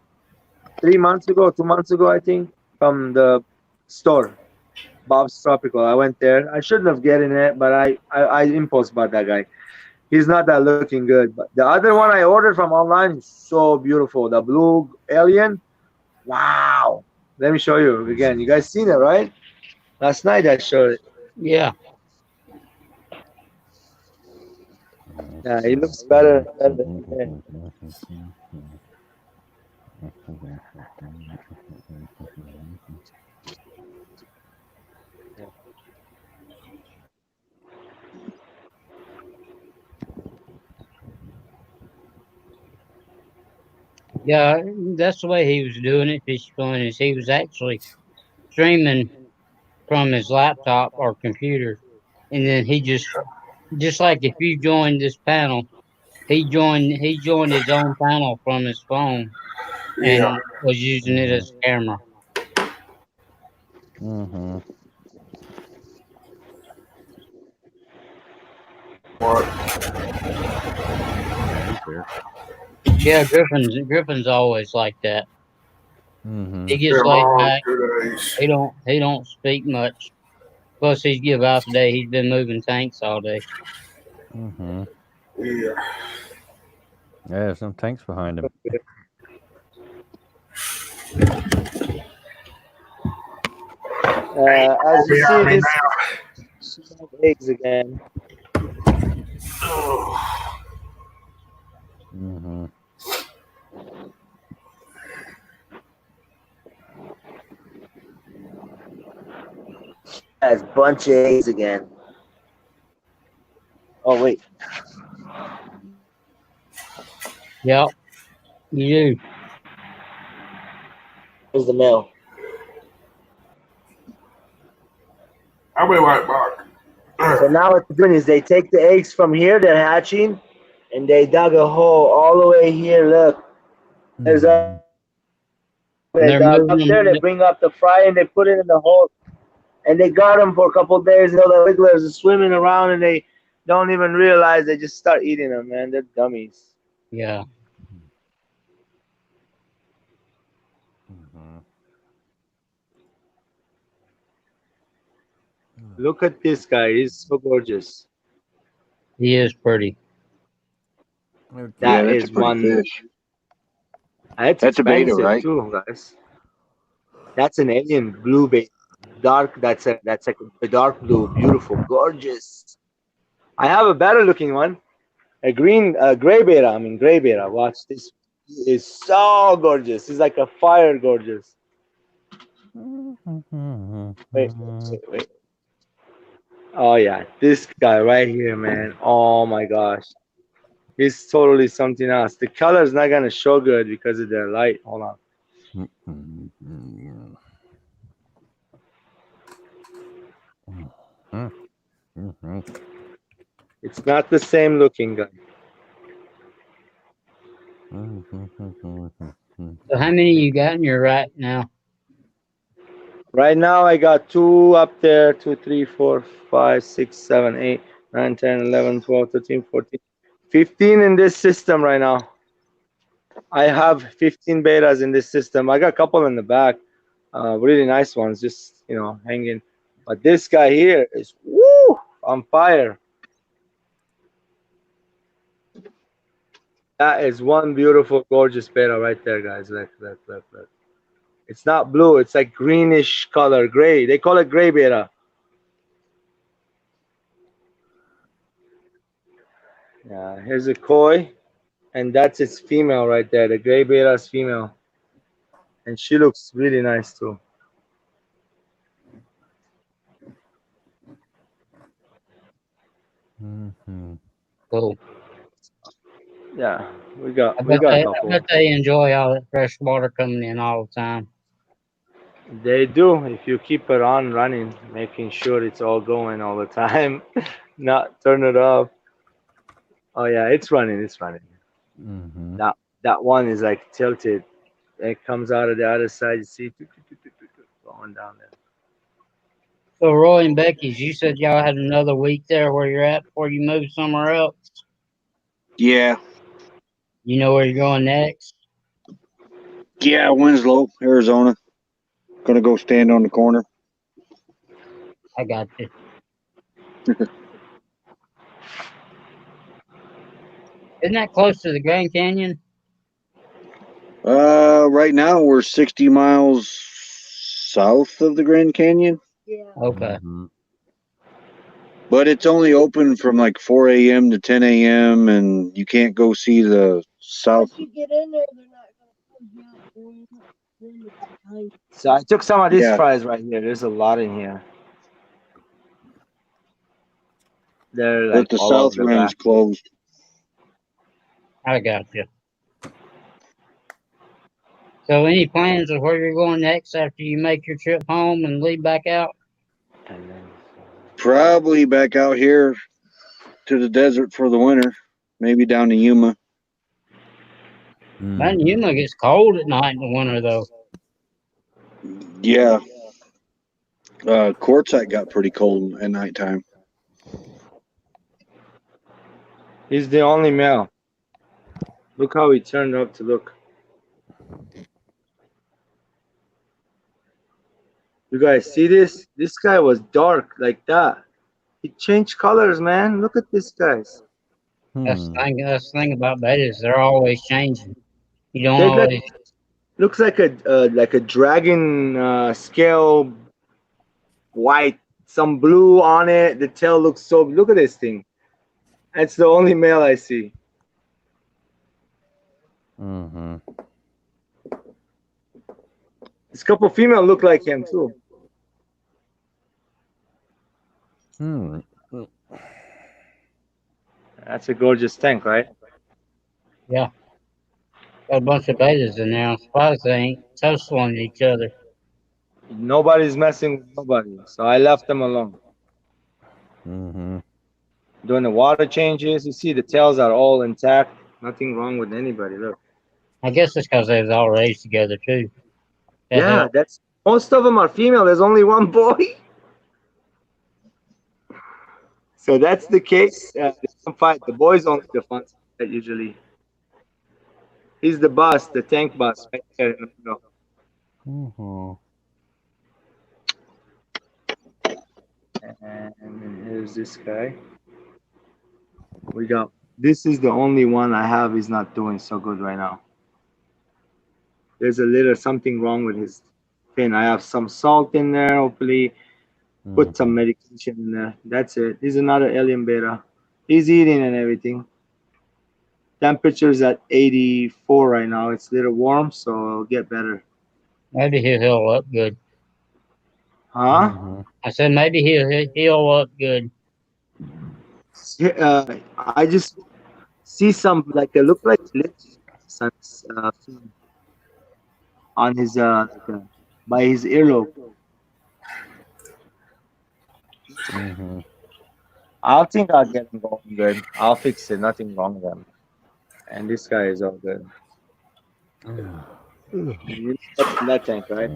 [SPEAKER 8] 3 months ago, 2 months ago, I think, from the store, Bob's Tropical. I went there. I shouldn't have gotten it, but I impulse bought that guy. He's not that looking good. But the other one I ordered from online is so beautiful. The blue alien. Wow. Let me show you again. You guys seen it, right? Last night I showed it.
[SPEAKER 1] Yeah.
[SPEAKER 8] Yeah, it looks better than
[SPEAKER 1] Yeah, that's the way he was doing it. Fish Point is he was actually streaming from his laptop or computer, and then he just like if you joined this panel, he joined his own panel from his phone and
[SPEAKER 6] Yeah.
[SPEAKER 1] was using it as a camera.
[SPEAKER 3] Mm-hmm.
[SPEAKER 6] What?
[SPEAKER 1] Yeah, Griffin's always like that.
[SPEAKER 3] Mm-hmm.
[SPEAKER 1] He gets
[SPEAKER 6] Been
[SPEAKER 1] laid
[SPEAKER 6] long
[SPEAKER 1] back.
[SPEAKER 6] 2 days.
[SPEAKER 1] He don't speak much. Plus, he's give out today. He's been moving tanks all day.
[SPEAKER 3] Mm-hmm.
[SPEAKER 6] Yeah.
[SPEAKER 3] Yeah, there's some tanks behind him.
[SPEAKER 8] as you
[SPEAKER 6] Behind me
[SPEAKER 8] see, this
[SPEAKER 6] now.
[SPEAKER 8] she have eggs again.
[SPEAKER 6] Oh.
[SPEAKER 3] Mm-hmm.
[SPEAKER 8] Has bunch of eggs again. Oh wait.
[SPEAKER 1] Yep, you do.
[SPEAKER 8] Here's the male.
[SPEAKER 6] I'll be right back.
[SPEAKER 8] So now what they're doing is they take the eggs from here, they're hatching, and they dug a hole all the way here. Look, there's a. They
[SPEAKER 1] They're
[SPEAKER 8] dug up
[SPEAKER 1] moving
[SPEAKER 8] there.
[SPEAKER 1] them-
[SPEAKER 8] They bring up the fry and they put it in the hole, and they got them for a couple of days. You know, the wigglers are swimming around and they don't even realize they just start eating them. Man, they're dummies.
[SPEAKER 1] Yeah.
[SPEAKER 3] Mm-hmm.
[SPEAKER 8] Look at this guy. He's so gorgeous.
[SPEAKER 1] He is pretty.
[SPEAKER 7] Yeah,
[SPEAKER 8] That
[SPEAKER 7] that's
[SPEAKER 8] is
[SPEAKER 7] a pretty
[SPEAKER 8] one.
[SPEAKER 7] fish.
[SPEAKER 8] That's
[SPEAKER 7] a beta,
[SPEAKER 8] expensive
[SPEAKER 7] right?
[SPEAKER 8] too, guys. That's an alien blue bait. Dark. That's like a dark blue, beautiful, gorgeous. I have a better looking one, a gray beta. I mean gray beta. Watch this. He is so gorgeous. He's like a fire gorgeous. Wait. Oh yeah, this guy right here, man. Oh my gosh, he's totally something else. The color is not gonna show good because of the light. Hold on.
[SPEAKER 3] Mm-hmm.
[SPEAKER 8] It's not the same looking guy.
[SPEAKER 1] So how many you got in your rack now?
[SPEAKER 8] Right now, I got 2 up there, 2, 3, 4, 5, 6, 7, 8, 9, 10, 11, 12, 13, 14, 15 in this system right now. I have 15 betas in this system. I got a couple in the back, really nice ones, just, hanging. But this guy here is, woo, on fire. That is one beautiful, gorgeous beta right there, guys. Look. It's not blue. It's like greenish color, gray. They call it gray beta. Yeah, here's a koi, and that's its female right there. The gray beta's female, and she looks really nice too.
[SPEAKER 3] Mm-hmm.
[SPEAKER 1] Cool.
[SPEAKER 8] Yeah, we got
[SPEAKER 1] I
[SPEAKER 8] a
[SPEAKER 1] bet
[SPEAKER 8] couple.
[SPEAKER 1] they enjoy all that fresh water coming in all the time.
[SPEAKER 8] They do if you keep it on running, making sure it's all going all the time, not turn it off. Oh yeah, it's running. It's running.
[SPEAKER 3] Mm-hmm.
[SPEAKER 8] That one is like tilted. It comes out of the other side. You see, going down there.
[SPEAKER 1] So Roy and Becky's, you said y'all had another week there where you're at before you move somewhere else.
[SPEAKER 7] Yeah.
[SPEAKER 1] You know where you're going next?
[SPEAKER 7] Yeah, Winslow, Arizona. Gonna go stand on the corner.
[SPEAKER 1] I got you. Isn't that close to the Grand Canyon?
[SPEAKER 7] Right now we're 60 miles south of the Grand Canyon,
[SPEAKER 1] Okay.
[SPEAKER 3] Mm-hmm.
[SPEAKER 7] but it's only open from like 4 a.m. to 10 a.m. and you can't go see the south.
[SPEAKER 9] Once you get in there, they're not gonna close you out.
[SPEAKER 8] So I took some of these
[SPEAKER 7] Yeah.
[SPEAKER 8] fries right here. There's a lot in here. They're like
[SPEAKER 7] But the
[SPEAKER 8] all
[SPEAKER 7] south
[SPEAKER 8] over the
[SPEAKER 7] rim's
[SPEAKER 8] back.
[SPEAKER 7] closed.
[SPEAKER 1] I got you. So any plans of where you're going next after you make your trip home and leave back out?
[SPEAKER 8] And then,
[SPEAKER 7] Probably back out here to the desert for the winter. Maybe down to Yuma.
[SPEAKER 1] Man, Yuma gets cold at night in the winter though.
[SPEAKER 7] Yeah. Quartzsite got pretty cold at nighttime.
[SPEAKER 8] he's the only male. Look how he turned up to look. You guys see this? This guy was dark like that. He changed colors, man. Look at this guys.
[SPEAKER 1] That's the thing about betas. They're always changing. You don't
[SPEAKER 8] They look-
[SPEAKER 1] always.
[SPEAKER 8] Looks like a dragon scale, white, some blue on it. The tail looks so. Look at this thing. That's the only male I see.
[SPEAKER 3] Mm-hmm.
[SPEAKER 8] This couple female look like him too.
[SPEAKER 3] Hmm.
[SPEAKER 8] That's a gorgeous tank, right?
[SPEAKER 1] Yeah. Got a bunch of betas in there. I'm surprised they ain't tussling each other.
[SPEAKER 8] Nobody's messing with nobody, so I left them alone.
[SPEAKER 3] Mm-hmm.
[SPEAKER 8] Doing the water changes, you see the tails are all intact. Nothing wrong with anybody. Look.
[SPEAKER 1] I guess it's because they was all raised together too. That
[SPEAKER 8] Yeah,
[SPEAKER 1] helped.
[SPEAKER 8] that's most of them are female. There's only one boy. So that's the case. They don't fight. The boys only the fun fight usually. He's the boss, the tank boss, right there in the middle.
[SPEAKER 3] Mm-hmm.
[SPEAKER 8] And here's this guy. We got. This is the only one I have. He's not doing so good right now. There's a little something wrong with his fin. I have some salt in there. Hopefully, put some medication in there. That's it. He's another alien beta. He's eating and everything. Temperature's at 84 right now. It's a little warm, so it'll get better.
[SPEAKER 1] Maybe he'll heal up good.
[SPEAKER 8] Huh?
[SPEAKER 3] Mm-hmm.
[SPEAKER 1] I said maybe he'll heal up good.
[SPEAKER 8] I just see some like they look like lips on his by his earlobe.
[SPEAKER 3] Mm-hmm.
[SPEAKER 8] I think I'll get him going good. I'll fix it. Nothing wrong with him. And this guy is all good. You up in that tank, right?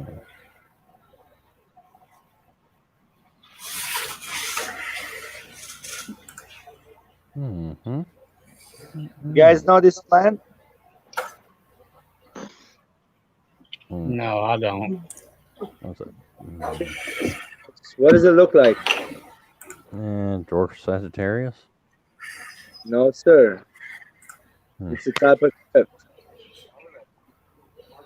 [SPEAKER 3] Mm-hmm.
[SPEAKER 8] You guys know this plant?
[SPEAKER 1] No, I don't.
[SPEAKER 3] What's it?
[SPEAKER 8] What does it look like?
[SPEAKER 3] And George Sagittarius.
[SPEAKER 8] No, sir. It's a type of clip.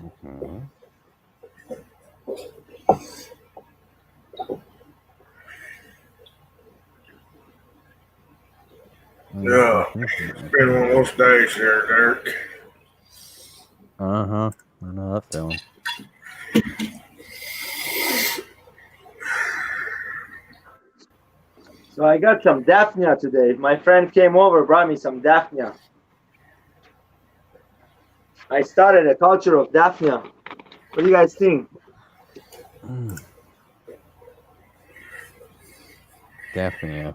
[SPEAKER 3] Mhm.
[SPEAKER 6] Yeah, it's been one of those days here, Derek.
[SPEAKER 3] Uh-huh. I know that feeling.
[SPEAKER 8] So I got some Daphnia today. My friend came over, brought me some Daphnia. I started a culture of Daphnia. What do you guys think?
[SPEAKER 3] Daphnia.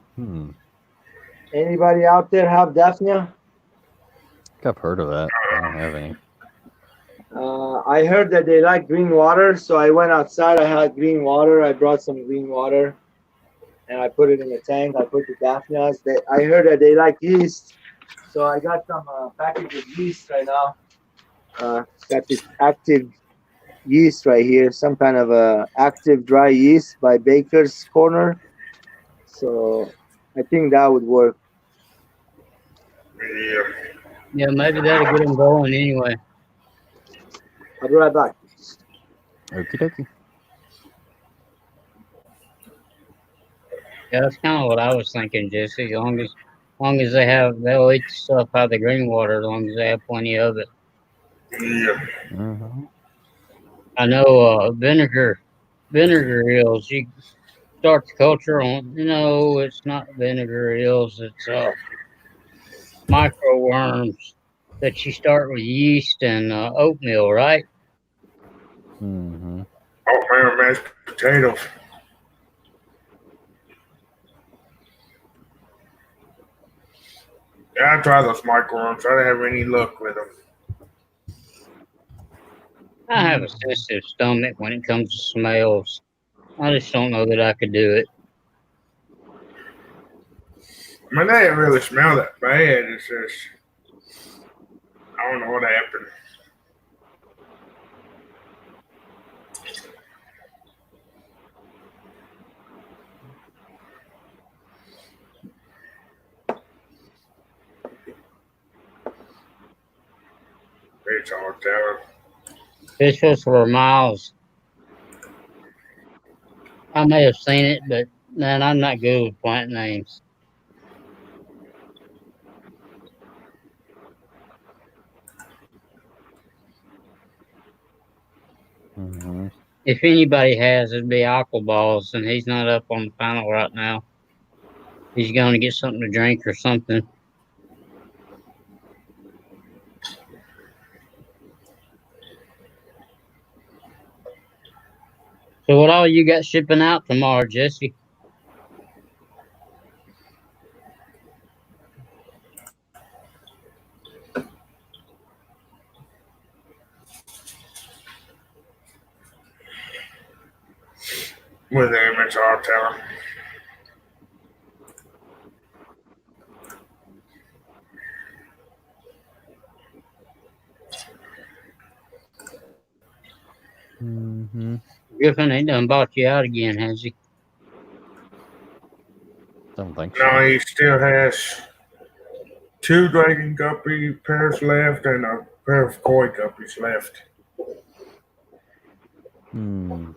[SPEAKER 8] Anybody out there have Daphnia?
[SPEAKER 3] I've heard of that. I don't have any.
[SPEAKER 8] I heard that they like green water, so I went outside. I had green water. I brought some green water, and I put it in the tank. I put the Daphnias. I heard that they like yeast, so I got some package of yeast right now. Got this active yeast right here, some kind of active dry yeast by Baker's Corner. So I think that would work.
[SPEAKER 6] Yeah.
[SPEAKER 1] Yeah, maybe that'll get them going anyway.
[SPEAKER 8] I'll be right back.
[SPEAKER 3] Okie dokie.
[SPEAKER 1] Yeah, that's kind of what I was thinking, Jesse. As long as they'll eat the stuff out of the green water, as long as they have plenty of it.
[SPEAKER 6] Yeah.
[SPEAKER 3] Mm-hmm.
[SPEAKER 1] I know vinegar eels. You start the culture on. No, it's not vinegar eels. It's microworms that you start with yeast and oatmeal, right?
[SPEAKER 3] Mm-hmm.
[SPEAKER 6] Oatmeal and mashed potatoes. Yeah, I tried those microworms. I didn't have any luck with them.
[SPEAKER 1] I have a sensitive stomach when it comes to smells. I just don't know that I could do it.
[SPEAKER 6] I mean, they didn't really smell that bad. It's just, I don't know what happened. It's all telling.
[SPEAKER 1] Fish for miles. I may have seen it, but man, I'm not good with plant names.
[SPEAKER 3] Mm-hmm.
[SPEAKER 1] If anybody has, it'd be Aquaballs, and he's not up on the panel right now. He's going to get something to drink or something. So what all you got shipping out tomorrow, Jesse?
[SPEAKER 6] With them, it's all telling.
[SPEAKER 3] Mm-hmm.
[SPEAKER 1] Griffin ain't done bought you out again, has he?
[SPEAKER 3] Don't think so.
[SPEAKER 6] No, he still has 2 dragon guppy pairs left and a pair of koi guppies left.
[SPEAKER 3] Hmm.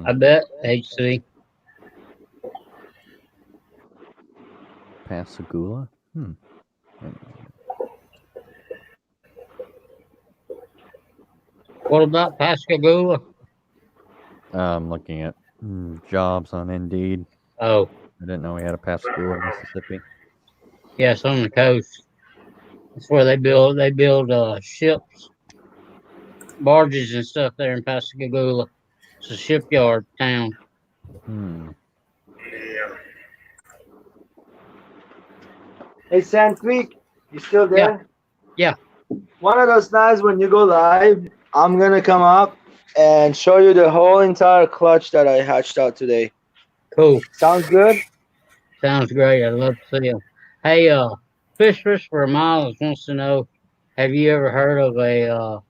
[SPEAKER 1] I bet, HC.
[SPEAKER 3] Pascagoula?
[SPEAKER 1] What about Pascagoula?
[SPEAKER 3] I'm looking at jobs on Indeed.
[SPEAKER 1] Oh,
[SPEAKER 3] I didn't know we had a Pascagoula, Mississippi.
[SPEAKER 1] yeah, it's on the coast. That's where they build ships, barges and stuff there in Pascagoula. It's a shipyard town.
[SPEAKER 6] Yeah.
[SPEAKER 8] Hey, Sand Creek, you still there?
[SPEAKER 1] Yeah.
[SPEAKER 8] One of those nights when you go live, I'm going to come up and show you the whole entire clutch that I hatched out today.
[SPEAKER 1] Cool.
[SPEAKER 8] Sounds good?
[SPEAKER 1] Sounds great. I'd love to see him. Hey, Fish for Miles wants to know, Have you ever heard of a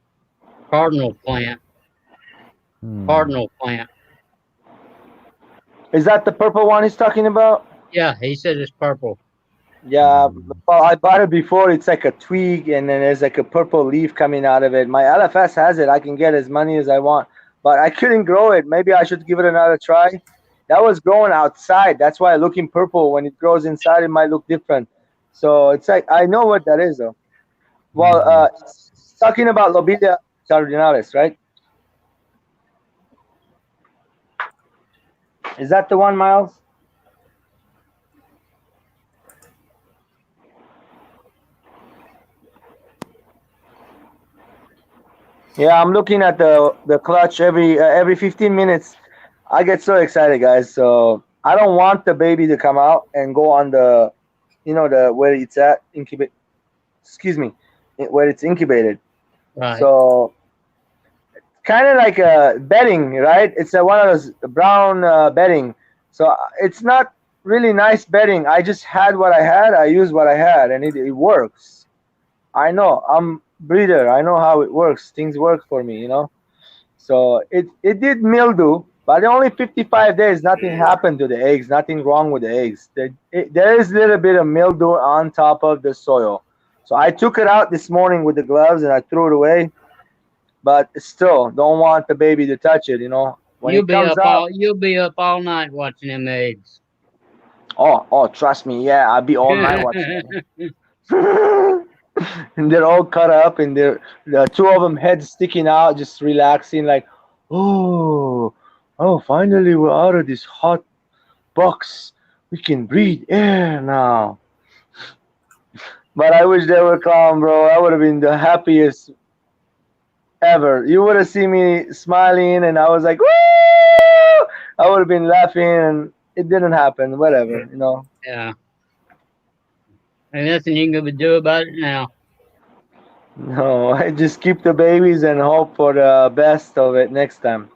[SPEAKER 1] cardinal plant? Cardinal plant.
[SPEAKER 8] Is that the purple one he's talking about?
[SPEAKER 1] Yeah, he said it's purple.
[SPEAKER 8] Yeah, well, I bought it before. It's like a twig, and then there's like a purple leaf coming out of it. My LFS has it. I can get as many as I want, but I couldn't grow it. Maybe I should give it another try. That was growing outside. That's why looking purple. When it grows inside, it might look different. So it's like, I know what that is, though. Well, it's talking about Lobelia cardinalis, right? Is that the one, Miles? Yeah, I'm looking at the clutch every 15 minutes. I get so excited, guys. So I don't want the baby to come out and go on the, the where it's at incubate. Excuse me, where it's incubated.
[SPEAKER 1] Right.
[SPEAKER 8] So kind of like a bedding, right? It's one of those brown bedding. So it's not really nice bedding. I just had what I had. I used what I had, and it works. I know. I'm breeder. I know how it works. Things work for me, So it did mildew, but only 55 days. Nothing happened to the eggs. Nothing wrong with the eggs. There is a little bit of mildew on top of the soil. So I took it out this morning with the gloves and I threw it away. But still, don't want the baby to touch it. When
[SPEAKER 1] You'll
[SPEAKER 8] it comes out,
[SPEAKER 1] you'll be up all night watching them eggs.
[SPEAKER 8] Oh, trust me. Yeah, I'll be all night watching it. And they're all cut up, and the two of them heads sticking out, just relaxing, like, oh, finally we're out of this hot box. We can breathe air now. But I wish they were calm, bro. I would have been the happiest ever. You would have seen me smiling, and I was like, woo! I would have been laughing, and it didn't happen. Whatever,
[SPEAKER 1] Yeah. Ain't nothing you can do about it now.
[SPEAKER 8] No, I just keep the babies and hope for the best of it next time.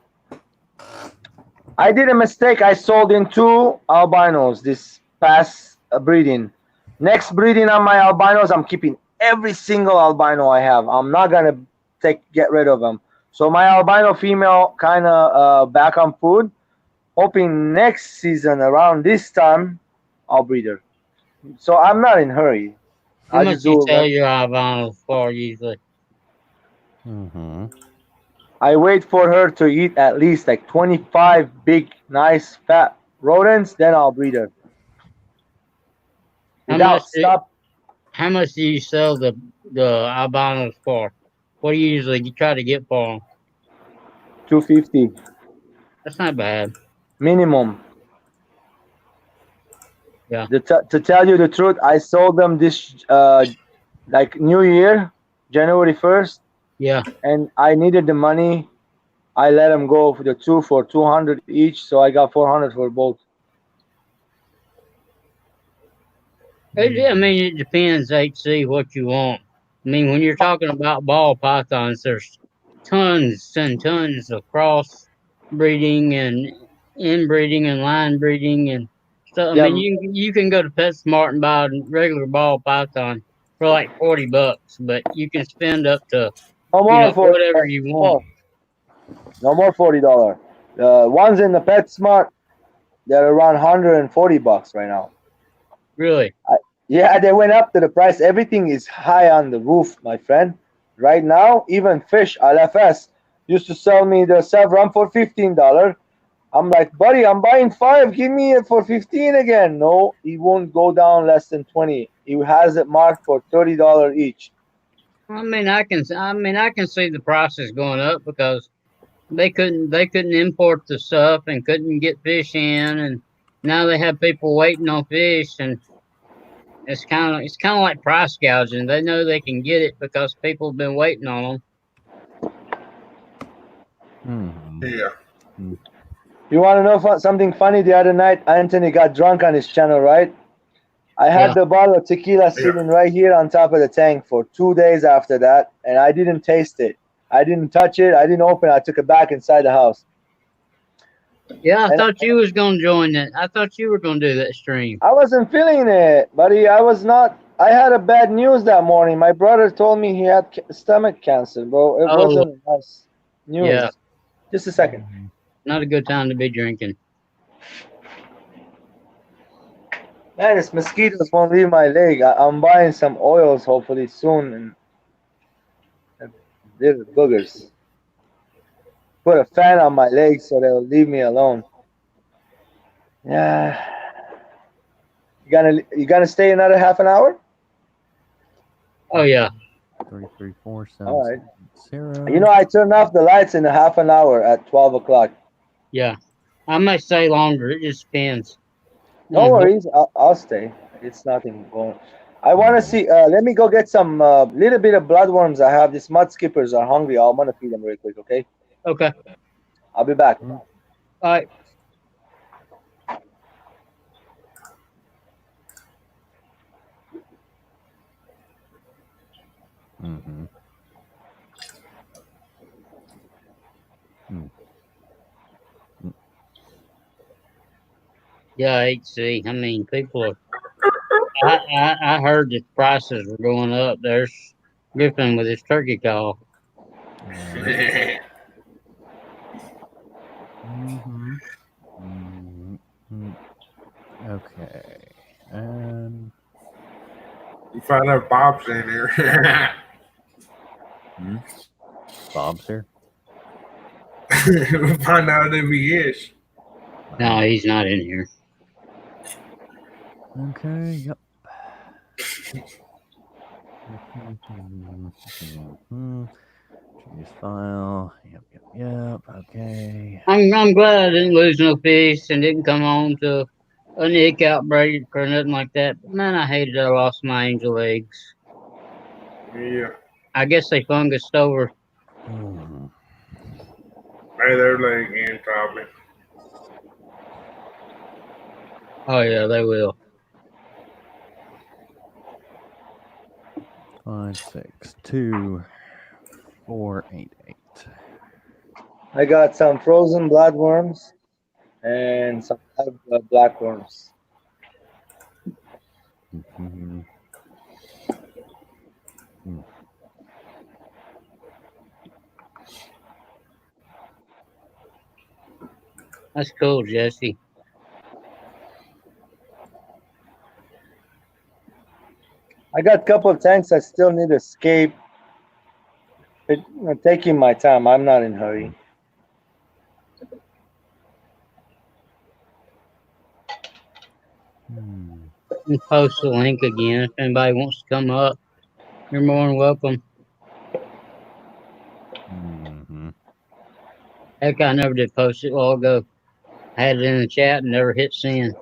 [SPEAKER 8] I did a mistake. I sold in 2 albinos this past breeding. Next breeding on my albinos, I'm keeping every single albino I have. I'm not gonna get rid of them. So my albino female kind of back on food. Hoping next season around this time, I'll breed her. So I'm not in a hurry.
[SPEAKER 1] How much do you sell your albinos for usually?
[SPEAKER 8] I wait for her to eat at least like 25 big, nice, fat rodents, then I'll breed her.
[SPEAKER 1] How much do you sell the albinos for? What do you usually try to get for them?
[SPEAKER 8] $250
[SPEAKER 1] That's not bad.
[SPEAKER 8] minimum.
[SPEAKER 1] Yeah.
[SPEAKER 8] To tell you the truth, I sold them this like New Year, January 1st.
[SPEAKER 1] Yeah.
[SPEAKER 8] And I needed the money. I let them go for the 2 for $200 each, so I got $400 for both.
[SPEAKER 1] I mean, it depends, HC, what you want. I mean, when you're talking about ball pythons, there's tons and tons of cross breeding and inbreeding and line breeding and stuff. I mean, you can go to PetSmart and buy a regular ball python for like $40, but you can spend up to whatever you want.
[SPEAKER 8] No more $40. The ones in the PetSmart, they're around $140 right now.
[SPEAKER 1] Really?
[SPEAKER 8] Yeah, they went up to the price. Everything is high on the roof, my friend. Right now, even fish, LFS, used to sell me the Sevron for $15. I'm like, buddy, I'm buying 5. Give me it for 15 again. No, he won't go down less than 20. He has it marked for $30 each.
[SPEAKER 1] I mean, I can see the prices going up because they couldn't import the stuff and couldn't get fish in, and now they have people waiting on fish, and it's kind of like price gouging. They know they can get it because people have been waiting on
[SPEAKER 6] them. Yeah.
[SPEAKER 8] You want to know something funny? The other night, Anthony got drunk on his channel, right? I had the bottle of tequila sitting right here on top of the tank for 2 days after that, and I didn't taste it. I didn't touch it. I didn't open it. I took it back inside the house.
[SPEAKER 1] Yeah, I thought you was going to join that. I thought you were going to do that stream.
[SPEAKER 8] I wasn't feeling it, buddy. I was not I had a bad news that morning. My brother told me he had stomach cancer, bro. It
[SPEAKER 1] Oh.
[SPEAKER 8] wasn't nice news.
[SPEAKER 1] Yeah.
[SPEAKER 8] Just a second.
[SPEAKER 1] Not a good time to be drinking.
[SPEAKER 8] Man, this mosquitoes won't leave my leg. I'm buying some oils hopefully soon, and little boogers. Put a fan on my legs so they'll leave me alone. Yeah. You gonna stay another half an hour?
[SPEAKER 1] Oh yeah.
[SPEAKER 3] 334
[SPEAKER 8] All right.
[SPEAKER 3] 770.
[SPEAKER 8] You know, I turn off the lights in a half an hour at 12 o'clock.
[SPEAKER 1] Yeah. I may stay longer. It just depends.
[SPEAKER 8] No worries, I'll stay. It's nothing going. I want to see. Let me go get some little bit of bloodworms. I have these mud skippers are hungry. I'm gonna feed them real quick. Okay.
[SPEAKER 1] Okay.
[SPEAKER 8] I'll be back.
[SPEAKER 1] All right.
[SPEAKER 3] Mm-hmm.
[SPEAKER 1] Yeah, I hate to see. I mean, people are. I heard the prices were going up. There's Griffin with his turkey call.
[SPEAKER 3] Mm-hmm. Mm-hmm. Okay. And
[SPEAKER 6] You find out Bob's in here.
[SPEAKER 3] Bob's here.
[SPEAKER 6] We'll find out if he is.
[SPEAKER 1] No, he's not in here.
[SPEAKER 3] Okay, yep. Choose file. Yep. Okay.
[SPEAKER 1] I'm glad I didn't lose no fish and didn't come on to a nick outbreak or nothing like that. But man, I hated I lost my angel eggs.
[SPEAKER 6] Yeah.
[SPEAKER 1] I guess they fungused over.
[SPEAKER 6] Maybe they're laying in probably.
[SPEAKER 1] Oh yeah, they will.
[SPEAKER 3] 5, 6, 2, 4, 8, 8.
[SPEAKER 8] I got some frozen bloodworms and some blackworms.
[SPEAKER 3] Mm-hmm.
[SPEAKER 1] That's cool, Jesse.
[SPEAKER 8] I got a couple of tanks I still need to escape. I'm taking my time. I'm not in a hurry.
[SPEAKER 1] And post the link again if anybody wants to come up. You're more than welcome. Heck, I never did post it a while ago. I had it in the chat and never hit send.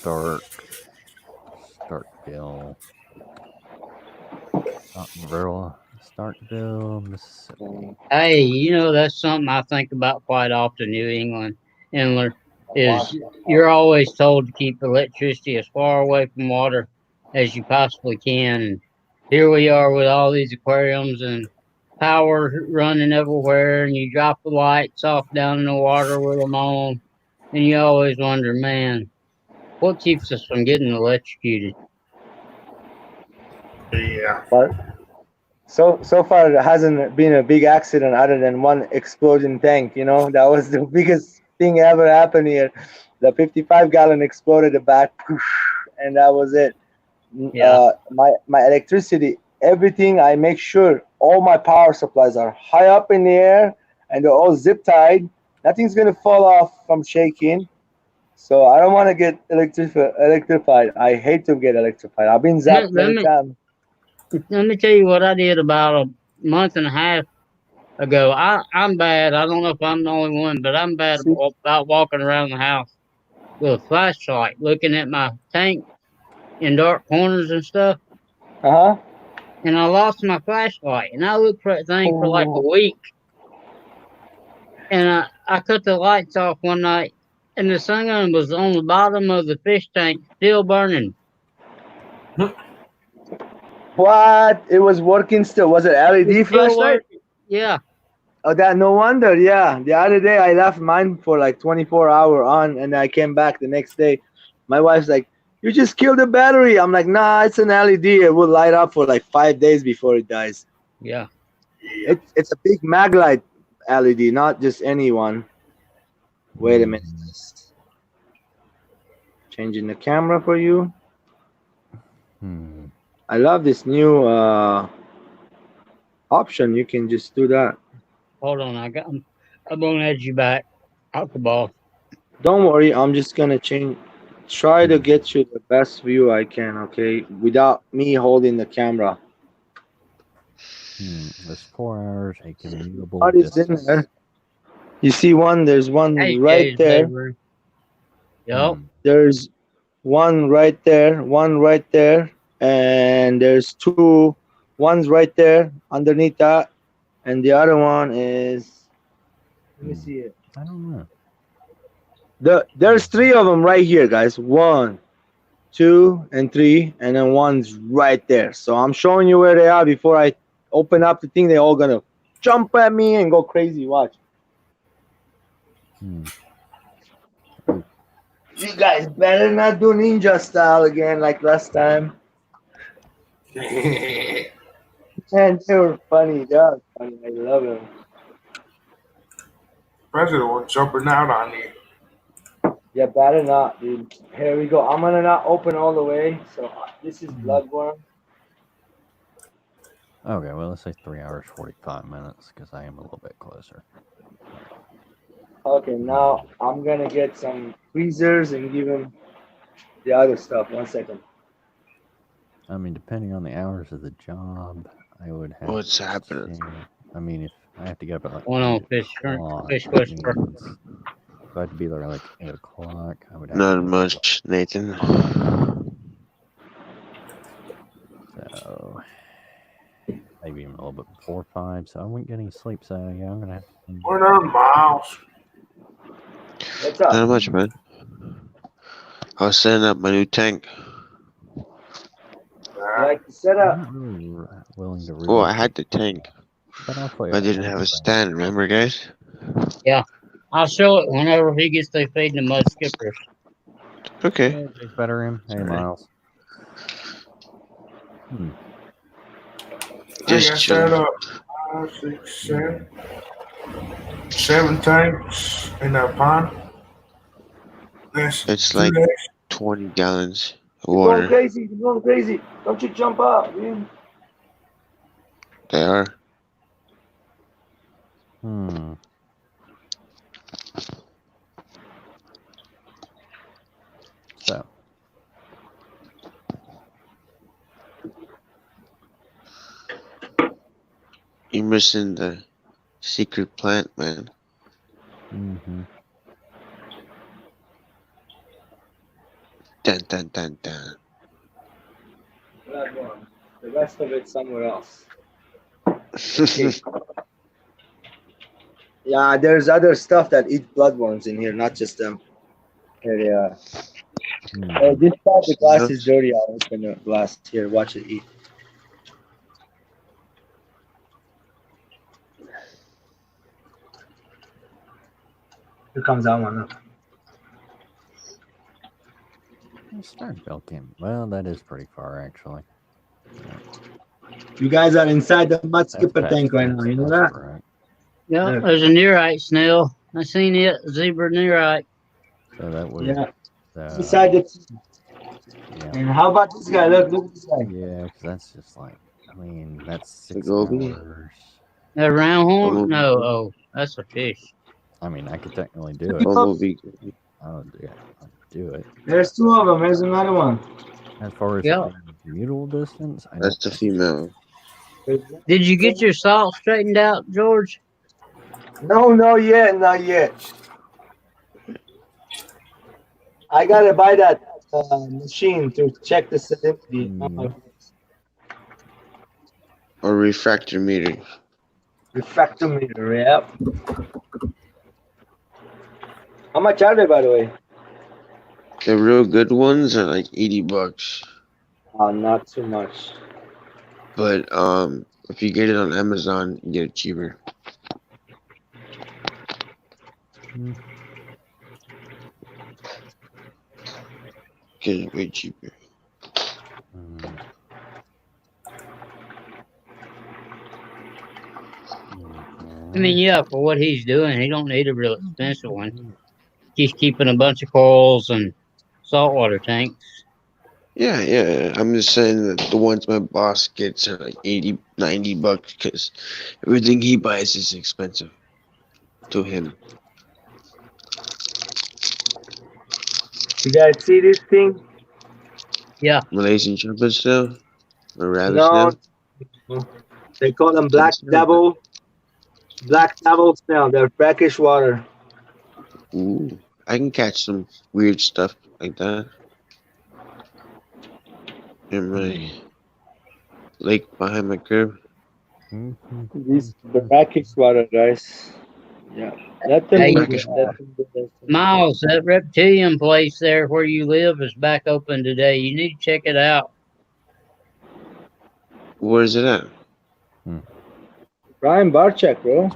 [SPEAKER 3] Starkville. Starkville, Mississippi.
[SPEAKER 1] Hey, you know, that's something I think about quite often, New England Inler, is you're always told to keep electricity as far away from water as you possibly can. And here we are with all these aquariums and power running everywhere, and you drop the lights off down in the water with them on, and you always wonder, man, what keeps us from getting electrocuted?
[SPEAKER 6] Yeah.
[SPEAKER 8] But so far there hasn't been a big accident other than one exploding tank. You know, that was the biggest thing ever happened here. The 55-gallon exploded the back, and that was it.
[SPEAKER 1] Yeah.
[SPEAKER 8] My electricity, everything, I make sure all my power supplies are high up in the air and they're all zip tied. Nothing's gonna fall off from shaking. So I don't want to get electrified. I hate to get electrified. I've been zapped many times.
[SPEAKER 1] Let me tell you what I did about a month and a half ago. I'm bad. I don't know if I'm the only one, but I'm bad about walking around the house with a flashlight, looking at my tank in dark corners and stuff. And I lost my flashlight, and I looked for that thing for like a week. And I cut the lights off one night, and the sun was on the bottom of the fish tank, still burning.
[SPEAKER 8] What? It was working still? Was it LED flashlight?
[SPEAKER 1] Yeah.
[SPEAKER 8] Oh, that no wonder. Yeah. The other day I left mine for like 24 hours on, and I came back the next day. My wife's like, you just killed the battery. I'm like, nah, it's an LED. It will light up for like 5 days before it dies.
[SPEAKER 1] Yeah.
[SPEAKER 8] It's a big Maglite LED, not just any one. Wait a minute. Changing the camera for you. I love this new option. You can just do that.
[SPEAKER 1] Hold on, I'm gonna add you back. Out the ball.
[SPEAKER 8] Don't worry, I'm just gonna try to get you the best view I can, okay? Without me holding the camera.
[SPEAKER 3] There's 4 hours, a commutable
[SPEAKER 8] What is in
[SPEAKER 3] distance.
[SPEAKER 8] there? You see there's one
[SPEAKER 1] Hey,
[SPEAKER 8] right
[SPEAKER 1] Jay's
[SPEAKER 8] there.
[SPEAKER 1] neighbor. Yep.
[SPEAKER 8] There's one right there, and there's two. One's right there underneath that, and the other one is. Let me see it.
[SPEAKER 3] I don't know.
[SPEAKER 8] There's 3 of them right here, guys. 1, 2, and 3, and then one's right there. So I'm showing you where they are before I open up the thing. They're all gonna jump at me and go crazy. Watch. You guys better not do ninja style again like last time. Man, they were funny. They are funny. I love them.
[SPEAKER 6] President was jumping out on you.
[SPEAKER 8] Yeah, better not, dude. Here we go. I'm gonna not open all the way. So this is Bloodworm.
[SPEAKER 3] Okay, well, let's say 3 hours, 45 minutes, because I am a little bit closer.
[SPEAKER 8] Okay, now I'm gonna get some tweezers and give him the other stuff. 1 second.
[SPEAKER 3] I mean, depending on the hours of the job, I would have.
[SPEAKER 2] What's
[SPEAKER 3] to
[SPEAKER 2] happening?
[SPEAKER 3] say- I mean, if I have to get up at like
[SPEAKER 1] Going on,
[SPEAKER 3] 8
[SPEAKER 1] Fish
[SPEAKER 3] o'clock,
[SPEAKER 1] Whisperer.
[SPEAKER 3] that means if I have to be there at like 8 o'clock, I would have
[SPEAKER 2] Not
[SPEAKER 3] to go
[SPEAKER 2] much, Nathan.
[SPEAKER 3] So maybe even a little bit before 5, so I wouldn't get any sleep. So yeah, I'm gonna have to.
[SPEAKER 6] What are miles?
[SPEAKER 8] What's up?
[SPEAKER 2] Not much, man. I was setting up my new tank.
[SPEAKER 8] You like to set up?
[SPEAKER 3] I'm not really willing to.
[SPEAKER 2] Oh, I
[SPEAKER 3] really-
[SPEAKER 2] had the tank.
[SPEAKER 3] But I'll play
[SPEAKER 2] I
[SPEAKER 3] it
[SPEAKER 2] didn't have a
[SPEAKER 3] anyway.
[SPEAKER 2] stand, remember, guys?
[SPEAKER 1] I'll show it whenever he gets through feeding the mud skippers.
[SPEAKER 2] Okay.
[SPEAKER 3] Hey, Jake Betterham. Hey,
[SPEAKER 2] Alright.
[SPEAKER 3] Miles.
[SPEAKER 6] I got
[SPEAKER 2] Just
[SPEAKER 6] set
[SPEAKER 2] chilling.
[SPEAKER 6] up 5, 6, 7. 7 tanks in that pond. That's
[SPEAKER 2] It's
[SPEAKER 6] 2
[SPEAKER 2] like
[SPEAKER 6] days.
[SPEAKER 2] 20 gallons of
[SPEAKER 8] You're going
[SPEAKER 2] water.
[SPEAKER 8] crazy. You're going crazy. Don't you jump up, man.
[SPEAKER 2] They are.
[SPEAKER 3] So,
[SPEAKER 2] You're missing the secret plant, man. Dun dun dun dun.
[SPEAKER 8] Bloodworm. The rest of it somewhere else. Yeah, there's other stuff that eat bloodworms in here, not just them. Here they are. Hey, this part the glass is dirty. I'll open the glass. Here, watch it eat. Here comes that one. Look.
[SPEAKER 3] Starkville Camp. Well, that is pretty far, actually.
[SPEAKER 8] You guys are inside the mud
[SPEAKER 3] That's
[SPEAKER 8] skipper
[SPEAKER 3] past
[SPEAKER 8] tank right now. You know that?
[SPEAKER 3] Right.
[SPEAKER 1] Yeah,
[SPEAKER 8] Yeah.
[SPEAKER 1] there's a nearite snail. I seen it, zebra nearite.
[SPEAKER 3] So that was.
[SPEAKER 8] Yeah.
[SPEAKER 3] Uh,
[SPEAKER 8] Inside the.
[SPEAKER 3] yeah.
[SPEAKER 8] And how about this guy? Look at this guy.
[SPEAKER 3] Yeah, because that's just like. I mean, that's 6
[SPEAKER 2] goby?
[SPEAKER 3] hours.
[SPEAKER 1] That round horn?
[SPEAKER 2] Bumblebee.
[SPEAKER 1] No, oh, that's a fish.
[SPEAKER 3] I mean, I could technically do it.
[SPEAKER 2] Bumblebee.
[SPEAKER 3] I would do it.
[SPEAKER 8] There's 2 of them. There's another one.
[SPEAKER 3] As far as
[SPEAKER 1] Yeah.
[SPEAKER 3] the commutable distance, I
[SPEAKER 2] That's
[SPEAKER 3] don't
[SPEAKER 2] the
[SPEAKER 3] think
[SPEAKER 2] female.
[SPEAKER 1] Did you get your salt straightened out, George?
[SPEAKER 8] No, not yet. I gotta buy that machine to check the salinity.
[SPEAKER 2] Or refractor meter.
[SPEAKER 8] Refractometer, yep. How much are they, by the way?
[SPEAKER 2] The real good ones are like $80.
[SPEAKER 8] Oh, not too much.
[SPEAKER 2] But if you get it on Amazon, you get it cheaper.
[SPEAKER 10] because it's way cheaper.
[SPEAKER 1] I mean, yeah, for what he's doing, he don't need a real expensive one. He's keeping a bunch of coils and saltwater tanks.
[SPEAKER 10] Yeah. I'm just saying that the ones my boss gets are like $80, $90 because everything he buys is expensive to him.
[SPEAKER 8] You guys see this thing?
[SPEAKER 1] Yeah.
[SPEAKER 10] Malaysian shepherd still? Or rabbit
[SPEAKER 8] No.
[SPEAKER 10] snail?
[SPEAKER 8] They call them black devil. Black devil snail. They're brackish water.
[SPEAKER 10] Ooh, I can catch some weird stuff like that in my lake behind my crib.
[SPEAKER 8] These brackish water, guys. Yeah. Let them
[SPEAKER 1] Hey,
[SPEAKER 8] live. Let them do this.
[SPEAKER 1] Miles, that reptilian place there where you live is back open today. You need to check it out.
[SPEAKER 10] Where is it at?
[SPEAKER 8] Brian Barchek, bro.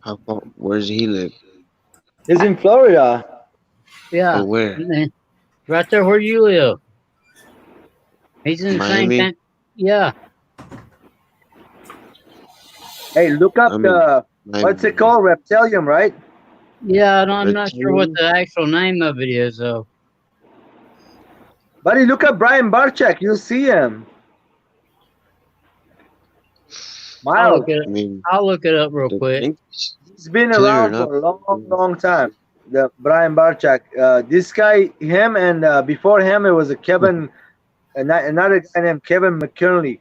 [SPEAKER 10] How far? Where does he live?
[SPEAKER 8] He's in Florida.
[SPEAKER 1] Yeah.
[SPEAKER 10] Or where?
[SPEAKER 1] Right there where you live. He's in the
[SPEAKER 10] Miami?
[SPEAKER 1] same thing. Yeah.
[SPEAKER 8] Hey, look up
[SPEAKER 10] I'm
[SPEAKER 8] the
[SPEAKER 10] in
[SPEAKER 8] what's it called? Reptilium, right?
[SPEAKER 1] Yeah, I'm not sure what
[SPEAKER 10] Reptilian?
[SPEAKER 1] the actual name of it is, though.
[SPEAKER 8] Buddy, look up Brian Barchek. You'll see him.
[SPEAKER 1] I'll
[SPEAKER 8] Miles,
[SPEAKER 1] look it,
[SPEAKER 10] I mean,
[SPEAKER 1] I'll look it up real
[SPEAKER 10] the
[SPEAKER 1] quick.
[SPEAKER 10] thing's
[SPEAKER 8] he's been
[SPEAKER 10] clearing
[SPEAKER 8] around
[SPEAKER 10] up.
[SPEAKER 8] for a long, long time. The Brian Barchek. This guy, him, and before him, it was a Kevin, another guy named Kevin McKinley.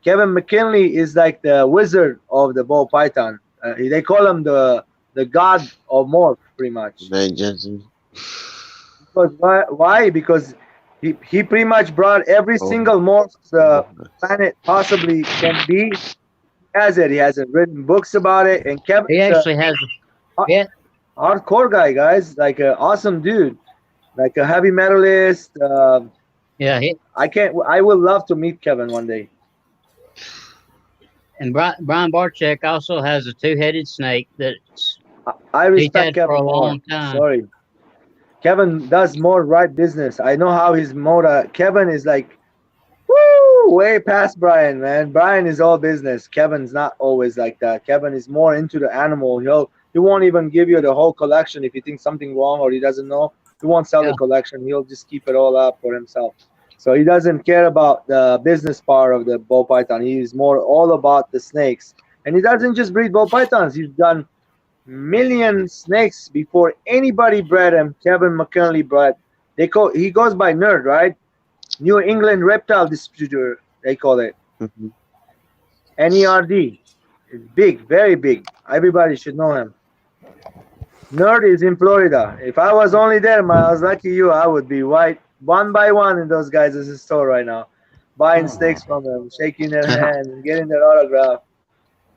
[SPEAKER 8] Kevin McKinley is like the wizard of the ball python. They call him the god of morph, pretty much.
[SPEAKER 10] Man, Jensen.
[SPEAKER 8] Because why? Because he pretty much brought every
[SPEAKER 10] Oh.
[SPEAKER 8] single morph the planet possibly can be. He has it. He has written books about it. And Kevin's
[SPEAKER 1] He actually has. Yeah.
[SPEAKER 8] hardcore guy, guys. Like an awesome dude. Like a heavy metalist.
[SPEAKER 1] Yeah.
[SPEAKER 8] I would love to meet Kevin one day.
[SPEAKER 1] And Brian Barchek also has a two-headed snake that's
[SPEAKER 8] I
[SPEAKER 1] he's
[SPEAKER 8] respect
[SPEAKER 1] had for a
[SPEAKER 8] Kevin more.
[SPEAKER 1] long time.
[SPEAKER 8] Sorry. Kevin does more right business. I know how his motor. Kevin is like, woo, way past Brian, man. Brian is all business. Kevin's not always like that. Kevin is more into the animal. He won't even give you the whole collection if you think something wrong or he doesn't know. He won't sell the collection. He'll just keep it all up for himself. So he doesn't care about the business part of the ball python. He is more all about the snakes. And he doesn't just breed ball pythons. He's done million snakes before anybody bred him. Kevin McKinley bred. He goes by Nerd, right? New England Reptile Distributor, they call it. NERD. It's big, very big. Everybody should know him. Nerd is in Florida. If I was only there, Miles, lucky you, I would be white one by one in those guys' store right now, buying snakes from them, shaking their hand, and getting their autograph.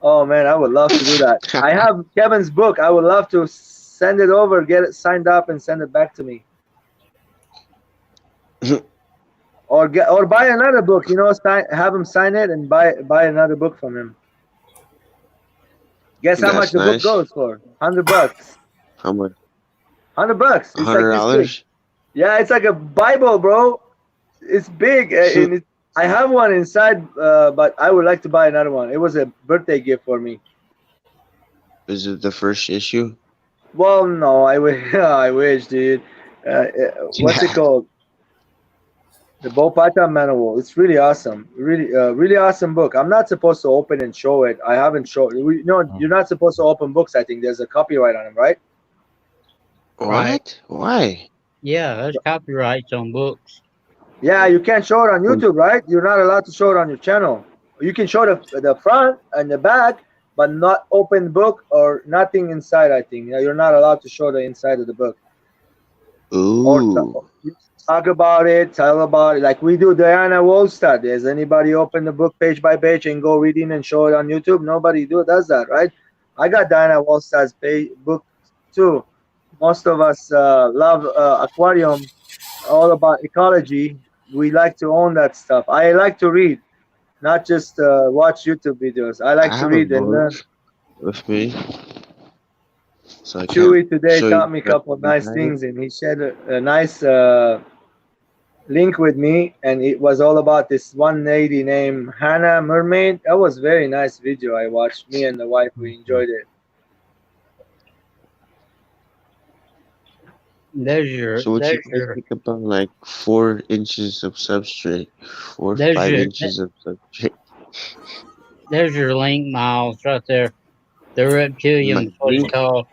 [SPEAKER 8] Oh man, I would love to do that. I have Kevin's book. I would love to send it over, get it signed up, and send it back to me. Or buy another book. You know, have him sign it and buy another book from him. Guess how much the book goes for? $100.
[SPEAKER 10] How much?
[SPEAKER 8] $100. It's
[SPEAKER 10] $100?
[SPEAKER 8] Like yeah, it's like a Bible, bro. It's big. And I have one inside, but I would like to buy another one. It was a birthday gift for me.
[SPEAKER 10] Is it the first issue?
[SPEAKER 8] Well, no, I wish, dude. What's it called? The Ball Python Manual. It's really awesome. Really awesome book. I'm not supposed to open and show it. I haven't shown. You're not supposed to open books. I think there's a copyright on them, right?
[SPEAKER 10] What? Why?
[SPEAKER 1] Yeah, there's copyrights on books.
[SPEAKER 8] Yeah, you can't show it on YouTube, right? You're not allowed to show it on your channel. You can show the front and the back, but not open book or nothing inside, I think. You're not allowed to show the inside of the book.
[SPEAKER 10] Ooh.
[SPEAKER 8] Or talk about it, tell about it. Like we do Diana Wolstad. Does anybody open the book page by page and go reading and show it on YouTube? Nobody does that, right? I got Diana Wolstad's book too. Most of us love aquarium, all about ecology. We like to own that stuff. I like to read, not just watch YouTube videos. I like to read and learn.
[SPEAKER 10] With me. So I can't
[SPEAKER 8] Chewy today
[SPEAKER 10] show
[SPEAKER 8] taught
[SPEAKER 10] you
[SPEAKER 8] me a couple of nice
[SPEAKER 10] behind it.
[SPEAKER 8] things, and he shared a nice link with me, and it was all about this one lady named Hannah Mermaid. That was a very nice video I watched. Me and the wife, we enjoyed it.
[SPEAKER 10] So what you think about like 4 inches of substrate, 4
[SPEAKER 1] There's
[SPEAKER 10] 5
[SPEAKER 1] your-
[SPEAKER 10] inches of substrate.
[SPEAKER 1] There's your link, Miles, right there. The reptilian,
[SPEAKER 10] My
[SPEAKER 1] what it's
[SPEAKER 10] link?
[SPEAKER 1] called.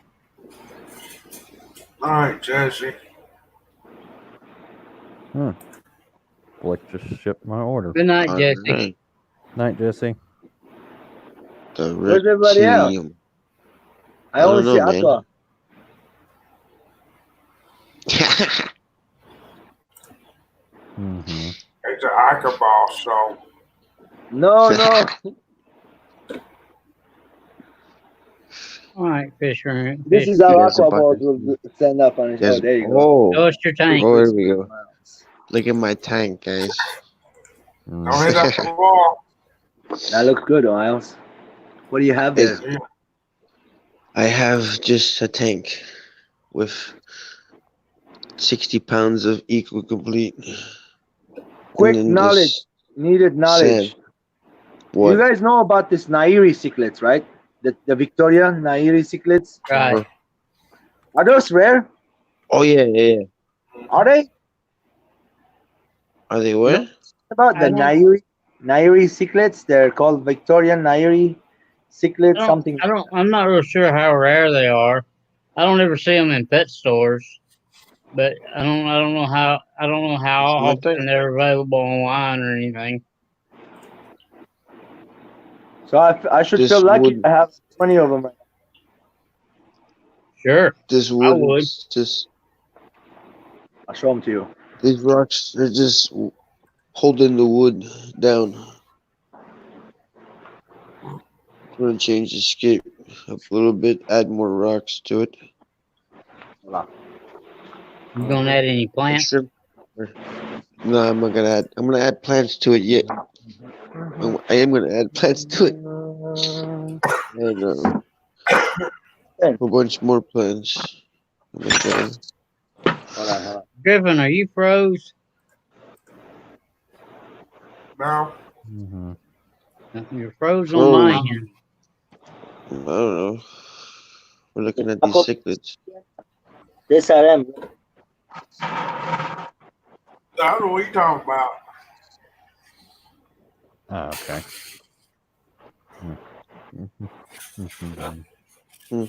[SPEAKER 6] All right, Jesse.
[SPEAKER 3] Blake just shipped my order.
[SPEAKER 1] Good night, Jesse.
[SPEAKER 10] Alright.
[SPEAKER 3] Night, Jesse.
[SPEAKER 10] The
[SPEAKER 8] Where's everybody else?
[SPEAKER 10] reptilium.
[SPEAKER 8] I
[SPEAKER 10] I
[SPEAKER 8] only
[SPEAKER 10] don't
[SPEAKER 8] see
[SPEAKER 10] know, man.
[SPEAKER 8] Aqua.
[SPEAKER 3] Mm-hmm.
[SPEAKER 6] It's an Akaball, so
[SPEAKER 8] No, no.
[SPEAKER 1] All right, Fisher.
[SPEAKER 8] This is how
[SPEAKER 10] There's a
[SPEAKER 8] Aqua Balls
[SPEAKER 10] button.
[SPEAKER 8] will stand up on his.
[SPEAKER 10] There's-
[SPEAKER 8] Oh, there you go.
[SPEAKER 1] Show us your tank.
[SPEAKER 10] Oh, there we go. Look at my tank, guys.
[SPEAKER 6] don't hit up the wall.
[SPEAKER 8] That looks good, Miles. What do you have there?
[SPEAKER 10] I have just a tank with 60 pounds of Eco Complete.
[SPEAKER 8] Quick
[SPEAKER 10] And then
[SPEAKER 8] knowledge,
[SPEAKER 10] this
[SPEAKER 8] needed knowledge.
[SPEAKER 10] sand. What?
[SPEAKER 8] You guys know about this Nairi cichlids, right? The Victoria Nairi cichlids.
[SPEAKER 1] Right.
[SPEAKER 8] Are those rare?
[SPEAKER 10] Oh, yeah, yeah, yeah.
[SPEAKER 8] Are they?
[SPEAKER 10] Are they what?
[SPEAKER 8] About the
[SPEAKER 1] I don't-
[SPEAKER 8] Nairi cichlids? They're called Victorian Nairi cichlids, something.
[SPEAKER 1] I'm not real sure how rare they are. I don't ever see them in pet stores, but I don't know how often they're available online or anything.
[SPEAKER 8] So I should
[SPEAKER 10] This
[SPEAKER 8] feel lucky
[SPEAKER 10] would-
[SPEAKER 8] to have 20 of them.
[SPEAKER 1] Sure.
[SPEAKER 10] This
[SPEAKER 1] I
[SPEAKER 10] wood
[SPEAKER 1] would.
[SPEAKER 10] is just,
[SPEAKER 8] I'll show them to you.
[SPEAKER 10] these rocks are just holding the wood down. I'm gonna change the scape up a little bit, add more rocks to it.
[SPEAKER 8] Hold on.
[SPEAKER 1] You gonna add any plants?
[SPEAKER 10] Shrimp. No, I'm not gonna add. I'm gonna add plants to it yet. I am gonna add plants to it. And a whole bunch more plants.
[SPEAKER 8] Hold on.
[SPEAKER 1] Griffin, are you froze?
[SPEAKER 6] No,
[SPEAKER 3] Mm-hmm.
[SPEAKER 1] You're froze on my
[SPEAKER 10] Froze.
[SPEAKER 1] end.
[SPEAKER 10] I don't know. We're looking at these cichlids.
[SPEAKER 8] This RM.
[SPEAKER 6] I don't know what you talking about.
[SPEAKER 3] Oh, okay. Mm-hmm.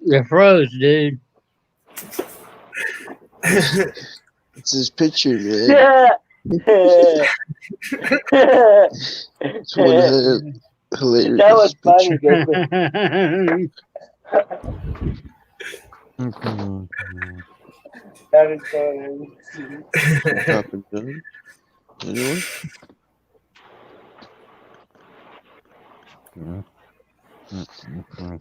[SPEAKER 1] You're froze, dude.
[SPEAKER 10] It's his picture, man.
[SPEAKER 8] Yeah.
[SPEAKER 10] It's one hilarious
[SPEAKER 8] That was funny,
[SPEAKER 10] picture.
[SPEAKER 8] Griffin.
[SPEAKER 3] Mm-hmm.
[SPEAKER 8] That is funny.
[SPEAKER 10] Top and down. Anyone?
[SPEAKER 3] Mm-hmm.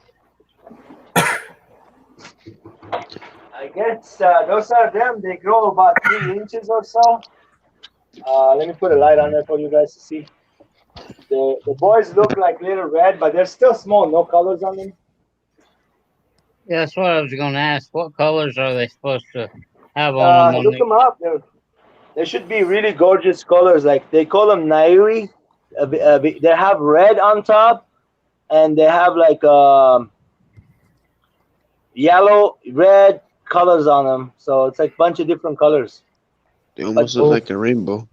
[SPEAKER 8] I guess those are them. They grow about 3 inches or so. Let me put a light on there for you guys to see. The boys look like little red, but they're still small. No colors on them.
[SPEAKER 1] Yeah, that's what I was gonna ask. What colors are they supposed to have on them?
[SPEAKER 8] Look them up. They should be really gorgeous colors. Like they call them Nairi. They have red on top, and they have like yellow, red colors on them. So it's like a bunch of different colors.
[SPEAKER 10] They almost
[SPEAKER 8] Like
[SPEAKER 10] look
[SPEAKER 8] both.
[SPEAKER 10] like a rainbow.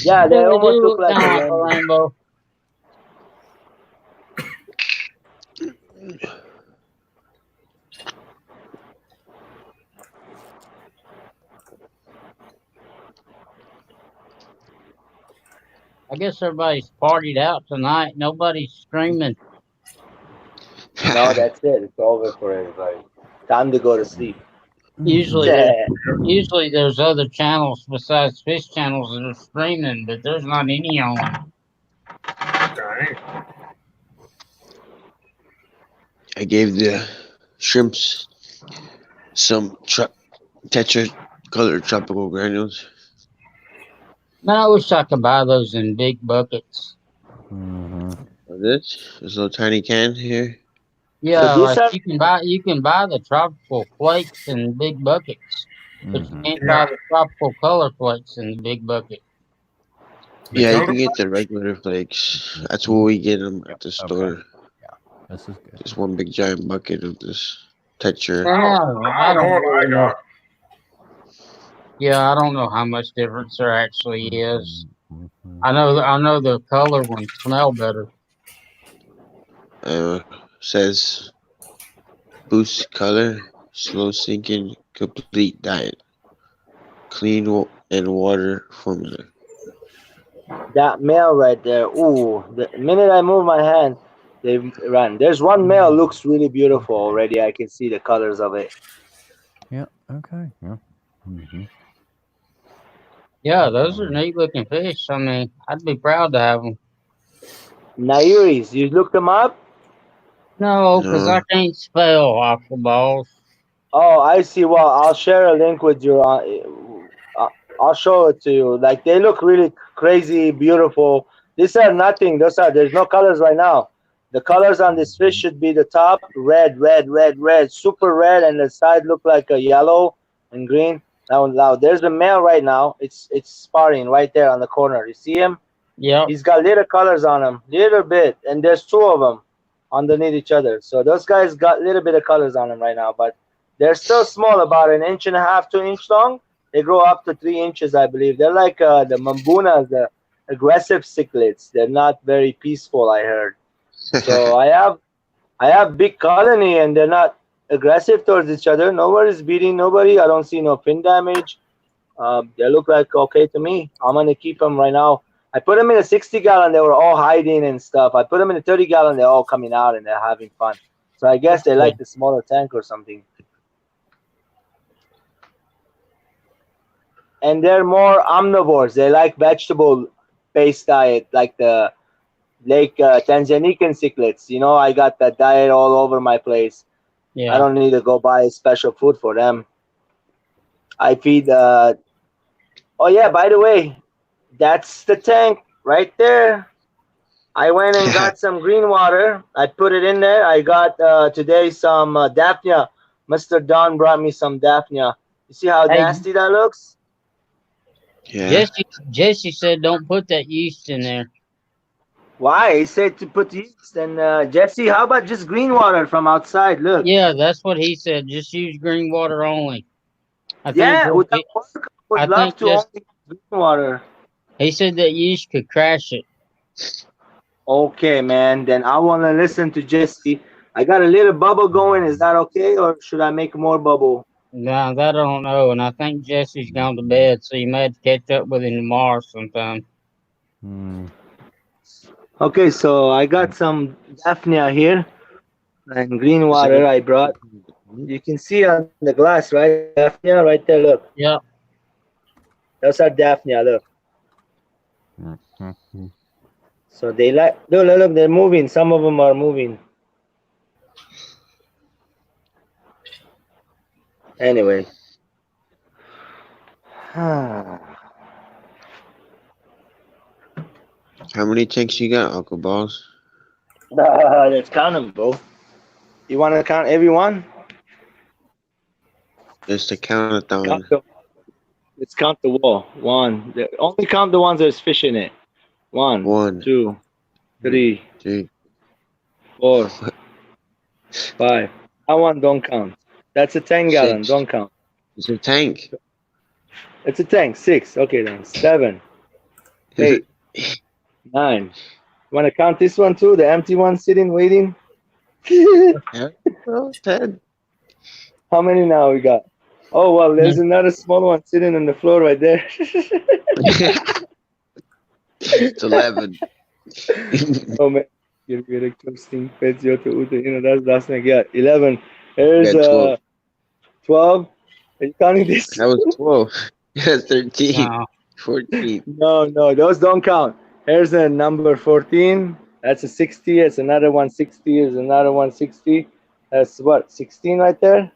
[SPEAKER 8] Yeah, they
[SPEAKER 1] They
[SPEAKER 8] almost
[SPEAKER 1] do
[SPEAKER 8] look like
[SPEAKER 1] kinda
[SPEAKER 8] a
[SPEAKER 1] like a
[SPEAKER 8] rainbow.
[SPEAKER 1] rainbow. I guess everybody's partied out tonight. Nobody's screaming.
[SPEAKER 8] No, that's it. It's over for everybody. Time to go to sleep.
[SPEAKER 1] Usually,
[SPEAKER 8] Yeah.
[SPEAKER 1] usually there's other channels besides fish channels that are streaming, but there's not any on.
[SPEAKER 6] Dang.
[SPEAKER 10] I gave the shrimps some tetra-colored tropical granules.
[SPEAKER 1] Man, I wish I could buy those in big buckets.
[SPEAKER 3] Mm-hmm.
[SPEAKER 10] This little tiny can here.
[SPEAKER 1] Yeah,
[SPEAKER 5] these
[SPEAKER 1] like
[SPEAKER 5] are
[SPEAKER 1] you can buy the tropical flakes in big buckets, but you
[SPEAKER 3] Mm-hmm.
[SPEAKER 1] can't
[SPEAKER 6] Yeah.
[SPEAKER 1] buy the tropical color flakes in the big bucket.
[SPEAKER 6] The
[SPEAKER 10] Yeah, you
[SPEAKER 6] color
[SPEAKER 10] can get the regular flakes. That's where we get them at the store.
[SPEAKER 3] This is good.
[SPEAKER 10] Just one big giant bucket of this texture.
[SPEAKER 1] Yeah,
[SPEAKER 6] I
[SPEAKER 1] I
[SPEAKER 6] don't know
[SPEAKER 1] don't
[SPEAKER 6] what I
[SPEAKER 1] really know.
[SPEAKER 6] got.
[SPEAKER 1] Yeah, I don't know how much difference there actually is.
[SPEAKER 3] Mm-hmm.
[SPEAKER 1] I know the color ones smell better.
[SPEAKER 10] Says boost color, slow sinking, complete diet, clean and water formula.
[SPEAKER 8] That male right there. Ooh, the minute I move my hand, they run. There's one male looks really beautiful already. I can see the colors of it.
[SPEAKER 3] Yeah. Okay. Yeah. Mm-hmm.
[SPEAKER 1] Yeah, those are neat looking fish. I mean, I'd be proud to have them.
[SPEAKER 8] Nairis, you looked them up?
[SPEAKER 1] No, because I
[SPEAKER 10] No.
[SPEAKER 1] can't spell aquaballs.
[SPEAKER 8] Oh, I see. Well, I'll share a link with you. I'll show it to you. Like they look really crazy, beautiful. These are nothing. There's no colors right now. The colors on this fish should be the top red, red, red, red, super red, and the side look like a yellow and green. Now, there's a male right now. It's sparring right there on the corner. You see him?
[SPEAKER 1] Yep.
[SPEAKER 8] He's got little colors on him, little bit, and there's two of them underneath each other. So those guys got a little bit of colors on them right now, but they're still small, about an inch and a half, 2 inch long. They grow up to 3 inches, I believe. They're like the mambunas, the aggressive cichlids. They're not very peaceful, I heard. So I have big colony, and they're not aggressive towards each other. Nobody's beating nobody. I don't see no fin damage. They look like okay to me. I'm gonna keep them right now. I put them in a 60-gallon. They were all hiding and stuff. I put them in a 30-gallon. They're all coming out and they're having fun. So I guess they like the smaller tank or something. And they're more omnivores. They like vegetable-based diet, like the Lake Tanzanican cichlids. You know, I got that diet all over my place.
[SPEAKER 1] Yeah.
[SPEAKER 8] I don't need to go buy special food for them. I feed. Oh yeah, by the way, that's the tank right there. I went and got some green water. I put it in there. I got today some Daphnia. Mr. Don brought me some Daphnia. You see how
[SPEAKER 1] Hey.
[SPEAKER 8] nasty that looks?
[SPEAKER 10] Yeah.
[SPEAKER 1] Jesse said don't put that yeast in there.
[SPEAKER 8] Why? He said to put yeast. And Jesse, how about just green water from outside? Look.
[SPEAKER 1] Yeah, that's what he said. Just use green water only. I
[SPEAKER 8] Yeah,
[SPEAKER 1] think
[SPEAKER 8] with
[SPEAKER 1] Jesse-
[SPEAKER 8] the pork, I would
[SPEAKER 1] I
[SPEAKER 8] love
[SPEAKER 1] think
[SPEAKER 8] to
[SPEAKER 1] just-
[SPEAKER 8] only use green water.
[SPEAKER 1] he said that yeast could crash it.
[SPEAKER 8] Okay, man. Then I want to listen to Jesse. I got a little bubble going. Is that okay, or should I make more bubble?
[SPEAKER 1] No, that I don't know. And I think Jesse's gone to bed, so you may have to catch up with him tomorrow sometime.
[SPEAKER 3] Mm.
[SPEAKER 8] Okay, so I got some Daphnia here and green water I brought. You can see on the glass, right? Daphnia right there, look.
[SPEAKER 1] Yep.
[SPEAKER 8] Those are Daphnia, look.
[SPEAKER 3] Mm-hmm.
[SPEAKER 8] So they like, look, they're moving. Some of them are moving. Anyway.
[SPEAKER 10] How many tanks you got, Uncle Balls?
[SPEAKER 8] Let's count them, bro. You want to count everyone?
[SPEAKER 10] Just to count it down.
[SPEAKER 8] Let's count the wall. One. Only count the ones there's fish in it. 1,
[SPEAKER 10] 1,
[SPEAKER 8] 2, 3,
[SPEAKER 10] 3,
[SPEAKER 8] 4, 5. That one don't count. That's a 10-gallon.
[SPEAKER 10] 6.
[SPEAKER 8] Don't count.
[SPEAKER 10] It's a tank.
[SPEAKER 8] It's a tank. 6. Okay then. 7, 8, 9. You want to count this one too? The empty one sitting waiting.
[SPEAKER 10] Yeah, well, 10.
[SPEAKER 8] How many now we got? Oh well, there's another small one sitting on the floor right there.
[SPEAKER 10] It's 11.
[SPEAKER 8] Oh man, you're very interesting. That's not good. 11. There's
[SPEAKER 10] Yeah,
[SPEAKER 8] 12. Are you counting this?
[SPEAKER 10] That was 12. Yeah, 13.
[SPEAKER 1] Wow.
[SPEAKER 10] 14.
[SPEAKER 8] No, those don't count. Here's a number 14. That's a 60. It's another 160. It's another 160. That's what, 16 right there?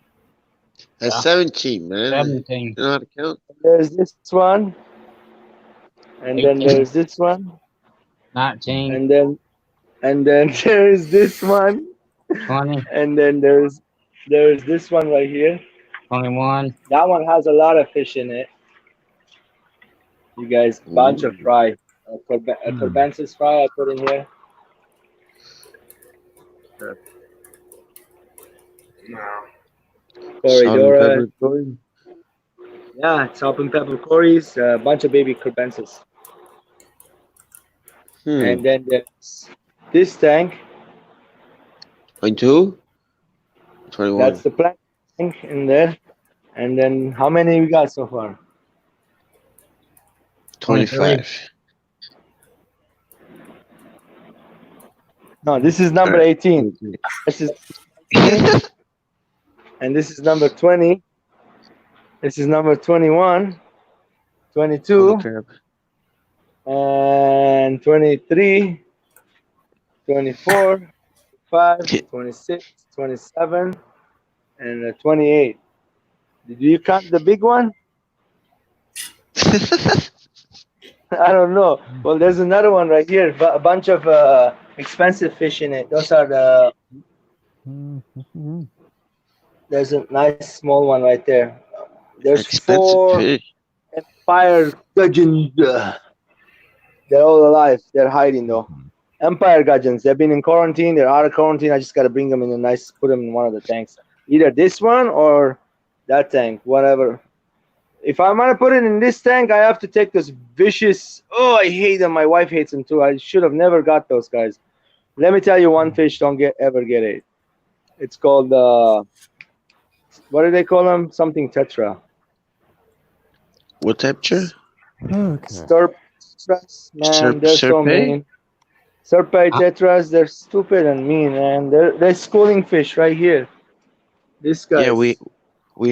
[SPEAKER 10] That's
[SPEAKER 1] Yeah.
[SPEAKER 10] 17, man.
[SPEAKER 1] 17.
[SPEAKER 10] You know how to count?
[SPEAKER 8] There's this one. And then
[SPEAKER 1] 18.
[SPEAKER 8] there's this one.
[SPEAKER 1] 19,
[SPEAKER 8] and then there's this one,
[SPEAKER 1] 20,
[SPEAKER 8] and then there's this one right here.
[SPEAKER 1] 21.
[SPEAKER 8] That one has a lot of fish in it. You guys, bunch of fry. Corbensis fry I put in here.
[SPEAKER 6] No.
[SPEAKER 8] Corridora. Yeah, salt and pepper Corys, a bunch of baby Corbensis. And then there's this tank.
[SPEAKER 10] 22? 21.
[SPEAKER 8] That's the plant tank in there. And then how many we got so far?
[SPEAKER 10] 25.
[SPEAKER 8] No, this is number 18. This is and this is number 20. This is number 21, 22, and 23, 24, 25, 26, 27, and 28. Did you count the big one? I don't know. Well, there's another one right here. A bunch of expensive fish in it. Those are the. There's a nice small one right there. There's
[SPEAKER 10] Expensive
[SPEAKER 8] 4
[SPEAKER 10] fish.
[SPEAKER 8] Empire gudgeons. They're all alive. They're hiding though. Empire gudgeons. They've been in quarantine. They're out of quarantine. I just gotta bring them in a nice. Put them in one of the tanks. Either this one or that tank. Whatever. If I'm gonna put it in this tank, I have to take those vicious. Oh, I hate them. My wife hates them too. I should have never got those guys. Let me tell you, one fish don't ever get it. It's called what do they call them? Something tetra.
[SPEAKER 10] What temperature?
[SPEAKER 8] Tetras, man, they're so
[SPEAKER 10] Serpent?
[SPEAKER 8] mean. Serpent tetras, they're stupid and mean, man. They're schooling fish right here. This guy.
[SPEAKER 10] Yeah, we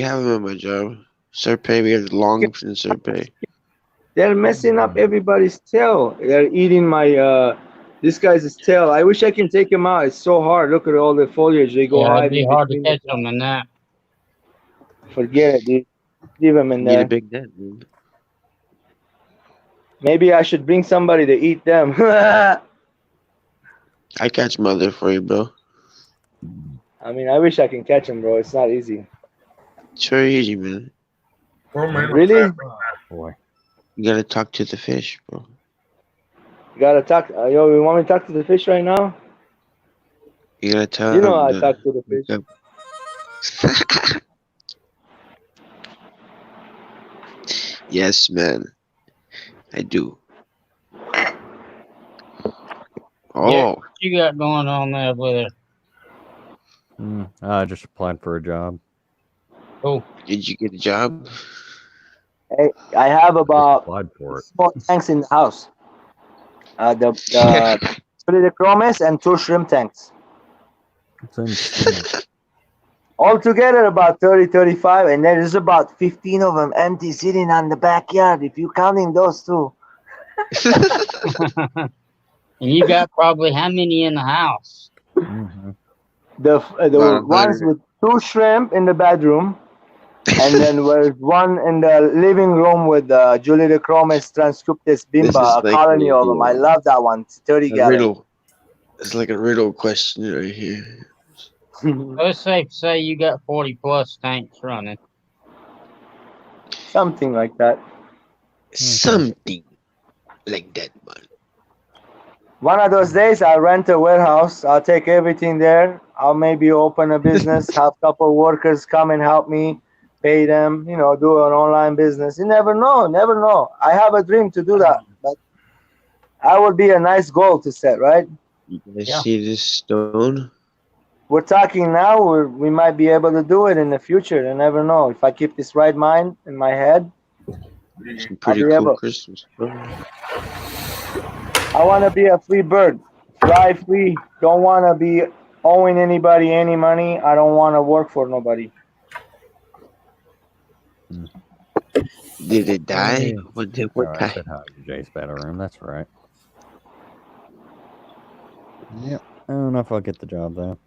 [SPEAKER 10] have them at my job. Serpent, we have long fin serpent.
[SPEAKER 8] They're messing up everybody's tail. They're eating my this guy's tail. I wish I can take him out. It's so hard. Look at all the foliage. They go
[SPEAKER 1] Yeah,
[SPEAKER 8] hide.
[SPEAKER 1] it'd be
[SPEAKER 8] in
[SPEAKER 1] hard to
[SPEAKER 8] between
[SPEAKER 1] catch them in that.
[SPEAKER 8] Forget it, dude. Leave him in
[SPEAKER 10] Need a
[SPEAKER 8] there.
[SPEAKER 10] big net, dude.
[SPEAKER 8] Maybe I should bring somebody to eat them.
[SPEAKER 10] I catch mother for you, bro.
[SPEAKER 8] I mean, I wish I can catch them, bro. It's not easy.
[SPEAKER 10] It's very easy, man.
[SPEAKER 8] Really?
[SPEAKER 3] Boy.
[SPEAKER 10] You gotta talk to the fish, bro.
[SPEAKER 8] You gotta talk. Yo, you want me to talk to the fish right now?
[SPEAKER 10] You gotta tell
[SPEAKER 8] You know
[SPEAKER 10] them
[SPEAKER 8] I talk to the fish.
[SPEAKER 10] Yes, man. I do. Oh,
[SPEAKER 1] Yeah, what you got going on there with it?
[SPEAKER 3] I just applied for a job.
[SPEAKER 1] Oh,
[SPEAKER 10] did you get a job?
[SPEAKER 8] Hey, I have
[SPEAKER 3] I
[SPEAKER 8] about
[SPEAKER 3] applied for it.
[SPEAKER 8] small tanks in the house. The Chromis and 2 shrimp tanks.
[SPEAKER 3] It's insane.
[SPEAKER 8] Altogether about 30, 35, and there's about 15 of them empty sitting on the backyard, if you're counting those two.
[SPEAKER 1] and you got probably how many in the house?
[SPEAKER 3] Mhm.
[SPEAKER 8] The
[SPEAKER 10] Wow,
[SPEAKER 8] ones
[SPEAKER 10] buddy.
[SPEAKER 8] with 2 shrimp in the bedroom, and then there's one in the living room with Julie the Chromis transcriptus
[SPEAKER 10] This is
[SPEAKER 8] bimba, a
[SPEAKER 10] like
[SPEAKER 8] colony of them. I
[SPEAKER 10] a
[SPEAKER 8] love that one. It's 30 gallons.
[SPEAKER 10] riddle. It's like a riddle question right here.
[SPEAKER 1] Let's safe to say you got 40 plus tanks running.
[SPEAKER 8] Something like that.
[SPEAKER 10] Something like that, man.
[SPEAKER 8] One of those days, I'll rent a warehouse. I'll take everything there. I'll maybe open a business, have a couple workers come and help me, pay them, do an online business. You never know, never know. I have a dream to do that, but that would be a nice goal to set, right?
[SPEAKER 10] You guys
[SPEAKER 1] Yeah.
[SPEAKER 10] see this stone?
[SPEAKER 8] We're talking now, we might be able to do it in the future. You never know. If I keep this right mind in my head,
[SPEAKER 10] Some pretty
[SPEAKER 8] be
[SPEAKER 10] cool
[SPEAKER 8] able-
[SPEAKER 10] crystals, bro.
[SPEAKER 8] I want to be a free bird. Fly free. Don't want to be owing anybody any money. I don't want to work for nobody.
[SPEAKER 10] Did it die?
[SPEAKER 3] Yeah.
[SPEAKER 10] What did
[SPEAKER 3] Oh,
[SPEAKER 10] what
[SPEAKER 3] I
[SPEAKER 10] died?
[SPEAKER 3] said hi to Jay's bedroom. That's right. Yep. I don't know if I'll get the job though.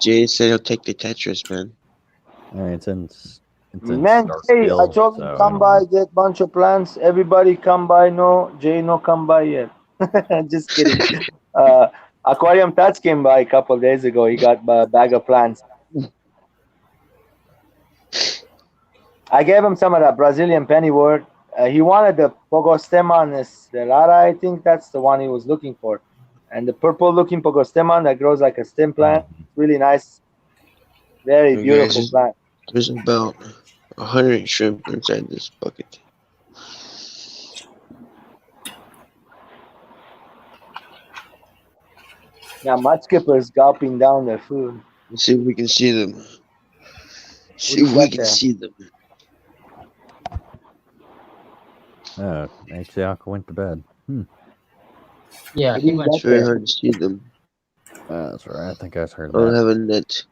[SPEAKER 10] Jay said he'll take the Tetris, man.
[SPEAKER 3] It's in. It's in
[SPEAKER 8] Man, Jay, I
[SPEAKER 3] Starkville,
[SPEAKER 8] told him
[SPEAKER 3] so,
[SPEAKER 8] come by, get bunch of plants. Everybody come by. No, Jay, no come by yet. Just kidding. Aquarium Tats came by a couple of days ago. He got a bag of plants. I gave him some of that Brazilian pennywort. He wanted the Pogostemon stellata. I think that's the one he was looking for. And the purple-looking Pogostemon that grows like a stem plant. Really nice. Very
[SPEAKER 10] Hey,
[SPEAKER 8] beautiful
[SPEAKER 10] guys.
[SPEAKER 8] plant.
[SPEAKER 10] There's about 100 shrimp inside this bucket.
[SPEAKER 8] Now, mudskippers gulping down their food.
[SPEAKER 10] Let's see if we can see them. See
[SPEAKER 8] you
[SPEAKER 10] if we
[SPEAKER 8] got
[SPEAKER 10] can
[SPEAKER 8] there?
[SPEAKER 10] see them.
[SPEAKER 3] Axiaka went to bed.
[SPEAKER 1] Yeah,
[SPEAKER 8] What
[SPEAKER 1] he
[SPEAKER 8] do you
[SPEAKER 1] went
[SPEAKER 10] It's
[SPEAKER 8] got
[SPEAKER 10] very
[SPEAKER 8] there?
[SPEAKER 10] hard to see them.
[SPEAKER 3] That's right. I think I heard
[SPEAKER 10] I don't
[SPEAKER 3] that.
[SPEAKER 10] have a net.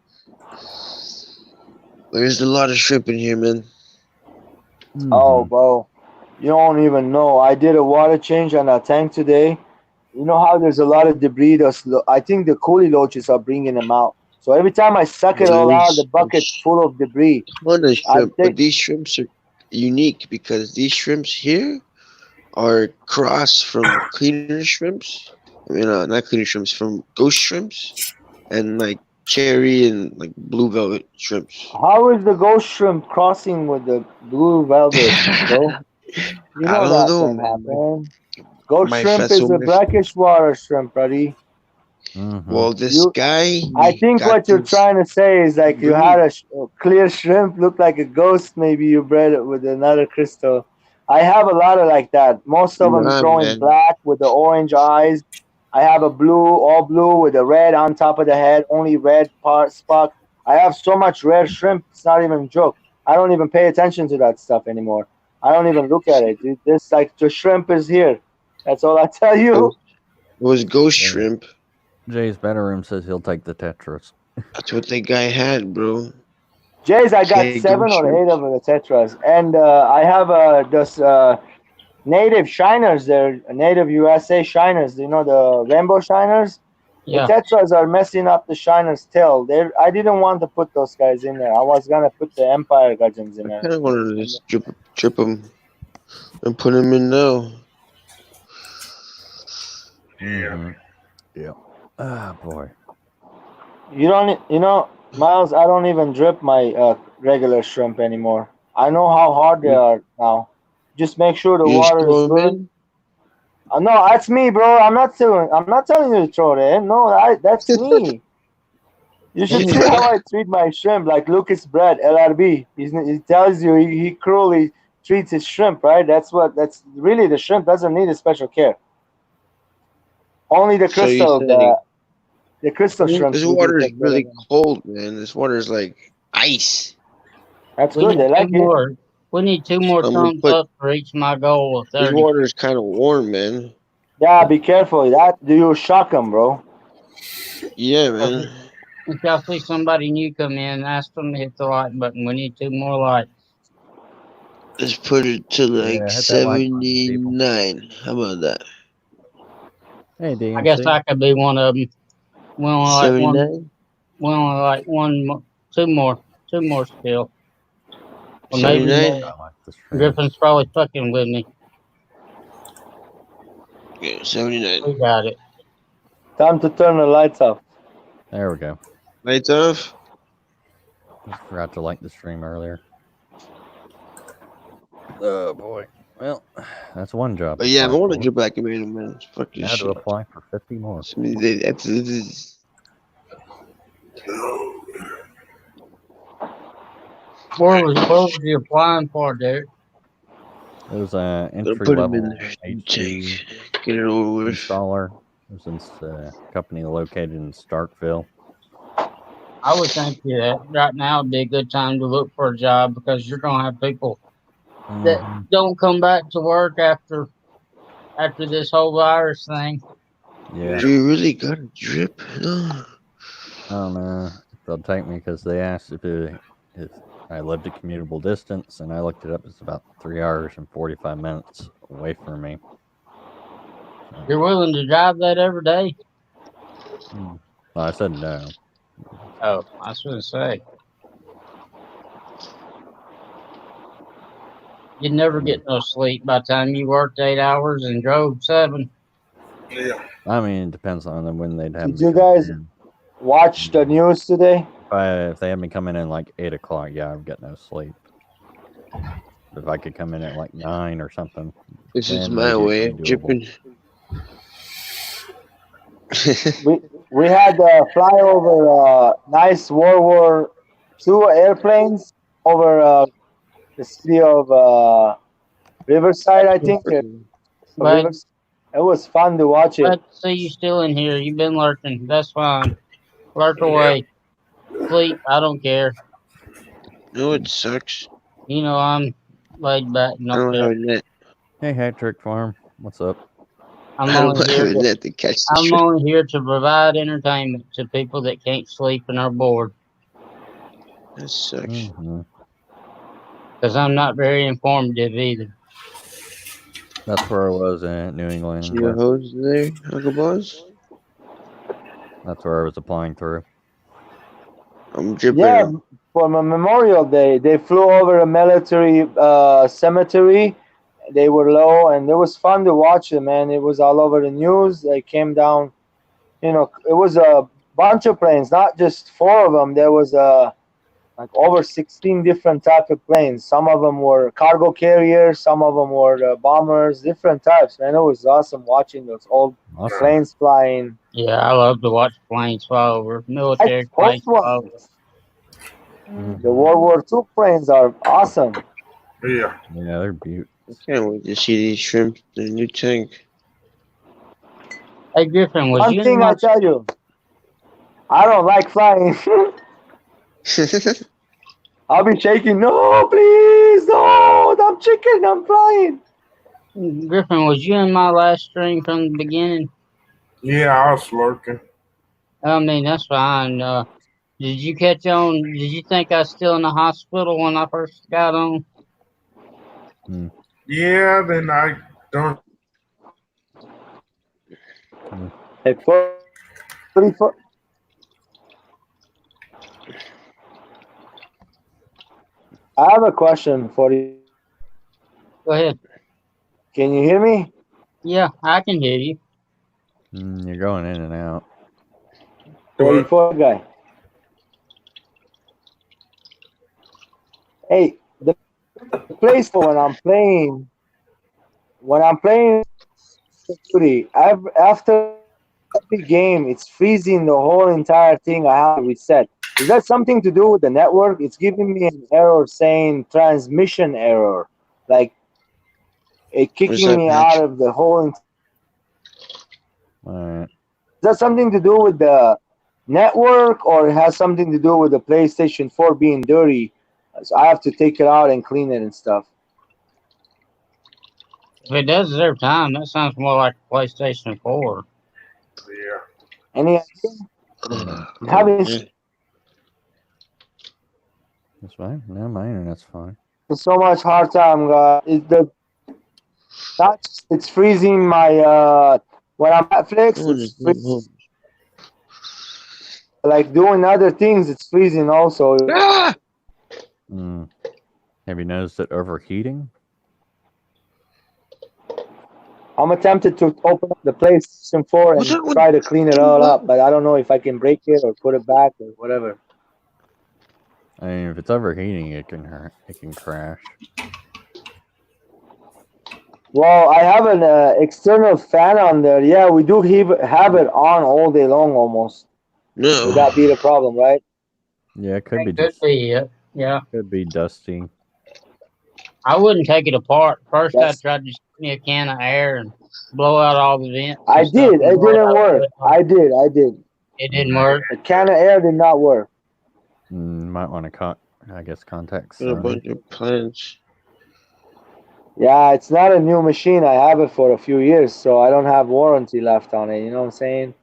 [SPEAKER 10] There's a lot of shrimp in here, man.
[SPEAKER 8] Oh, bro. You don't even know. I did a water change on that tank today. You know how there's a lot of debris. I think the coolie loaches are bringing them out. So every time I suck it all out, the bucket's full of debris.
[SPEAKER 10] Ton of shrimp,
[SPEAKER 8] think-
[SPEAKER 10] but these shrimps are unique because these shrimps here are cross from cleaner shrimps. I mean, not cleaner shrimps, from ghost shrimps, and like cherry and like blue velvet shrimps.
[SPEAKER 8] How is the ghost shrimp crossing with the blue velvet, bro? You
[SPEAKER 10] I
[SPEAKER 8] know
[SPEAKER 10] don't
[SPEAKER 8] that
[SPEAKER 10] know,
[SPEAKER 8] can
[SPEAKER 10] man.
[SPEAKER 8] happen. Ghost
[SPEAKER 10] My
[SPEAKER 8] shrimp is
[SPEAKER 10] vessel
[SPEAKER 8] a
[SPEAKER 10] miss-
[SPEAKER 8] brackish water shrimp, buddy.
[SPEAKER 10] Well, this
[SPEAKER 8] You-
[SPEAKER 10] guy.
[SPEAKER 8] I think
[SPEAKER 10] got
[SPEAKER 8] what you're
[SPEAKER 10] this-
[SPEAKER 8] trying to say is like you had a clear shrimp, looked like a ghost. Maybe you bred it with another crystal. I have a lot of like that. Most of them
[SPEAKER 10] Nah,
[SPEAKER 8] growing
[SPEAKER 10] man.
[SPEAKER 8] black with the orange eyes. I have a blue, all blue with the red on top of the head, only red part spot. I have so much rare shrimp, it's not even a joke. I don't even pay attention to that stuff anymore. I don't even look at it. Dude. This like the shrimp is here. That's all I tell you.
[SPEAKER 10] It was ghost shrimp.
[SPEAKER 3] Jay's bedroom says he'll take the Tetras.
[SPEAKER 10] That's what that guy had, bro.
[SPEAKER 8] Jays, I got
[SPEAKER 10] Okay,
[SPEAKER 8] 7
[SPEAKER 10] ghost
[SPEAKER 8] or
[SPEAKER 10] shrimp.
[SPEAKER 8] 8 of the tetras, and I have this native shiners there, native USA shiners. You know the rainbow shiners.
[SPEAKER 1] Yeah.
[SPEAKER 8] The tetras are messing up the shiners' tail. I didn't want to put those guys in there. I was gonna put the Empire gudgeons in
[SPEAKER 10] I
[SPEAKER 8] there.
[SPEAKER 10] kind of wanted to just trip him and put him in now.
[SPEAKER 3] Yeah. Ah, boy.
[SPEAKER 8] You don't, you know, Miles. I don't even drip my regular shrimp anymore. I know how hard they are now. Just make sure the
[SPEAKER 10] You just
[SPEAKER 8] water
[SPEAKER 10] throw
[SPEAKER 8] is
[SPEAKER 10] 'em
[SPEAKER 8] good.
[SPEAKER 10] in?
[SPEAKER 8] No, that's me, bro. I'm not telling you to throw it in. No, that's me. You should see how I treat my shrimp, like Lucas Bread, LRB. He tells you he cruelly treats his shrimp, right? That's really the shrimp doesn't need a special care. Only the
[SPEAKER 10] So you
[SPEAKER 8] crystal,
[SPEAKER 10] saying-
[SPEAKER 8] the crystal shrimp.
[SPEAKER 10] This water is really cold, man. This water is like ice.
[SPEAKER 8] That's
[SPEAKER 1] We
[SPEAKER 8] good.
[SPEAKER 1] need
[SPEAKER 8] They like
[SPEAKER 1] two
[SPEAKER 8] it.
[SPEAKER 1] more. We need 2 more
[SPEAKER 10] I'm gonna
[SPEAKER 1] thumbs
[SPEAKER 10] put-
[SPEAKER 1] up to reach my goal of
[SPEAKER 10] This
[SPEAKER 1] 30.
[SPEAKER 10] water is kind of warm, man.
[SPEAKER 8] Yeah, be careful. Do you shock them, bro?
[SPEAKER 10] Yeah, man.
[SPEAKER 1] If y'all see somebody new come in, ask them to hit the like button. We need 2 more likes.
[SPEAKER 10] Let's put it to like
[SPEAKER 3] hit that like button, people.
[SPEAKER 10] 79. How about that?
[SPEAKER 3] Hey, DMC.
[SPEAKER 1] I guess I could be one of them. We only like
[SPEAKER 10] 79?
[SPEAKER 1] one more, 2 more, 2 more still. Or maybe
[SPEAKER 10] 79?
[SPEAKER 1] more. Griffin's probably fucking with me.
[SPEAKER 10] Yeah, 79.
[SPEAKER 1] We got it.
[SPEAKER 8] Time to turn the lights off.
[SPEAKER 3] There we go.
[SPEAKER 10] Lights off?
[SPEAKER 3] I forgot to like the stream earlier. Oh, boy. Well, that's one job.
[SPEAKER 10] But yeah, I
[SPEAKER 3] applied
[SPEAKER 10] want to
[SPEAKER 3] for.
[SPEAKER 10] get back and man, man. Fuck
[SPEAKER 3] You
[SPEAKER 10] this
[SPEAKER 3] had to
[SPEAKER 10] shit.
[SPEAKER 3] apply for 50 more.
[SPEAKER 10] That's
[SPEAKER 1] What was you applying for, Derek?
[SPEAKER 3] It was an
[SPEAKER 10] Gonna
[SPEAKER 3] entry
[SPEAKER 10] put him
[SPEAKER 3] level
[SPEAKER 10] in there.
[SPEAKER 3] HV
[SPEAKER 10] Get it over with.
[SPEAKER 3] installer. It was in a company located in Starkville.
[SPEAKER 1] I would think that right now would be a good time to look for a job because you're gonna have people that don't come back to work after this whole virus thing.
[SPEAKER 3] Yeah.
[SPEAKER 10] Do you really got a drip? No.
[SPEAKER 3] I don't know if they'll take me because they asked if I lived a commutable distance, and I looked it up. It's about 3 hours and 45 minutes away from me.
[SPEAKER 1] You're willing to drive that every day?
[SPEAKER 3] Well, I said no.
[SPEAKER 1] Oh, I was gonna say. You'd never get no sleep by the time you worked 8 hours and drove 7.
[SPEAKER 6] Yeah.
[SPEAKER 3] I mean, it depends on them when they'd have
[SPEAKER 8] Did
[SPEAKER 3] me
[SPEAKER 8] you
[SPEAKER 3] come
[SPEAKER 8] guys
[SPEAKER 3] in.
[SPEAKER 8] watch the news today?
[SPEAKER 3] If they had me coming in like 8 o'clock, yeah, I've got no sleep. If I could come in at like 9 or something,
[SPEAKER 10] This is
[SPEAKER 3] then
[SPEAKER 10] my
[SPEAKER 3] maybe it
[SPEAKER 10] way
[SPEAKER 3] could
[SPEAKER 10] of
[SPEAKER 3] be doable.
[SPEAKER 10] dripping.
[SPEAKER 8] We had fly over nice World War II airplanes over the city of Riverside, I think.
[SPEAKER 1] But
[SPEAKER 8] Rivers. It was fun to watch it.
[SPEAKER 1] glad to see you still in here. You've been lurking. That's fine. Lurk
[SPEAKER 6] Yeah.
[SPEAKER 1] away. Sleep. I don't care.
[SPEAKER 10] No, it sucks.
[SPEAKER 1] You know I'm laid back and
[SPEAKER 10] I
[SPEAKER 1] don't
[SPEAKER 10] don't have
[SPEAKER 1] care.
[SPEAKER 10] a net.
[SPEAKER 3] Hey, Hat Trick Farm, what's up?
[SPEAKER 1] I'm
[SPEAKER 10] I don't
[SPEAKER 1] only
[SPEAKER 10] have
[SPEAKER 1] here
[SPEAKER 10] a
[SPEAKER 1] to
[SPEAKER 10] net to catch the
[SPEAKER 1] I'm
[SPEAKER 10] shrimp.
[SPEAKER 1] only here to provide entertainment to people that can't sleep and are bored.
[SPEAKER 10] That sucks.
[SPEAKER 3] Mm-hmm.
[SPEAKER 1] Because I'm not very informative either.
[SPEAKER 3] That's where I was in New England.
[SPEAKER 10] See your hose there, Uncle Boss?
[SPEAKER 3] That's where I was applying through.
[SPEAKER 10] I'm dripping.
[SPEAKER 8] Yeah, for Memorial Day, they flew over a military cemetery. They were low, and it was fun to watch them, man. It was all over the news. They came down, you know, it was a bunch of planes, not just 4 of them. There was like over 16 different type of planes. Some of them were cargo carriers, some of them were bombers, different types, man. It was awesome watching those old
[SPEAKER 3] Awesome.
[SPEAKER 8] planes flying.
[SPEAKER 1] Yeah, I love to watch planes fly over. Military
[SPEAKER 8] Nice
[SPEAKER 1] planes
[SPEAKER 8] first
[SPEAKER 1] fly
[SPEAKER 8] one.
[SPEAKER 1] over.
[SPEAKER 8] The World War II planes are awesome.
[SPEAKER 6] Yeah.
[SPEAKER 3] Yeah, they're beautiful.
[SPEAKER 10] I can't wait to see these shrimp in the new tank.
[SPEAKER 1] Hey Griffin, was
[SPEAKER 8] One
[SPEAKER 1] you in
[SPEAKER 8] thing
[SPEAKER 1] my
[SPEAKER 8] I tell you, I don't like flying. I'll be shaking. No, please, no, I'm chicken. I'm flying.
[SPEAKER 1] Griffin, was you in my last stream from the beginning?
[SPEAKER 6] Yeah, I was lurking.
[SPEAKER 1] I mean, that's fine. Did you catch on? Did you think I was still in the hospital when I first got on?
[SPEAKER 6] Yeah, then I don't.
[SPEAKER 8] Hey, 44. I have a question for you.
[SPEAKER 1] Go ahead.
[SPEAKER 8] Can you hear me?
[SPEAKER 1] Yeah, I can hear you.
[SPEAKER 3] You're going in and out.
[SPEAKER 8] 44 guy. Hey, the place for when I'm playing Duty, after every game, it's freezing the whole entire thing. I have to reset. Is that something to do with the network? It's giving me an error saying transmission error, like it kicking
[SPEAKER 10] that,
[SPEAKER 8] me
[SPEAKER 10] Patch?
[SPEAKER 8] out of the whole.
[SPEAKER 3] Alright.
[SPEAKER 8] Is that something to do with the network, or it has something to do with the PlayStation 4 being dirty? So I have to take it out and clean it and stuff.
[SPEAKER 1] If it does it every time, that sounds more like a PlayStation 4.
[SPEAKER 6] Yeah.
[SPEAKER 8] Any idea? I'm having
[SPEAKER 3] That's fine. No, my internet's fine.
[SPEAKER 8] so much hard time, guys. It's freezing my when I'm at Netflix. It's freezing. Like doing other things, it's freezing also.
[SPEAKER 3] Have you noticed it overheating?
[SPEAKER 8] I'm tempted to open up the PlayStation 4 and try to clean it all up, but I don't know if I can break it or put it back or whatever.
[SPEAKER 3] I mean, if it's overheating, it can hurt. It can crash.
[SPEAKER 8] Well, I have an external fan on there. Yeah, we do have it on all day long almost.
[SPEAKER 10] No.
[SPEAKER 8] Would that be the problem, right?
[SPEAKER 3] Yeah, it could be.
[SPEAKER 1] It could be it. Yeah.
[SPEAKER 3] Could be dusty.
[SPEAKER 1] I wouldn't take it apart. First,
[SPEAKER 8] Yes.
[SPEAKER 1] I tried to get me a can of air and blow out all the vents.
[SPEAKER 8] I
[SPEAKER 1] and stuff
[SPEAKER 8] did.
[SPEAKER 1] and
[SPEAKER 8] It
[SPEAKER 1] blow
[SPEAKER 8] didn't
[SPEAKER 1] out
[SPEAKER 8] work. I did.
[SPEAKER 1] It didn't work.
[SPEAKER 8] The can of air did not work.
[SPEAKER 3] Might want to contact
[SPEAKER 10] Got a
[SPEAKER 3] Sony.
[SPEAKER 10] bunch of plans.
[SPEAKER 8] Yeah, it's not a new machine. I have it for a few years, so I don't have warranty left on it. You know what I'm saying?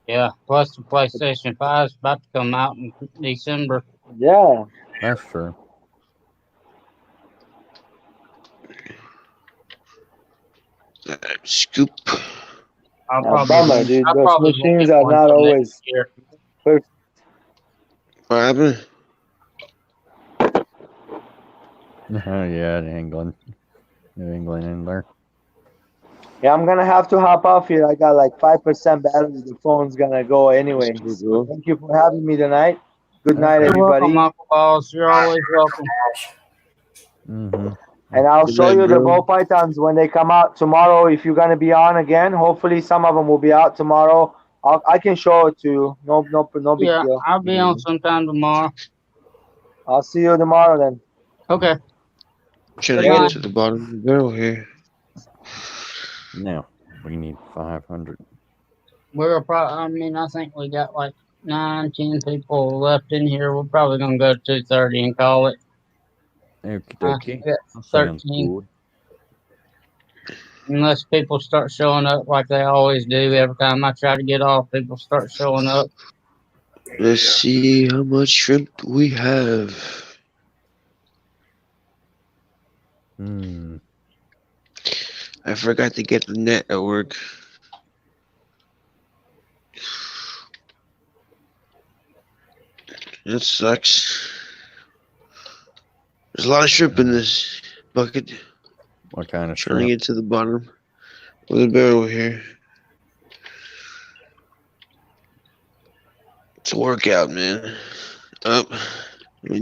[SPEAKER 1] Yeah. Plus, the PlayStation 5 is about to come out in December.
[SPEAKER 8] Yeah.
[SPEAKER 3] That's true.
[SPEAKER 10] Scoop.
[SPEAKER 8] Bummer, dude.
[SPEAKER 1] I'll
[SPEAKER 8] Those
[SPEAKER 1] probably
[SPEAKER 8] machines
[SPEAKER 1] get
[SPEAKER 8] are
[SPEAKER 1] one
[SPEAKER 8] not
[SPEAKER 1] till next
[SPEAKER 8] always
[SPEAKER 1] year.
[SPEAKER 8] perfect.
[SPEAKER 10] What happened?
[SPEAKER 3] Oh yeah, New England in there.
[SPEAKER 8] Yeah, I'm gonna have to hop off here. I got like 5% battery. The phone's gonna go anyway.
[SPEAKER 10] That's cool, bro.
[SPEAKER 8] Thank you for having me tonight. Good night,
[SPEAKER 1] You're welcome,
[SPEAKER 8] everybody.
[SPEAKER 1] Uncle Boss. You're always welcome.
[SPEAKER 3] Mm-hmm.
[SPEAKER 8] And I'll
[SPEAKER 10] Good
[SPEAKER 8] show
[SPEAKER 10] night,
[SPEAKER 8] you the
[SPEAKER 10] bro.
[SPEAKER 8] bull pythons when they come out tomorrow. If you're gonna be on again, hopefully some of them will be out tomorrow. I can show it to you. No big
[SPEAKER 1] Yeah,
[SPEAKER 8] deal.
[SPEAKER 1] I'll be on sometime tomorrow.
[SPEAKER 8] I'll see you tomorrow then.
[SPEAKER 1] Okay.
[SPEAKER 10] Trying to
[SPEAKER 1] Good
[SPEAKER 10] get
[SPEAKER 1] night.
[SPEAKER 10] to the bottom of the barrel here.
[SPEAKER 3] Now we need 500.
[SPEAKER 1] We're probably, I mean, I think we got like 9, 10 people left in here. We're probably gonna go to 2:30 and call it.
[SPEAKER 3] Okie
[SPEAKER 1] We
[SPEAKER 3] dokie.
[SPEAKER 1] got
[SPEAKER 3] That sounds
[SPEAKER 1] 13.
[SPEAKER 3] good.
[SPEAKER 1] Unless people start showing up like they always do. Every time I try to get off, people start showing up.
[SPEAKER 10] Let's see how much shrimp we have.
[SPEAKER 3] Hmm.
[SPEAKER 10] I forgot to get the net at work. That sucks. There's a lot of shrimp in this bucket.
[SPEAKER 3] What kind of
[SPEAKER 10] Trying to
[SPEAKER 3] shrimp?
[SPEAKER 10] get to the bottom of the barrel here. It's a workout, man. Up,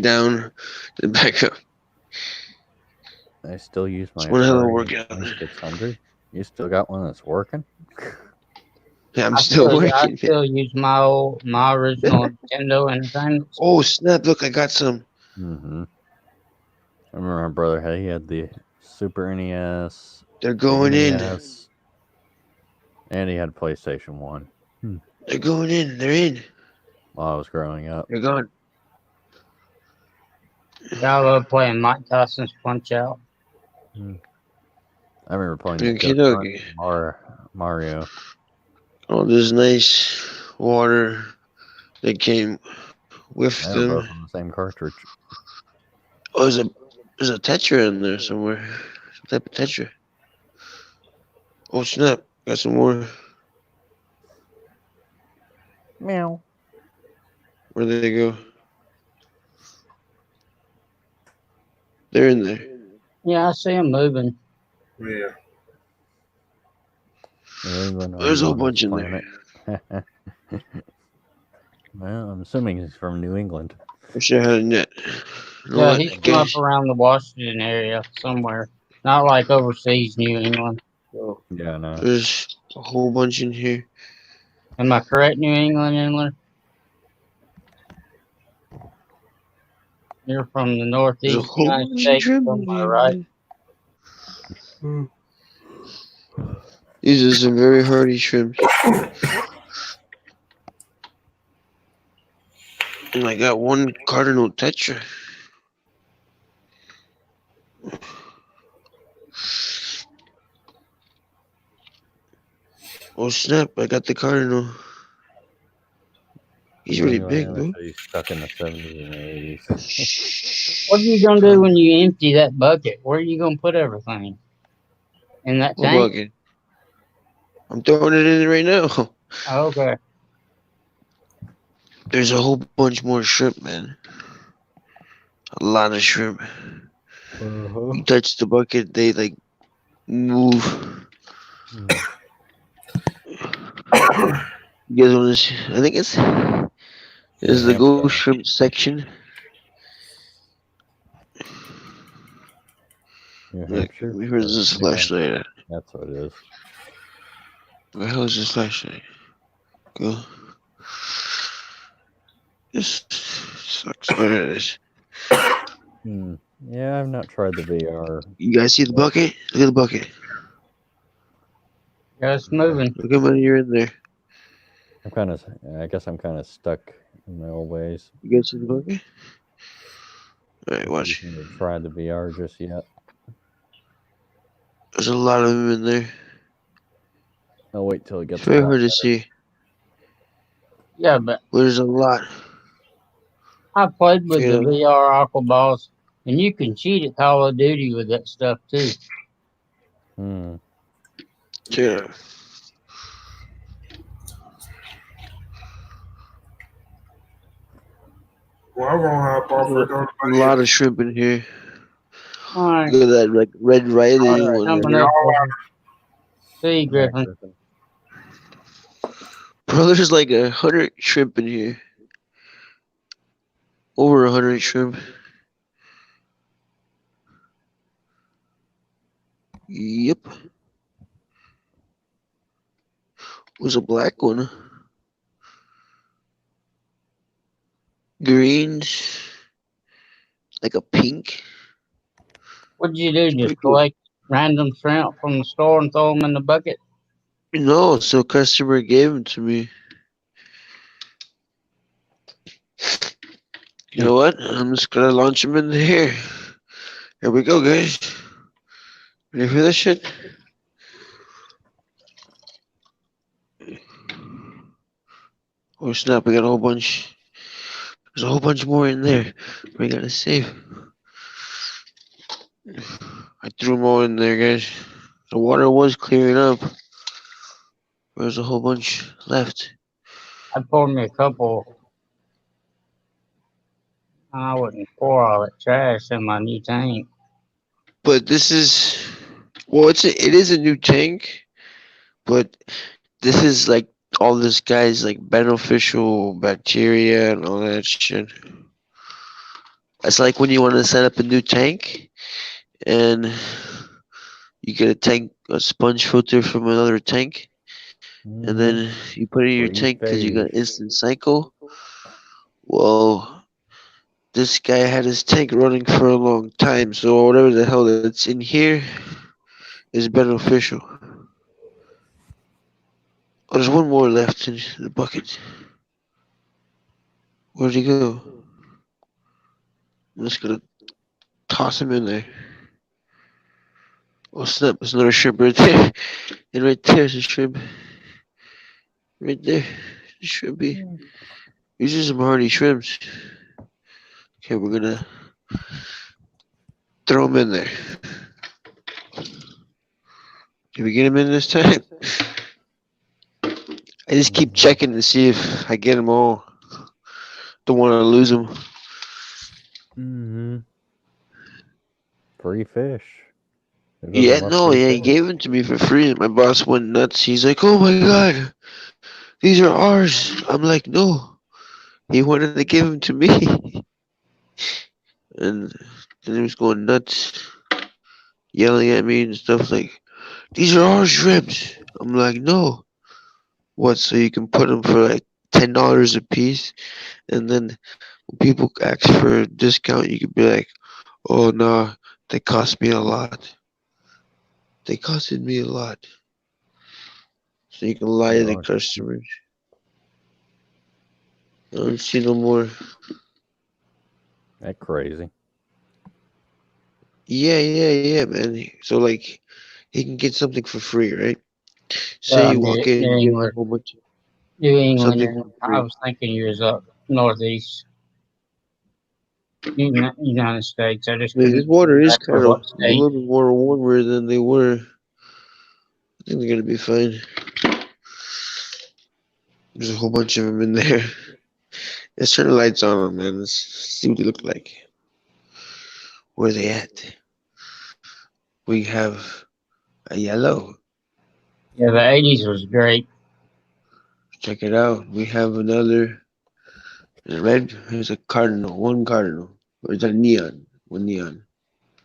[SPEAKER 10] down, then back up.
[SPEAKER 3] I still use my
[SPEAKER 10] It's one hell of a
[SPEAKER 3] Atari
[SPEAKER 10] workout.
[SPEAKER 3] 2600. You still got one that's working?
[SPEAKER 10] Yeah, I'm
[SPEAKER 1] I
[SPEAKER 10] still
[SPEAKER 1] I
[SPEAKER 10] working.
[SPEAKER 1] still use my original Nintendo Entertainment.
[SPEAKER 10] Oh snap! Look, I got some.
[SPEAKER 3] Mm-hmm. I remember my brother he had the Super NES.
[SPEAKER 10] They're going in.
[SPEAKER 3] NES, and he had PlayStation 1
[SPEAKER 10] They're going in. They're in.
[SPEAKER 3] while I was growing up.
[SPEAKER 10] They're gone.
[SPEAKER 1] I love playing Mike Tyson's Punch Out.
[SPEAKER 3] I remember playing
[SPEAKER 10] Okie
[SPEAKER 3] Duck
[SPEAKER 10] dokie.
[SPEAKER 3] Hunt Mario.
[SPEAKER 10] Oh, there's nice water that came with
[SPEAKER 3] They were both
[SPEAKER 10] them.
[SPEAKER 3] on the same cartridge.
[SPEAKER 10] Oh, there's a Tetra in there somewhere. Some type of Tetra. Oh snap! Got some more.
[SPEAKER 3] Meow.
[SPEAKER 10] Where did they go? They're in there.
[SPEAKER 1] Yeah, I see them moving.
[SPEAKER 6] Yeah.
[SPEAKER 3] New England, are
[SPEAKER 10] There's a
[SPEAKER 3] you
[SPEAKER 10] whole
[SPEAKER 3] on
[SPEAKER 10] bunch
[SPEAKER 3] this
[SPEAKER 10] in there.
[SPEAKER 3] planet? Well, I'm assuming he's from New England.
[SPEAKER 10] Wish I had a net. You know
[SPEAKER 1] Yeah,
[SPEAKER 10] what,
[SPEAKER 1] he's from up
[SPEAKER 10] guys?
[SPEAKER 1] around the Washington area somewhere. Not like overseas New England.
[SPEAKER 10] Oh,
[SPEAKER 3] Yeah, no.
[SPEAKER 10] there's a whole bunch in here.
[SPEAKER 1] Am I correct, New England Engler? You're from the
[SPEAKER 10] There's a
[SPEAKER 1] Northeast
[SPEAKER 10] whole
[SPEAKER 1] United
[SPEAKER 10] bunch of
[SPEAKER 1] States,
[SPEAKER 10] shrimp
[SPEAKER 1] am
[SPEAKER 10] in
[SPEAKER 1] I
[SPEAKER 10] here,
[SPEAKER 1] right?
[SPEAKER 10] man. These are some very hardy shrimps. And I got one Cardinal Tetra. Oh snap, I got the Cardinal. He's really big, bro.
[SPEAKER 3] He's stuck in the 70s and 80s.
[SPEAKER 1] What are you gonna do when you empty that bucket? Where are you gonna put everything? In that
[SPEAKER 10] What
[SPEAKER 1] tank?
[SPEAKER 10] bucket? I'm throwing it in right now.
[SPEAKER 1] Oh, okay.
[SPEAKER 10] There's a whole bunch more shrimp, man. A lot of shrimp. You touch the bucket, they like move. You guys want to see? I think it's the ghost shrimp section.
[SPEAKER 3] New
[SPEAKER 10] Look,
[SPEAKER 3] Hampshire.
[SPEAKER 10] where's this flashlight at?
[SPEAKER 3] That's what it is.
[SPEAKER 10] Where the hell is this flashlight? Go. This sucks. Oh, there it is.
[SPEAKER 3] Yeah, I've not tried the VR.
[SPEAKER 10] You guys see the bucket? Look at the bucket.
[SPEAKER 1] Yeah, it's moving.
[SPEAKER 10] Look how many are in there.
[SPEAKER 3] I guess I'm kind of stuck in my old ways.
[SPEAKER 10] You guys see the bucket? Alright, watch.
[SPEAKER 3] I haven't tried the VR just yet.
[SPEAKER 10] There's a lot of them in there.
[SPEAKER 3] I'll wait till it gets
[SPEAKER 10] It's very
[SPEAKER 3] a lot
[SPEAKER 10] hard to
[SPEAKER 3] better.
[SPEAKER 10] see.
[SPEAKER 1] Yeah, but
[SPEAKER 10] There's a lot.
[SPEAKER 1] I played with
[SPEAKER 10] Yeah.
[SPEAKER 1] the VR Aqua Balls, and you can cheat at Call of Duty with that stuff too.
[SPEAKER 10] Yeah.
[SPEAKER 6] Well, I'm gonna hop off and go to
[SPEAKER 10] A
[SPEAKER 6] bed.
[SPEAKER 10] lot of shrimp in here.
[SPEAKER 1] All right.
[SPEAKER 10] Look at that, like Red Riley
[SPEAKER 1] All right,
[SPEAKER 10] one.
[SPEAKER 1] coming
[SPEAKER 10] Right
[SPEAKER 1] up.
[SPEAKER 10] there.
[SPEAKER 1] See you, Griffin.
[SPEAKER 3] Griffin.
[SPEAKER 10] Bro, there's like 100 shrimp in here. Over 100 shrimp. Yep. Was a black one. Greens. Like a pink.
[SPEAKER 1] What'd you do?
[SPEAKER 10] It's pretty
[SPEAKER 1] Just
[SPEAKER 10] cool.
[SPEAKER 1] collect random shrimp from the store and throw them in the bucket?
[SPEAKER 10] No, so customer gave them to me. You know what? I'm just gonna launch them in the air. Here we go, guys. Ready for this shit? Oh snap, we got a whole bunch. There's a whole bunch more in there. We gotta save. I threw them all in there, guys. The water was clearing up. There's a whole bunch left.
[SPEAKER 1] I poured me a couple. I wouldn't pour all that trash in my new tank.
[SPEAKER 10] But this is, well, it is a new tank, but this is like all this guy's like beneficial bacteria and all that shit. It's like when you want to set up a new tank and you get a sponge filter from another tank, and then you put it in your
[SPEAKER 3] Free
[SPEAKER 10] tank because you got
[SPEAKER 3] phase.
[SPEAKER 10] instant cycle. Well, this guy had his tank running for a long time, so whatever the hell that's in here is beneficial. Oh, there's one more left in the bucket. Where'd he go? I'm just gonna toss him in there. Oh snap, there's another shrimp right there. And right there's a shrimp. Right there. Shrimpy. These are some hardy shrimps. Okay, we're gonna throw them in there. Did we get them in this time? I just keep checking to see if I get them all. Don't want to lose them.
[SPEAKER 3] Mm-hmm. Free fish. It doesn't
[SPEAKER 10] Yeah,
[SPEAKER 3] look
[SPEAKER 10] no,
[SPEAKER 3] free
[SPEAKER 10] yeah, he
[SPEAKER 3] fish.
[SPEAKER 10] gave them to me for free. My boss went nuts. He's like, "Oh my god, these are ours." I'm like, "No." He wanted to give them to me. And then he was going nuts, yelling at me and stuff like, "These are our shrimps." I'm like, "No." What, so you can put them for like $10 a piece? And then when people ask for a discount, you could be like, "Oh, no, they cost me a lot. They costed me a lot." So you can lie to the
[SPEAKER 3] Right.
[SPEAKER 10] customers. I don't see no more.
[SPEAKER 3] That crazy.
[SPEAKER 10] Yeah, man. So like, he can get something for free, right? Say
[SPEAKER 1] Well,
[SPEAKER 10] you walk in and
[SPEAKER 1] New
[SPEAKER 10] get a
[SPEAKER 1] England,
[SPEAKER 10] whole bunch of
[SPEAKER 1] New England.
[SPEAKER 10] something for
[SPEAKER 1] I
[SPEAKER 10] free.
[SPEAKER 1] was thinking you was up northeast, United States. I just
[SPEAKER 10] Yeah, this
[SPEAKER 1] couldn't
[SPEAKER 10] water is
[SPEAKER 1] remember
[SPEAKER 10] kind of
[SPEAKER 1] what
[SPEAKER 10] a
[SPEAKER 1] state.
[SPEAKER 10] little bit more warmer than they were. I think they're gonna be fine. There's a whole bunch of them in there. Let's turn the lights on, man. Let's see what they look like. Where are they at? We have a yellow.
[SPEAKER 1] Yeah, the 80s was great.
[SPEAKER 10] Check it out. We have another red. There's a cardinal. One cardinal. Or is that neon? One neon.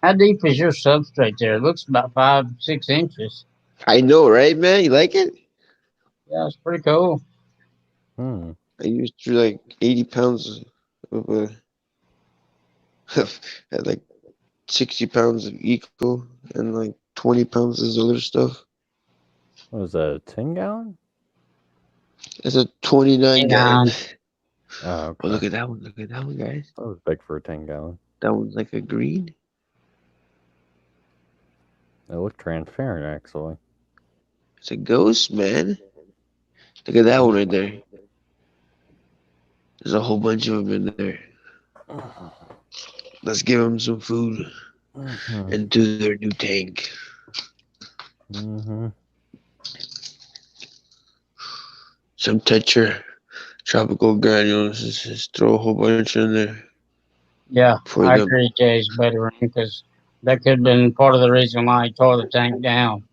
[SPEAKER 1] How deep is your substrate there? It looks about 5-6 inches.
[SPEAKER 10] I know, right, man? You like it?
[SPEAKER 1] Yeah, it's pretty cool.
[SPEAKER 3] Hmm.
[SPEAKER 10] I used to like 80 pounds of at like 60 pounds of eco and like 20 pounds of other stuff.
[SPEAKER 3] What was that, a 10 gallon?
[SPEAKER 10] It's a 29 gallon.
[SPEAKER 3] Oh, okay.
[SPEAKER 10] Oh, look at that one. Look at that one, guys.
[SPEAKER 3] That was big for a 10 gallon.
[SPEAKER 10] That one's like a green.
[SPEAKER 3] It looked transparent, actually.
[SPEAKER 10] It's a ghost, man. Look at that one right there. There's a whole bunch of them in there. Let's give them some food into their new tank.
[SPEAKER 3] Mm-hmm.
[SPEAKER 10] Some Tetra tropical granules. Just throw a whole bunch in there.
[SPEAKER 1] Yeah,
[SPEAKER 10] For
[SPEAKER 1] I
[SPEAKER 10] them.
[SPEAKER 1] agree, Jay's better because that could have been part of the reason why he tore the tank down.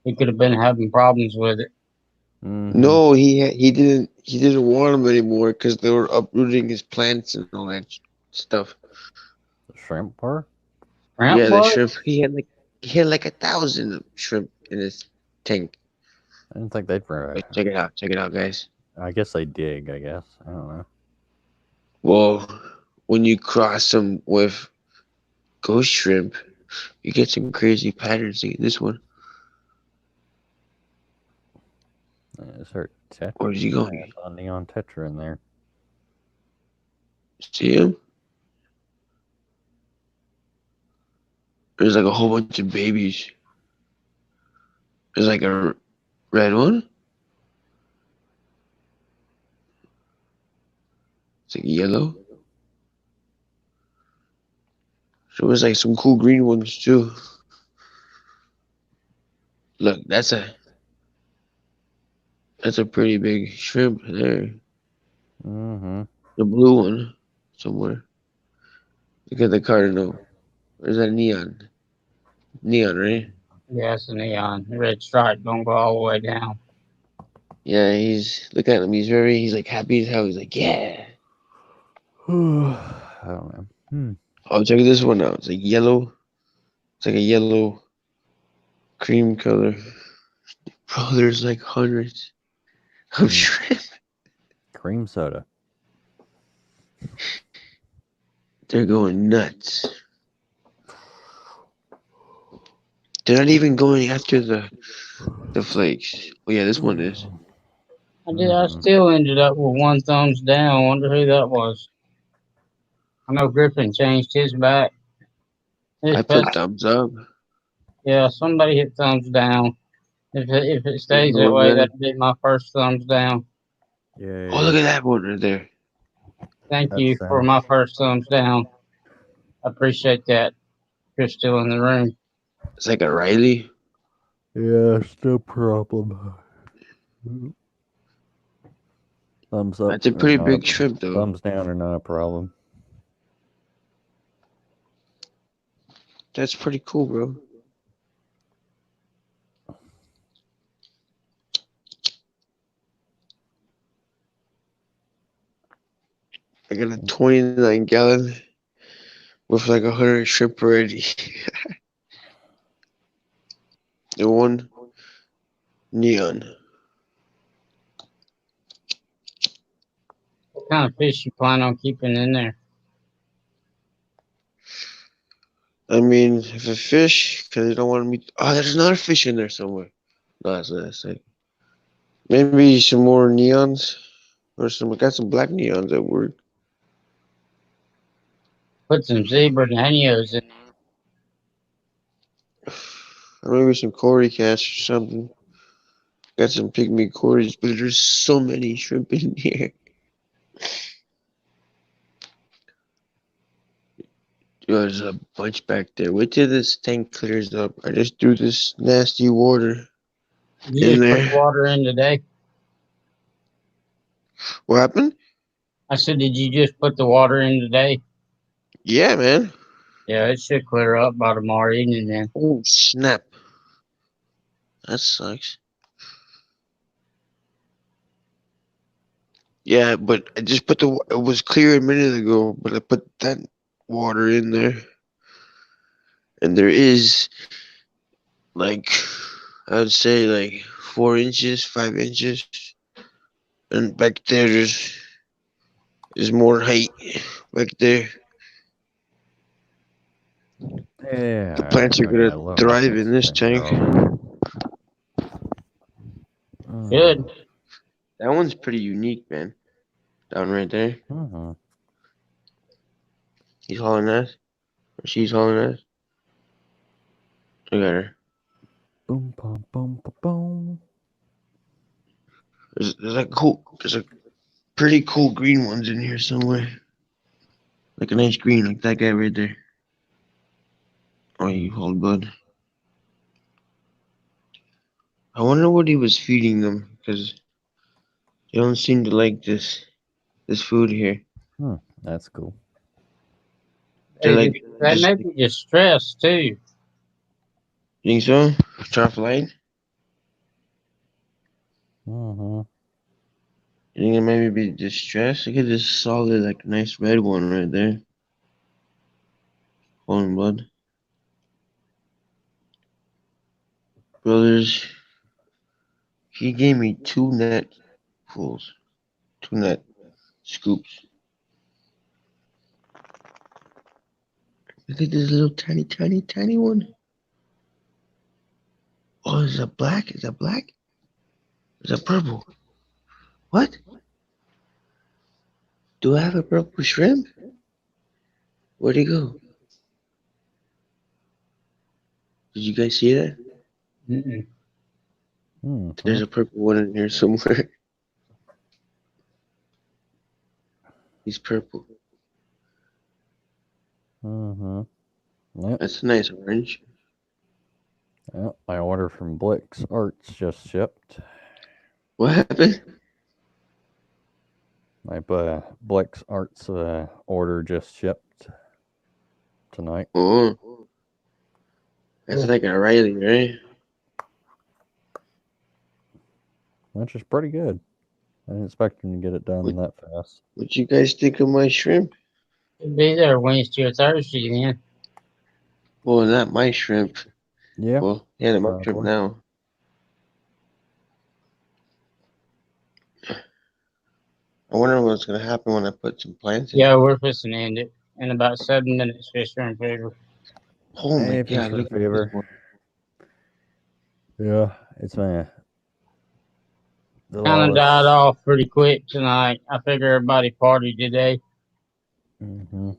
[SPEAKER 1] he could have been having problems with it.
[SPEAKER 3] Mhm.
[SPEAKER 10] No, he didn't want them anymore because they were uprooting his plants and all that stuff.
[SPEAKER 3] The shrimp were?
[SPEAKER 1] Shrimp
[SPEAKER 10] Yeah, the
[SPEAKER 1] was?
[SPEAKER 10] shrimp. He had like 1,000 shrimp in his tank.
[SPEAKER 3] I didn't think they'd.
[SPEAKER 10] Like, check it out, guys.
[SPEAKER 3] I guess they dig. I guess I don't know.
[SPEAKER 10] Well, when you cross them with ghost shrimp, you get some crazy patterns. Like this one.
[SPEAKER 3] Is there tetra?
[SPEAKER 10] Where's he going?
[SPEAKER 3] I saw neon tetra in there.
[SPEAKER 10] See him? There's like a whole bunch of babies. There's like a red one. It's like yellow. So there's like some cool green ones too. Look, that's a pretty big shrimp there.
[SPEAKER 3] Mm-hmm.
[SPEAKER 10] The blue one somewhere. Look at the cardinal. Or is that neon? Neon, right?
[SPEAKER 1] Yeah, it's a neon. Red stripe don't go all the way down.
[SPEAKER 10] Yeah, look at him. He's like happy as hell. He's like, yeah.
[SPEAKER 3] I don't know.
[SPEAKER 10] Oh, check this one out. It's like yellow. It's like a yellow cream color. Bro, there's like hundreds of shrimp.
[SPEAKER 3] Cream soda.
[SPEAKER 10] They're going nuts. They're not even going after the flakes. Oh yeah, this one is.
[SPEAKER 1] I still ended up with one thumbs down. Wonder who that was. I know Griffin changed his back.
[SPEAKER 10] I put thumbs up.
[SPEAKER 1] Yeah, somebody hit thumbs down. If it stays that way, that'd be my first thumbs down.
[SPEAKER 3] Yeah.
[SPEAKER 10] Oh, look at that one right there.
[SPEAKER 1] Thank you for my first thumbs down. I appreciate that. You're still in the room.
[SPEAKER 10] It's like a Riley.
[SPEAKER 3] Yeah, it's no problem. Thumbs up.
[SPEAKER 10] That's a pretty
[SPEAKER 3] or
[SPEAKER 10] big
[SPEAKER 3] not.
[SPEAKER 10] shrimp, though.
[SPEAKER 3] Thumbs down are not a problem.
[SPEAKER 10] That's pretty cool, bro. I got a 29-gallon with like 100 shrimp already. The one neon.
[SPEAKER 1] What kind of fish you plan on keeping in there?
[SPEAKER 10] I mean, if a fish, because I don't want to meet. Oh, there's another fish in there somewhere. No, that's not like. Maybe some more neons, or some. I got some black neons at work.
[SPEAKER 1] Put some zebra danios in.
[SPEAKER 10] Or maybe some Cory cats or something. Got some pygmy Corys, but there's so many shrimp in here. There's a bunch back there. Wait till this tank clears up. I just threw this nasty water
[SPEAKER 1] You
[SPEAKER 10] in
[SPEAKER 1] just
[SPEAKER 10] there.
[SPEAKER 1] put water in today?
[SPEAKER 10] What happened?
[SPEAKER 1] I said, did you just put the water in today?
[SPEAKER 10] Yeah, man.
[SPEAKER 1] Yeah, it should clear up by tomorrow evening then.
[SPEAKER 10] Oh, snap. That sucks. Yeah, but I just put it was clear a minute ago, but I put that water in there. And there is, like, I would say like 4 inches, 5 inches. And back there, there's more height back there.
[SPEAKER 3] Yeah.
[SPEAKER 10] The plants are
[SPEAKER 3] I
[SPEAKER 10] gonna
[SPEAKER 3] love
[SPEAKER 10] thrive
[SPEAKER 3] this
[SPEAKER 10] in this
[SPEAKER 3] thing,
[SPEAKER 10] tank.
[SPEAKER 3] bro.
[SPEAKER 1] Good.
[SPEAKER 10] That one's pretty unique, man. Down right there.
[SPEAKER 3] Mhm.
[SPEAKER 10] He's hauling ass. Or she's hauling ass. Look at her.
[SPEAKER 3] Boom, boom, boom, boom, boom.
[SPEAKER 10] There's a pretty cool green ones in here somewhere. Like a nice green, like that guy right there. Oh, you hold bud. I wonder what he was feeding them, because they don't seem to like this food here.
[SPEAKER 3] That's cool.
[SPEAKER 10] They're like,
[SPEAKER 1] That may be just stress too.
[SPEAKER 10] you think so? Traffic light?
[SPEAKER 3] Mm-hmm.
[SPEAKER 10] You think it maybe be distressed? Look at this solid, like, nice red one right there. Fallen blood. Brothers, he gave me 2 net pulls. 2 net scoops. Look at this little tiny one. Oh, is that black? Is that black? Is that purple? What? Do I have a purple shrimp? Where'd he go? Did you guys see that?
[SPEAKER 1] Mm-mm.
[SPEAKER 10] There's a purple one in here somewhere. He's purple.
[SPEAKER 3] Mm-hmm. Yep.
[SPEAKER 10] That's a nice orange.
[SPEAKER 3] Yep. My order from Blix Arts just shipped.
[SPEAKER 10] What happened?
[SPEAKER 3] My Blix Arts order just shipped tonight.
[SPEAKER 10] Oh. That's like a Riley, right?
[SPEAKER 3] Which is pretty good. I didn't expect him to get it done that fast.
[SPEAKER 10] What you guys think of my shrimp?
[SPEAKER 1] It'll be there Wednesday or Thursday then.
[SPEAKER 10] Well, not my shrimp.
[SPEAKER 3] Yeah.
[SPEAKER 10] Well, yeah, my shrimp
[SPEAKER 3] probably.
[SPEAKER 10] now. I wonder what's gonna happen when I put some plants in.
[SPEAKER 1] Yeah, we're fixing to end it in about 7 minutes. Fisher and Fever.
[SPEAKER 10] Oh my
[SPEAKER 3] Hey,
[SPEAKER 10] god,
[SPEAKER 3] Fisher
[SPEAKER 10] look at this
[SPEAKER 3] Fever.
[SPEAKER 10] one.
[SPEAKER 3] Yeah, it's my
[SPEAKER 1] Kind of died off pretty quick tonight. I figure everybody partied today.
[SPEAKER 3] Mm-hmm.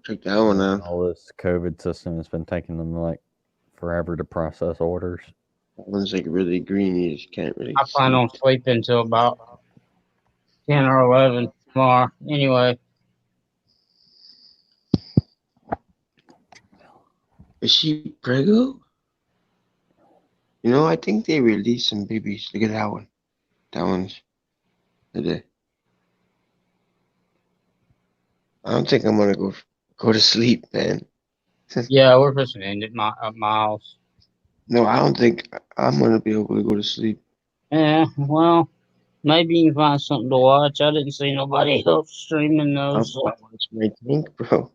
[SPEAKER 10] Check that one out.
[SPEAKER 3] All this COVID system has been taking them like forever to process orders.
[SPEAKER 10] That one's like really green. You just can't really
[SPEAKER 1] I plan
[SPEAKER 10] see.
[SPEAKER 1] on sleeping until about 10 or 11 tomorrow. Anyway,
[SPEAKER 10] Is she prego? You know, I think they released some babies. Look at that one. That one's today. I don't think I'm gonna go to sleep, man.
[SPEAKER 1] yeah, we're fixing to end it at Miles.
[SPEAKER 10] No, I don't think I'm gonna be able to go to sleep.
[SPEAKER 1] Yeah, well, maybe you can find something to watch. I didn't see nobody else streaming
[SPEAKER 10] I'm
[SPEAKER 1] those.
[SPEAKER 10] gonna watch my tank, bro.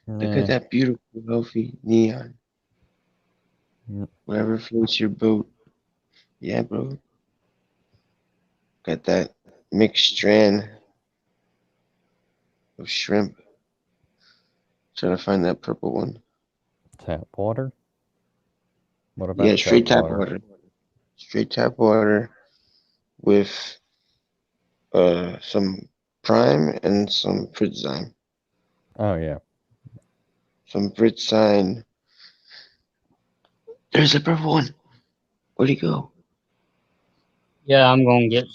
[SPEAKER 10] Look at that beautiful, healthy neon.
[SPEAKER 3] Yep.
[SPEAKER 10] Whatever floats your boat. Yeah, bro. Got that mixed strand of shrimp. Trying to find that purple one.
[SPEAKER 3] Tap water? What about
[SPEAKER 10] Yeah, straight tap water. Straight tap water with some prime and some Fritzyme.
[SPEAKER 3] Oh yeah.
[SPEAKER 10] Some Fritzyme. There's a purple one. Where'd he go?
[SPEAKER 1] Yeah, I'm gonna get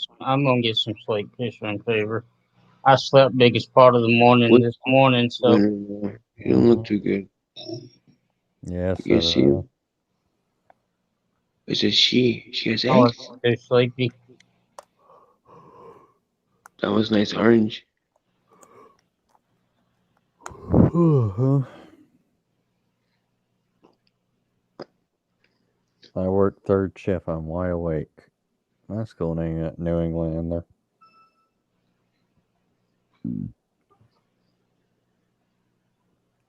[SPEAKER 1] some sleep. Fisher and Fever. I slept biggest part of the morning this morning, so
[SPEAKER 10] You don't look too good.
[SPEAKER 3] Yes.
[SPEAKER 10] You see him? It's a she. She has
[SPEAKER 1] I was
[SPEAKER 10] eggs.
[SPEAKER 1] too sleepy.
[SPEAKER 10] That was nice orange.
[SPEAKER 3] I work third shift. I'm wide awake. That's cool. New Englander.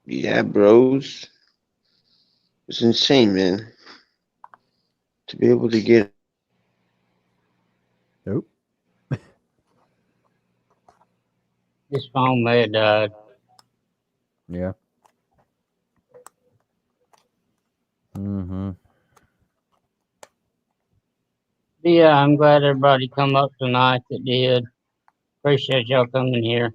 [SPEAKER 10] Yeah, bros. It's insane, man. To be able to get.
[SPEAKER 3] Nope.
[SPEAKER 1] This phone may have died.
[SPEAKER 3] Yeah. Mm-hmm.
[SPEAKER 1] Yeah, I'm glad everybody come up tonight that did. Appreciate y'all coming here.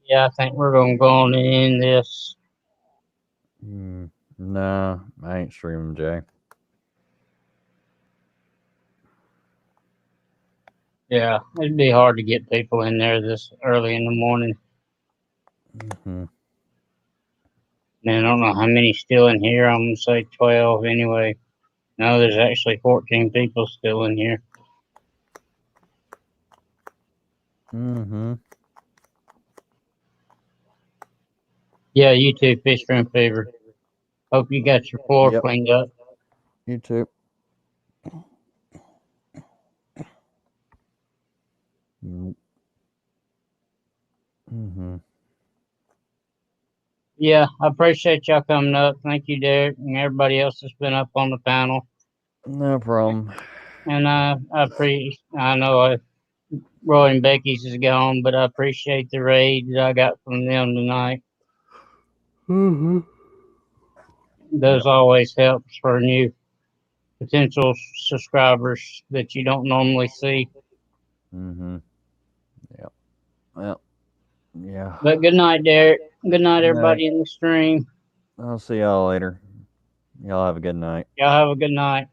[SPEAKER 1] Yeah, I think we're gonna go on and end this.
[SPEAKER 3] Nah, I ain't streaming, Jay.
[SPEAKER 1] Yeah, it'd be hard to get people in there this early in the morning.
[SPEAKER 3] Mm-hmm.
[SPEAKER 1] Man, I don't know how many still in here. I'm gonna say 12 anyway. No, there's actually 14 people still in here.
[SPEAKER 3] Mm-hmm.
[SPEAKER 1] Yeah, you too, Fish and Fever. Hope you got your floor
[SPEAKER 3] Yep.
[SPEAKER 1] cleaned up.
[SPEAKER 3] You too. Mm-hmm.
[SPEAKER 1] Yeah, I appreciate y'all coming up. Thank you, Derek, and everybody else that's been up on the panel.
[SPEAKER 3] No problem.
[SPEAKER 1] And I know Roy and Becky's is gone, but I appreciate the raid that I got from them tonight.
[SPEAKER 3] Mm-hmm.
[SPEAKER 1] Those always helps for new potential subscribers that you don't normally see.
[SPEAKER 3] Mm-hmm. Yep. Well, yeah.
[SPEAKER 1] But good night, Derek. Good night,
[SPEAKER 3] Good
[SPEAKER 1] everybody in the stream.
[SPEAKER 3] I'll see y'all later. Y'all have a good night.
[SPEAKER 1] Y'all have a good night.